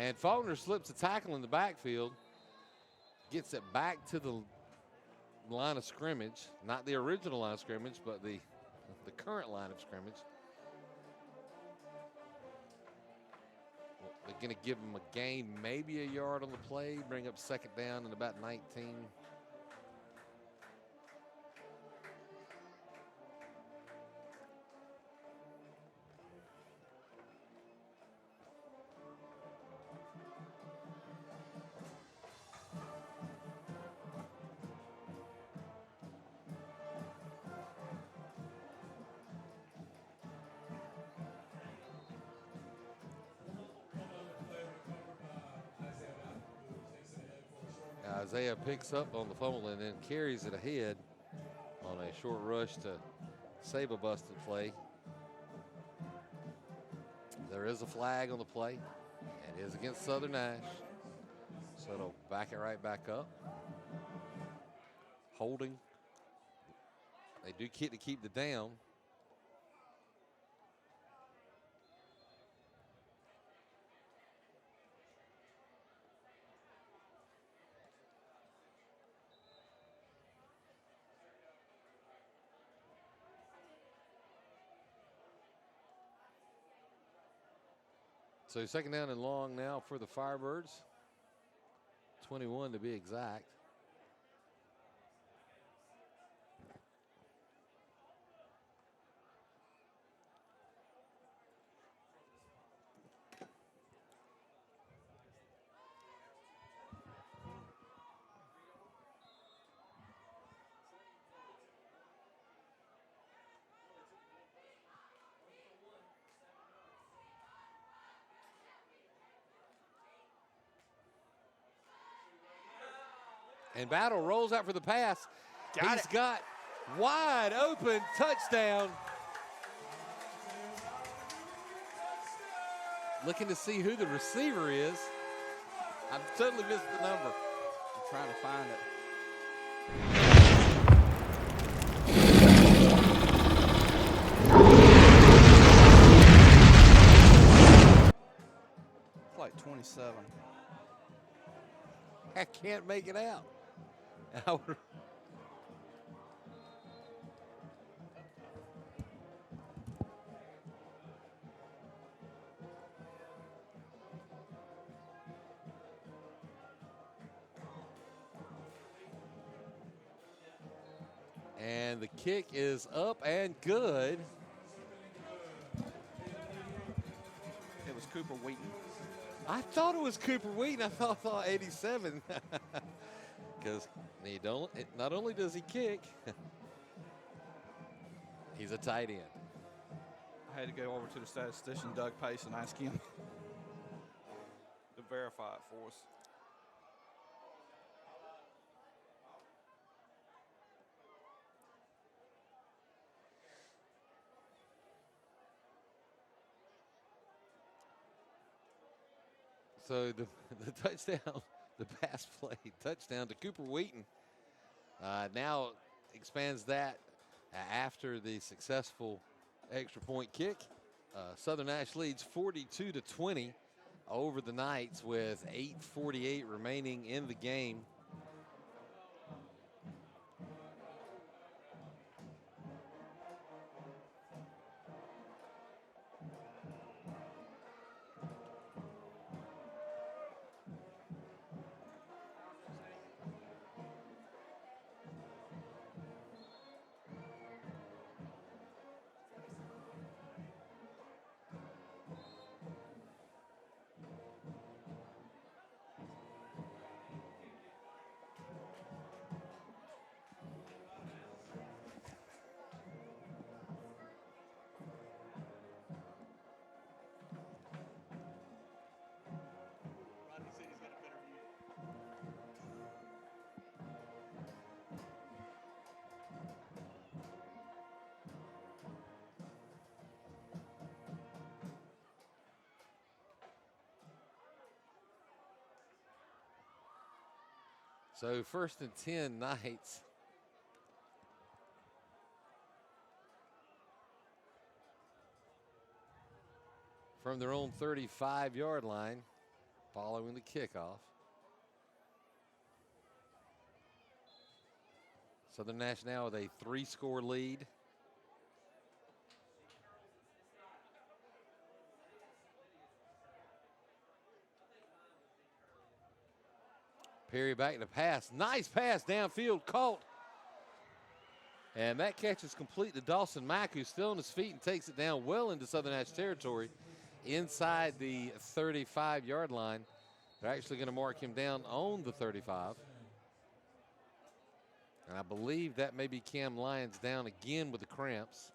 And Faulkner slips a tackle in the backfield, gets it back to the line of scrimmage, not the original line of scrimmage, but the current line of scrimmage. They're going to give him a gain, maybe a yard on the play, bring up second down and about 19. Isaiah picks up on the fumble and then carries it ahead on a short rush to save a busted play. There is a flag on the play. It is against Southern Nash. So it'll back it right back up. Holding. They do get to keep the down. So second down and long now for the Firebirds. 21 to be exact. And Battle rolls out for the pass. He's got wide open touchdown. Looking to see who the receiver is. I've totally missed the number. I'm trying to find it. It's like 27. I can't make it out. And the kick is up and good. It was Cooper Wheaton. I thought it was Cooper Wheaton. I thought 87. Because not only does he kick, he's a tight end. I had to go over to the statistician, Doug Pace, and ask him to verify it for us. So the touchdown, the pass play touchdown to Cooper Wheaton now expands that after the successful extra point kick. Southern Nash leads 42-20 over the Knights with 8:48 remaining in the game. So 1st and 10, Knights. From their own 35-yard line, following the kickoff. Southern Nash now with a 3-score lead. Perry back to pass. Nice pass downfield, caught. And that catch is complete to Dawson Mack, who's still on his feet and takes it down well into Southern Nash territory inside the 35-yard line. They're actually going to mark him down on the 35. And I believe that may be Cam Lyons down again with the cramps.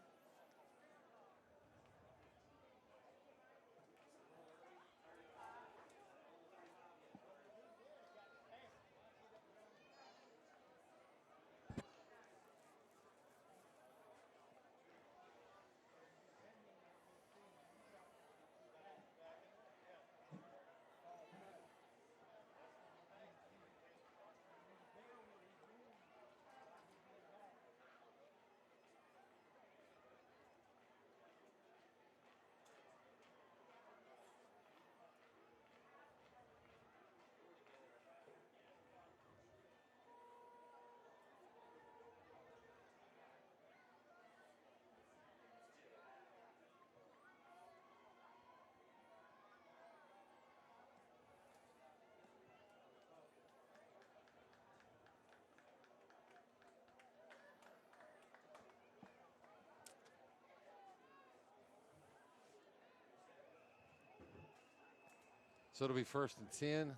So it'll be 1st and 10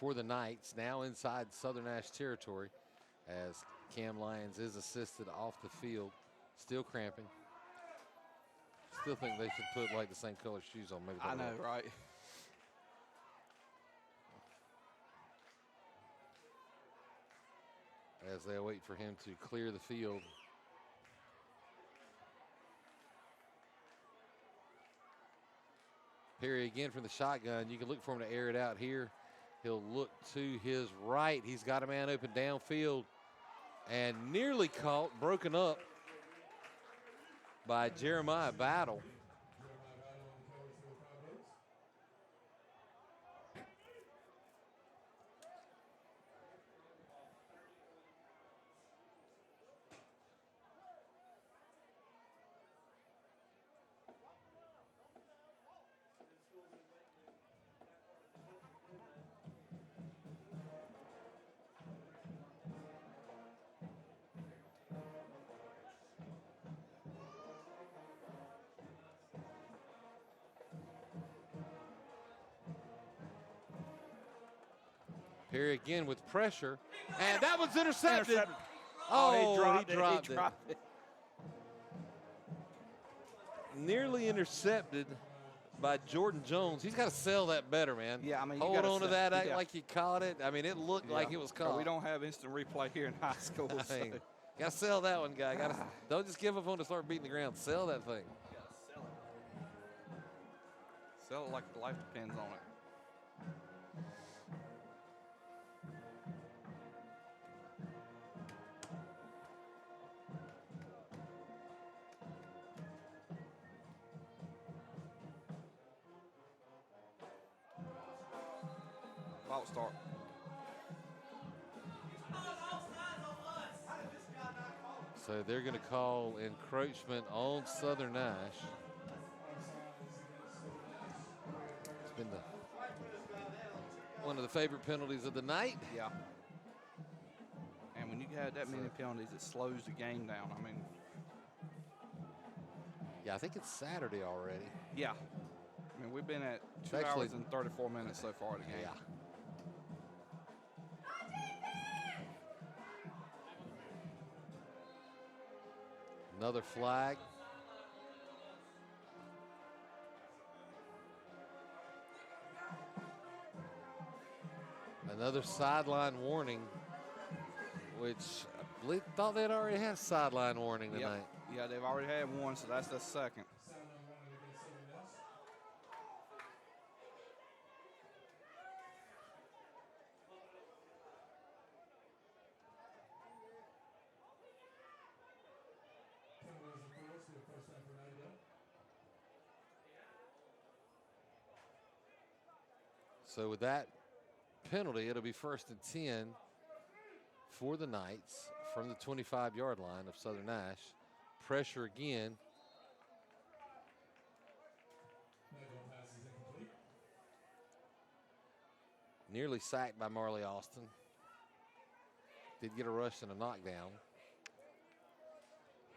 for the Knights, now inside Southern Nash territory, as Cam Lyons is assisted off the field, still cramping. Still think they should put like the same color shoes on. Maybe I know, right? As they wait for him to clear the field. Perry again from the shotgun. You can look for him to air it out here. He'll look to his right. He's got a man open downfield and nearly caught, broken up by Jeremiah Battle. Perry again with pressure, and that was intercepted. Oh, he dropped it. Nearly intercepted by Jordan Jones. He's got to sell that better, man. Yeah, I mean, hold on to that, act like you caught it. I mean, it looked like it was caught. But we don't have instant replay here in high school. I mean, got to sell that one, guy. Don't just give up on to start beating the ground. Sell that thing. Sell it. Sell it like life depends on it. False start. So they're going to call encroachment on Southern Nash. It's been one of the favorite penalties of the night. Yeah. And when you have that many penalties, it slows the game down. I mean. Yeah, I think it's Saturday already. Yeah. I mean, we've been at 2 hours and 34 minutes so far of the game. Yeah. Another flag. Another sideline warning, which I believe thought they'd already had a sideline warning tonight. Yep. Yeah, they've already had one, so that's the second. So with that penalty, it'll be 1st and 10 for the Knights from the 25-yard line of Southern Nash. Pressure again. Nearly sacked by Marley Austin. Did get a rush and a knockdown.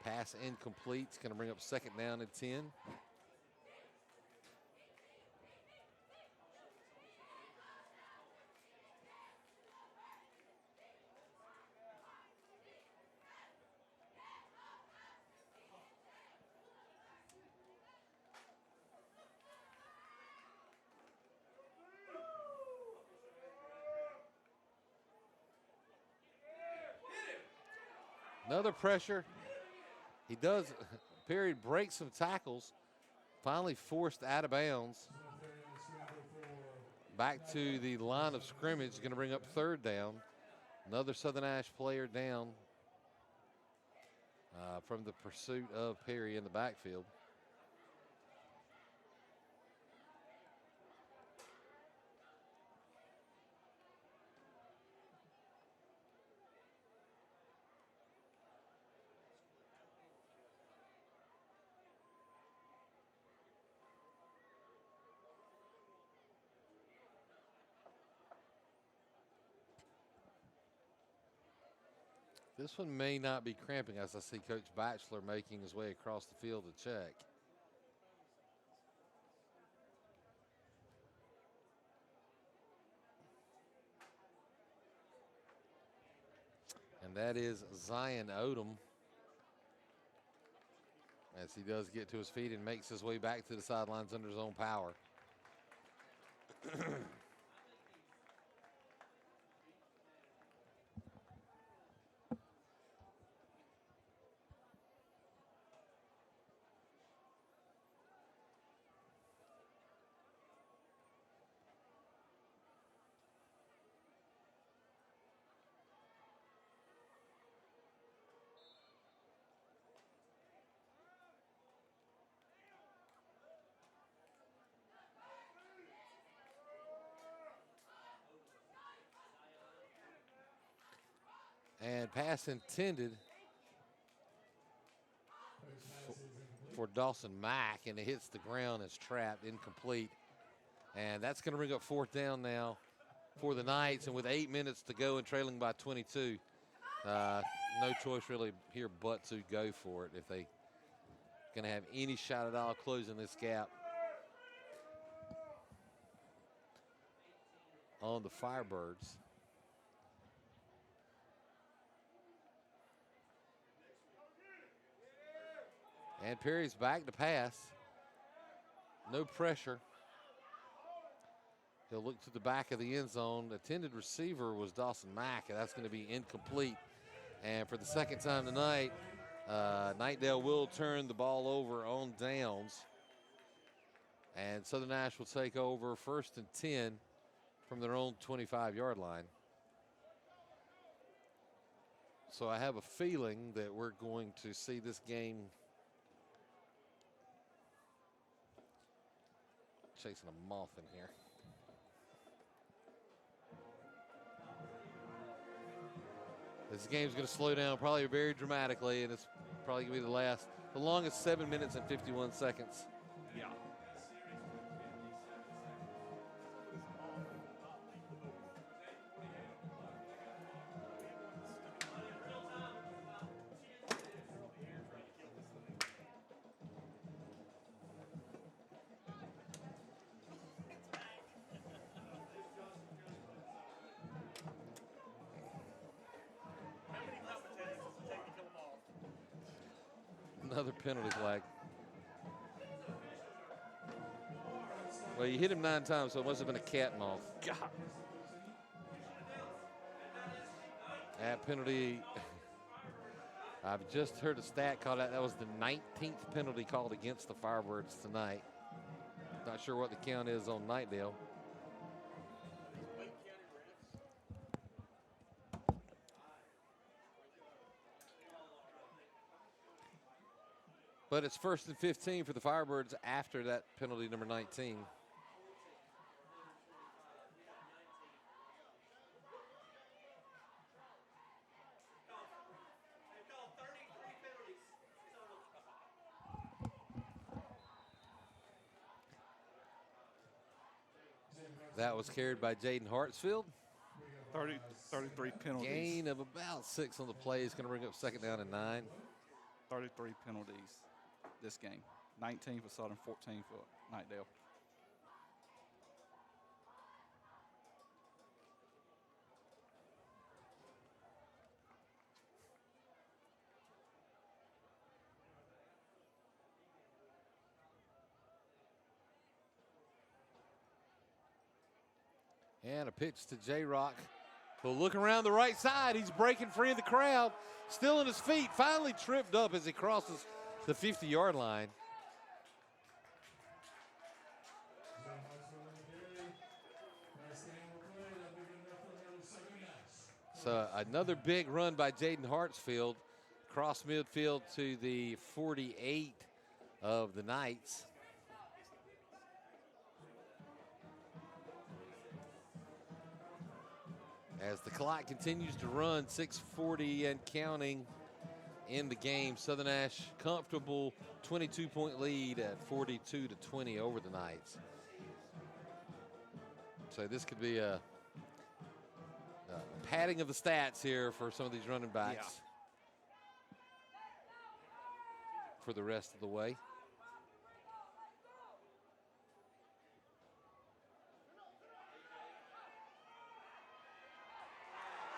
Pass incomplete. It's going to bring up 2nd down and 10. Another pressure. He does. Perry breaks some tackles. Finally forced out of bounds. Back to the line of scrimmage. Going to bring up 3rd down. Another Southern Nash player down from the pursuit of Perry in the backfield. This one may not be cramping as I see Coach Batchelor making his way across the field to check. And that is Zion Odom, as he does get to his feet and makes his way back to the sidelines under his own power. And pass intended for Dawson Mack, and it hits the ground. It's trapped, incomplete. And that's going to bring up 4th down now for the Knights. And with 8 minutes to go and trailing by 22, no choice really here but to go for it if they going to have any shot at all closing this gap on the Firebirds. And Perry's back to pass. No pressure. He'll look to the back of the end zone. The intended receiver was Dawson Mack, and that's going to be incomplete. And for the 2nd time tonight, Knightdale will turn the ball over on downs. And Southern Nash will take over 1st and 10 from their own 25-yard line. So I have a feeling that we're going to see this game chasing a moth in here. This game's going to slow down probably very dramatically, and it's probably going to be the longest 7 minutes and 51 seconds. Yeah. Another penalty flag. Well, you hit him 9 times, so it must have been a cat and moth. God. That penalty, I've just heard a stat called out. That was the 19th penalty called against the Firebirds tonight. Not sure what the count is on Knightdale. But it's 1st and 15 for the Firebirds after that penalty, number 19. That was carried by Jaden Hartsfield. 33 penalties. Gain of about 6 on the play is going to bring up 2nd down and 9. 33 penalties this game. 19 for Southern, 14 for Knightdale. And a pitch to J-Rock. Well, look around the right side. He's breaking free of the crowd. Still on his feet. Finally tripped up as he crosses the 50-yard line. So another big run by Jaden Hartsfield. Cross midfield to the 48 of the Knights. As the clock continues to run, 6:40 and counting in the game. Southern Nash comfortable 22-point lead at 42-20 over the Knights. So this could be a padding of the stats here for some of these running backs for the rest of the way.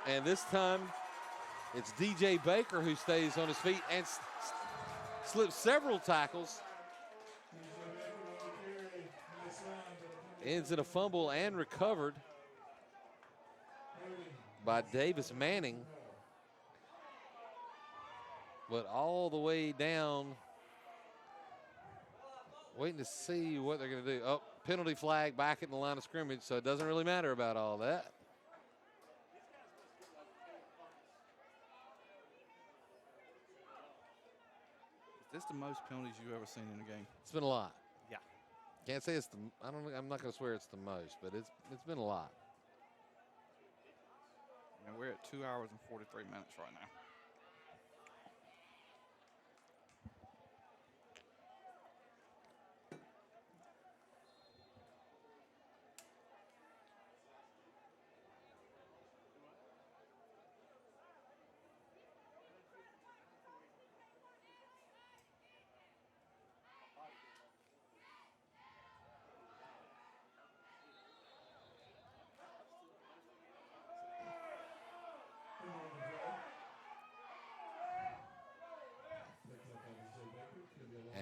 And this time, it's DJ Baker who stays on his feet and slips several tackles. Ends in a fumble and recovered by Davis Manning. But all the way down, waiting to see what they're going to do. Oh, penalty flag back in the line of scrimmage, so it doesn't really matter about all that. Is this the most penalties you've ever seen in a game? It's been a lot. Yeah. Can't say it's the, I'm not going to swear it's the most, but it's been a lot. And we're at 2 hours and 43 minutes right now.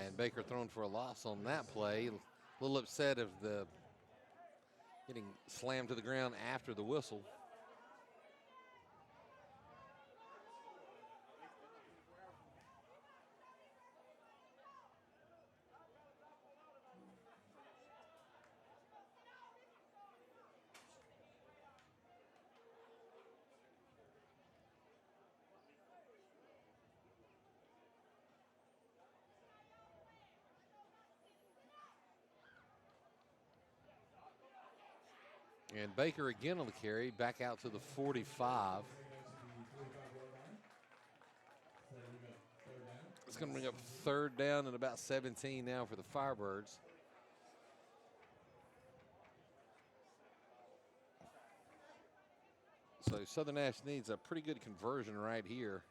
And Baker thrown for a loss on that play. A little upset of the getting slammed to the ground after the whistle. And Baker again on the carry, back out to the 45. It's going to bring up 3rd down and about 17 now for the Firebirds. So Southern Nash needs a pretty good conversion right here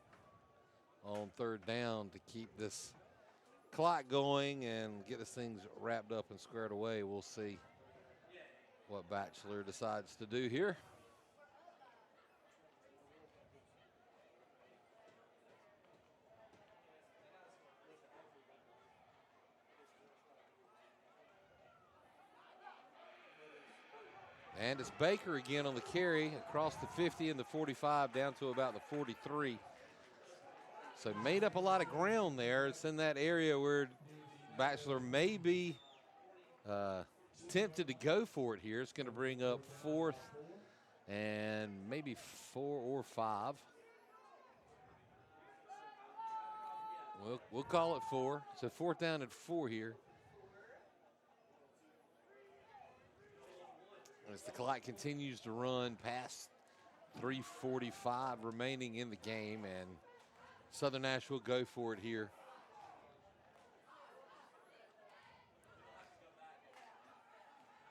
on 3rd down to keep this clock going and get this things wrapped up and squared away. We'll see what Batchelor decides to do here. And it's Baker again on the carry across the 50 and the 45 down to about the 43. So made up a lot of ground there. It's in that area where Batchelor may be tempted to go for it here. It's going to bring up 4th and maybe 4 or 5. We'll call it 4. So 4th down and 4 here. As the clock continues to run past 3:45 remaining in the game, and Southern Nash will go for it here.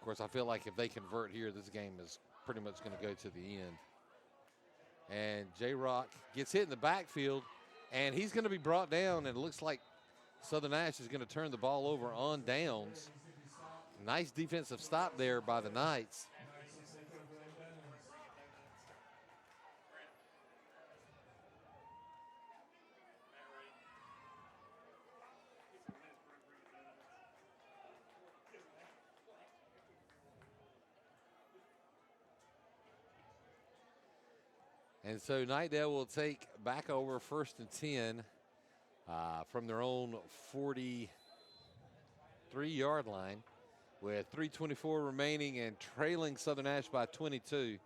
Of course, I feel like if they convert here, this game is pretty much going to go to the end. And J-Rock gets hit in the backfield, and he's going to be brought down, and it looks like Southern Nash is going to turn the ball over on downs. Nice defensive stop there by the Knights. And so Knightdale will take back over 1st and 10 from their own 43-yard line with 3:24 remaining and trailing Southern Nash by 22.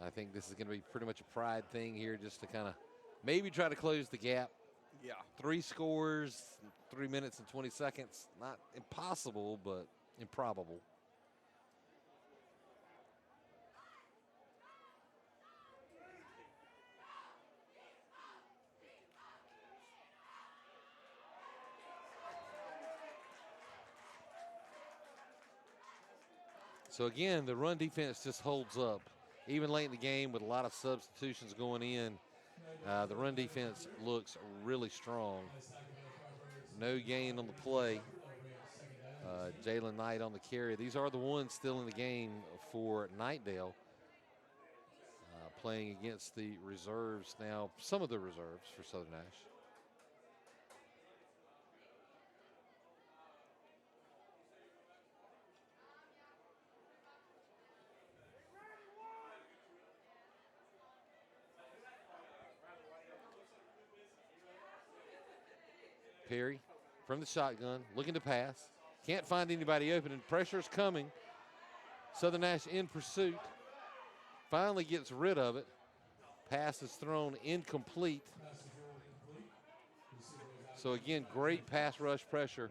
I think this is going to be pretty much a pride thing here, just to kind of maybe try to close the gap. Yeah. 3 scores, 3 minutes and 20 seconds. Not impossible, but improbable. So again, the run defense just holds up. Even late in the game with a lot of substitutions going in, the run defense looks really strong. No gain on the play. Jalen Knight on the carry. These are the ones still in the game for Knightdale. Playing against the reserves now, some of the reserves for Southern Nash. Perry from the shotgun, looking to pass. Can't find anybody open, and pressure's coming. Southern Nash in pursuit. Finally gets rid of it. Pass is thrown incomplete. So again, great pass rush pressure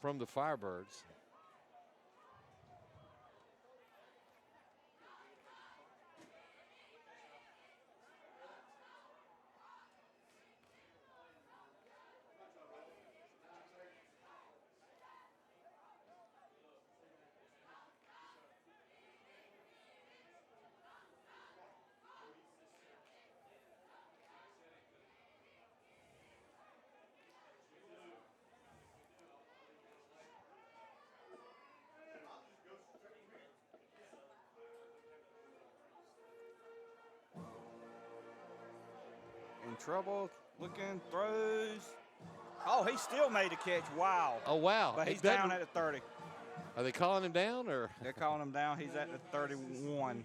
from the Firebirds. In trouble, looking, throws. Oh, he still made a catch. Wow. Oh, wow. But he's down at the 30. Are they calling him down, or? They're calling him down. He's at the 31.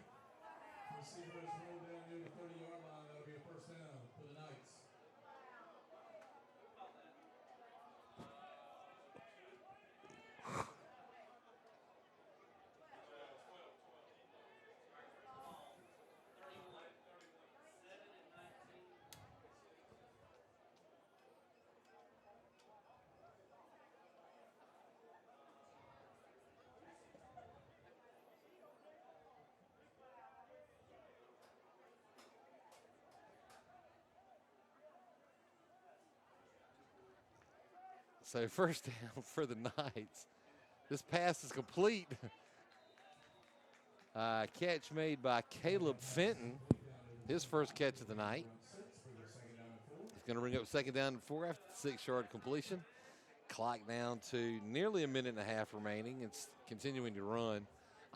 So first down for the Knights. This pass is complete. Catch made by Caleb Fenton. His first catch of the night. He's going to bring up 2nd down and 4 after the 6-yard completion. Clock down to nearly a minute and a half remaining. It's continuing to run.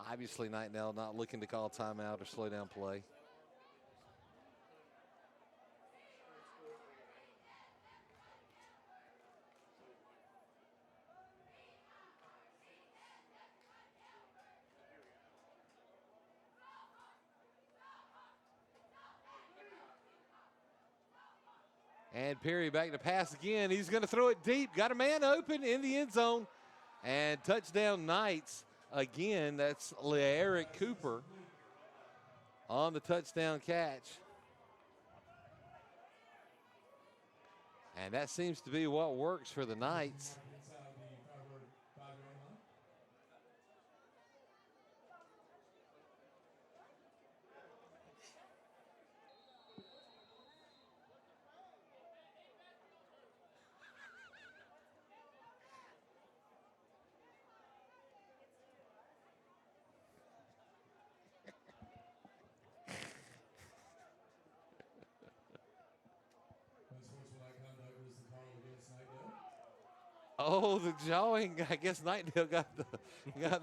Obviously, Knightdale not looking to call timeout or slow down play. And Perry back to pass again. He's going to throw it deep. Got a man open in the end zone. And touchdown Knights again. That's LeEric Cooper on the touchdown catch. And that seems to be what works for the Knights. Oh, the jawing. I guess Knightdale got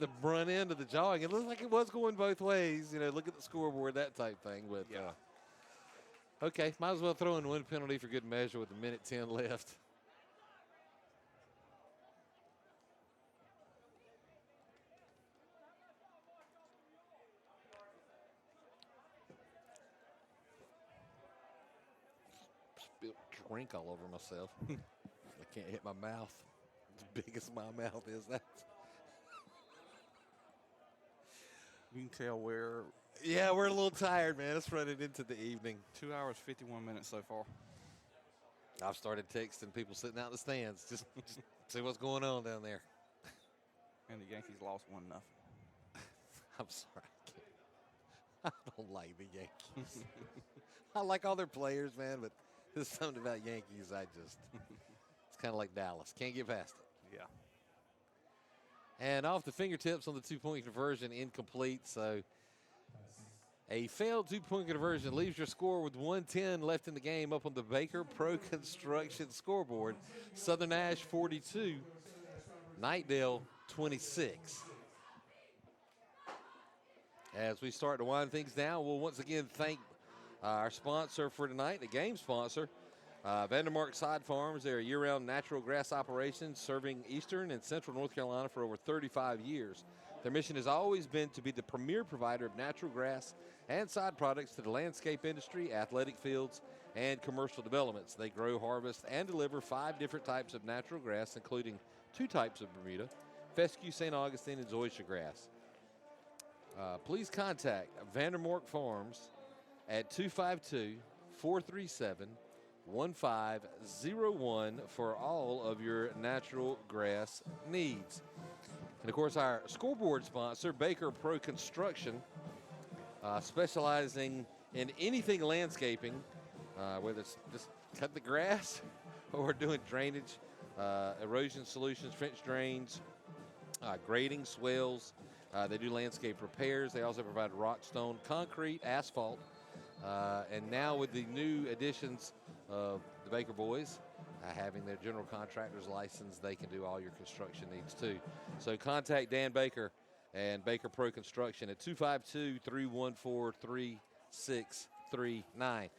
the brunt end of the jawing. It looked like it was going both ways. You know, look at the scoreboard, that type thing. But okay, might as well throw in one penalty for good measure with a minute 10 left. Spilled drink all over myself. I can't hit my mouth. As big as my mouth is, that's. You can tell we're Yeah, we're a little tired, man. It's running into the evening. 2 hours, 51 minutes so far. I've started texting people sitting out in the stands. Just see what's going on down there. And the Yankees lost 1-0. I'm sorry. I don't like the Yankees. I like all their players, man, but there's something about Yankees it's kind of like Dallas. Can't get past it. Yeah. And off the fingertips on the two-point conversion, incomplete. So a failed two-point conversion leaves your score with 1:10 left in the game up on the Baker Pro Construction scoreboard. Southern Nash 42, Knightdale 26. As we start to wind things down, we'll once again thank our sponsor for tonight, the game sponsor, Vandermark Side Farms. They're a year-round natural grass operation serving eastern and central North Carolina for over 35 years. Their mission has always been to be the premier provider of natural grass and side products to the landscape industry, athletic fields, and commercial developments. They grow, harvest, and deliver 5 different types of natural grass, including 2 types of Bermuda, fescue, St. Augustine, and zoysia grass. Please contact Vandermark Farms at 252-437-1501 for all of your natural grass needs. And, of course, our scoreboard sponsor, Baker Pro Construction, specializing in anything landscaping, whether it's just cut the grass or doing drainage, erosion solutions, trench drains, grading, swales. They do landscape repairs. They also provide rock, stone, concrete, asphalt. And now with the new additions of the Baker boys, having their general contractor's license, they can do all your construction needs too. So contact Dan Baker and Baker Pro Construction at 252-314-3639.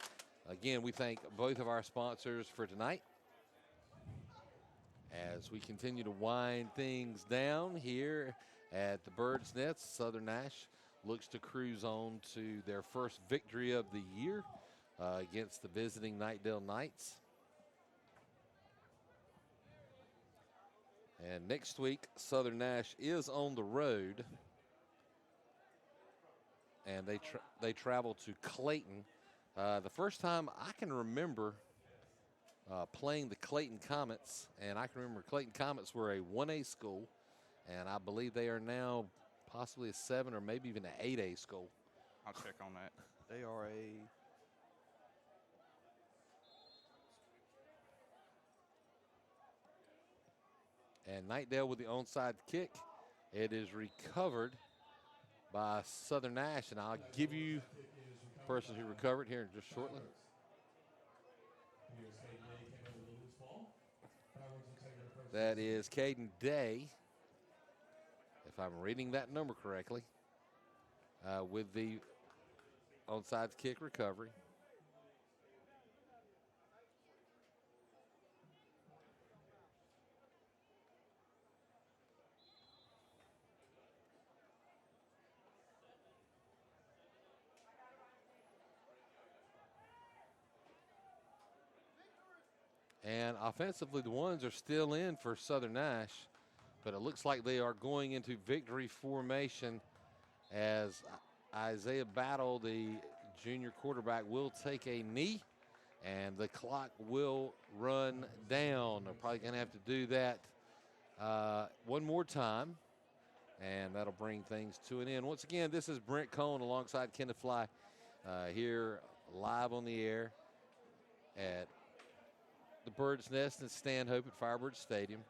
Again, we thank both of our sponsors for tonight. As we continue to wind things down here at the Bird's Nest, Southern Nash looks to cruise on to their first victory of the year against the visiting Knightdale Knights. And next week, Southern Nash is on the road, and they travel to Clayton. The first time I can remember playing the Clayton Comets, and I can remember Clayton Comets were a 1A school, and I believe they are now possibly a 7 or maybe even an 8A school. I'll check on that. They are a And Knightdale with the onside kick. It is recovered by Southern Nash, and I'll give you the person who recovered here just shortly. That is Caden Day, if I'm reading that number correctly, with the onside kick recovery. And offensively, the ones are still in for Southern Nash, but it looks like they are going into victory formation as Isaiah Battle, the junior quarterback, will take a knee, and the clock will run down. They're probably going to have to do that one more time, and that'll bring things to an end. Once again, this is Brent Cohn alongside Kenneth Fly here live on the air at the Bird's Nest and Stanhope at Firebird Stadium.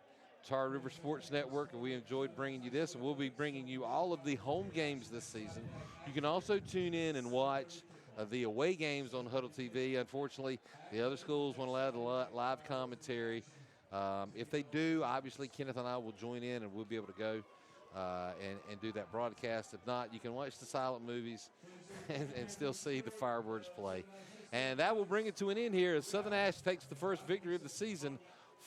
Tar River Sports Network, and we enjoyed bringing you this, and we'll be bringing you all of the home games this season. You can also tune in and watch the away games on Huddle TV. Unfortunately, the other schools won't allow the live commentary If they do, obviously Kenneth and I will join in and we'll be able to go and do that broadcast. If not, you can watch the silent movies and still see the Firebirds play. And that will bring it to an end here as Southern Nash takes the first victory of the season,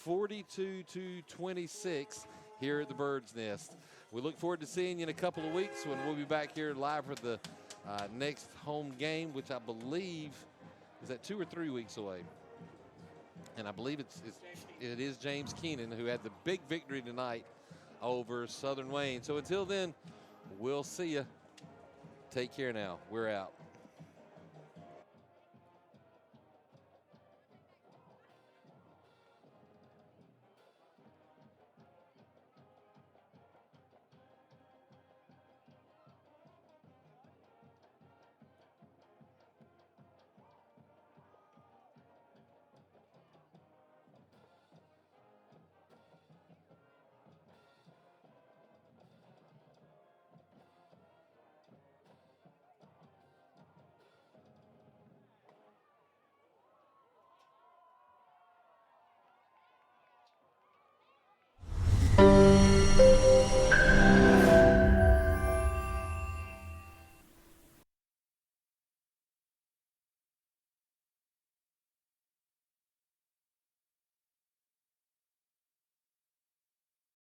42-26 here at the Bird's Nest. We look forward to seeing you in a couple of weeks when we'll be back here live for the next home game, which I believe is that 2 or 3 weeks away. And I believe it is James Keenan who had the big victory tonight over Southern Wayne. So until then, we'll see you. Take care now. We're out.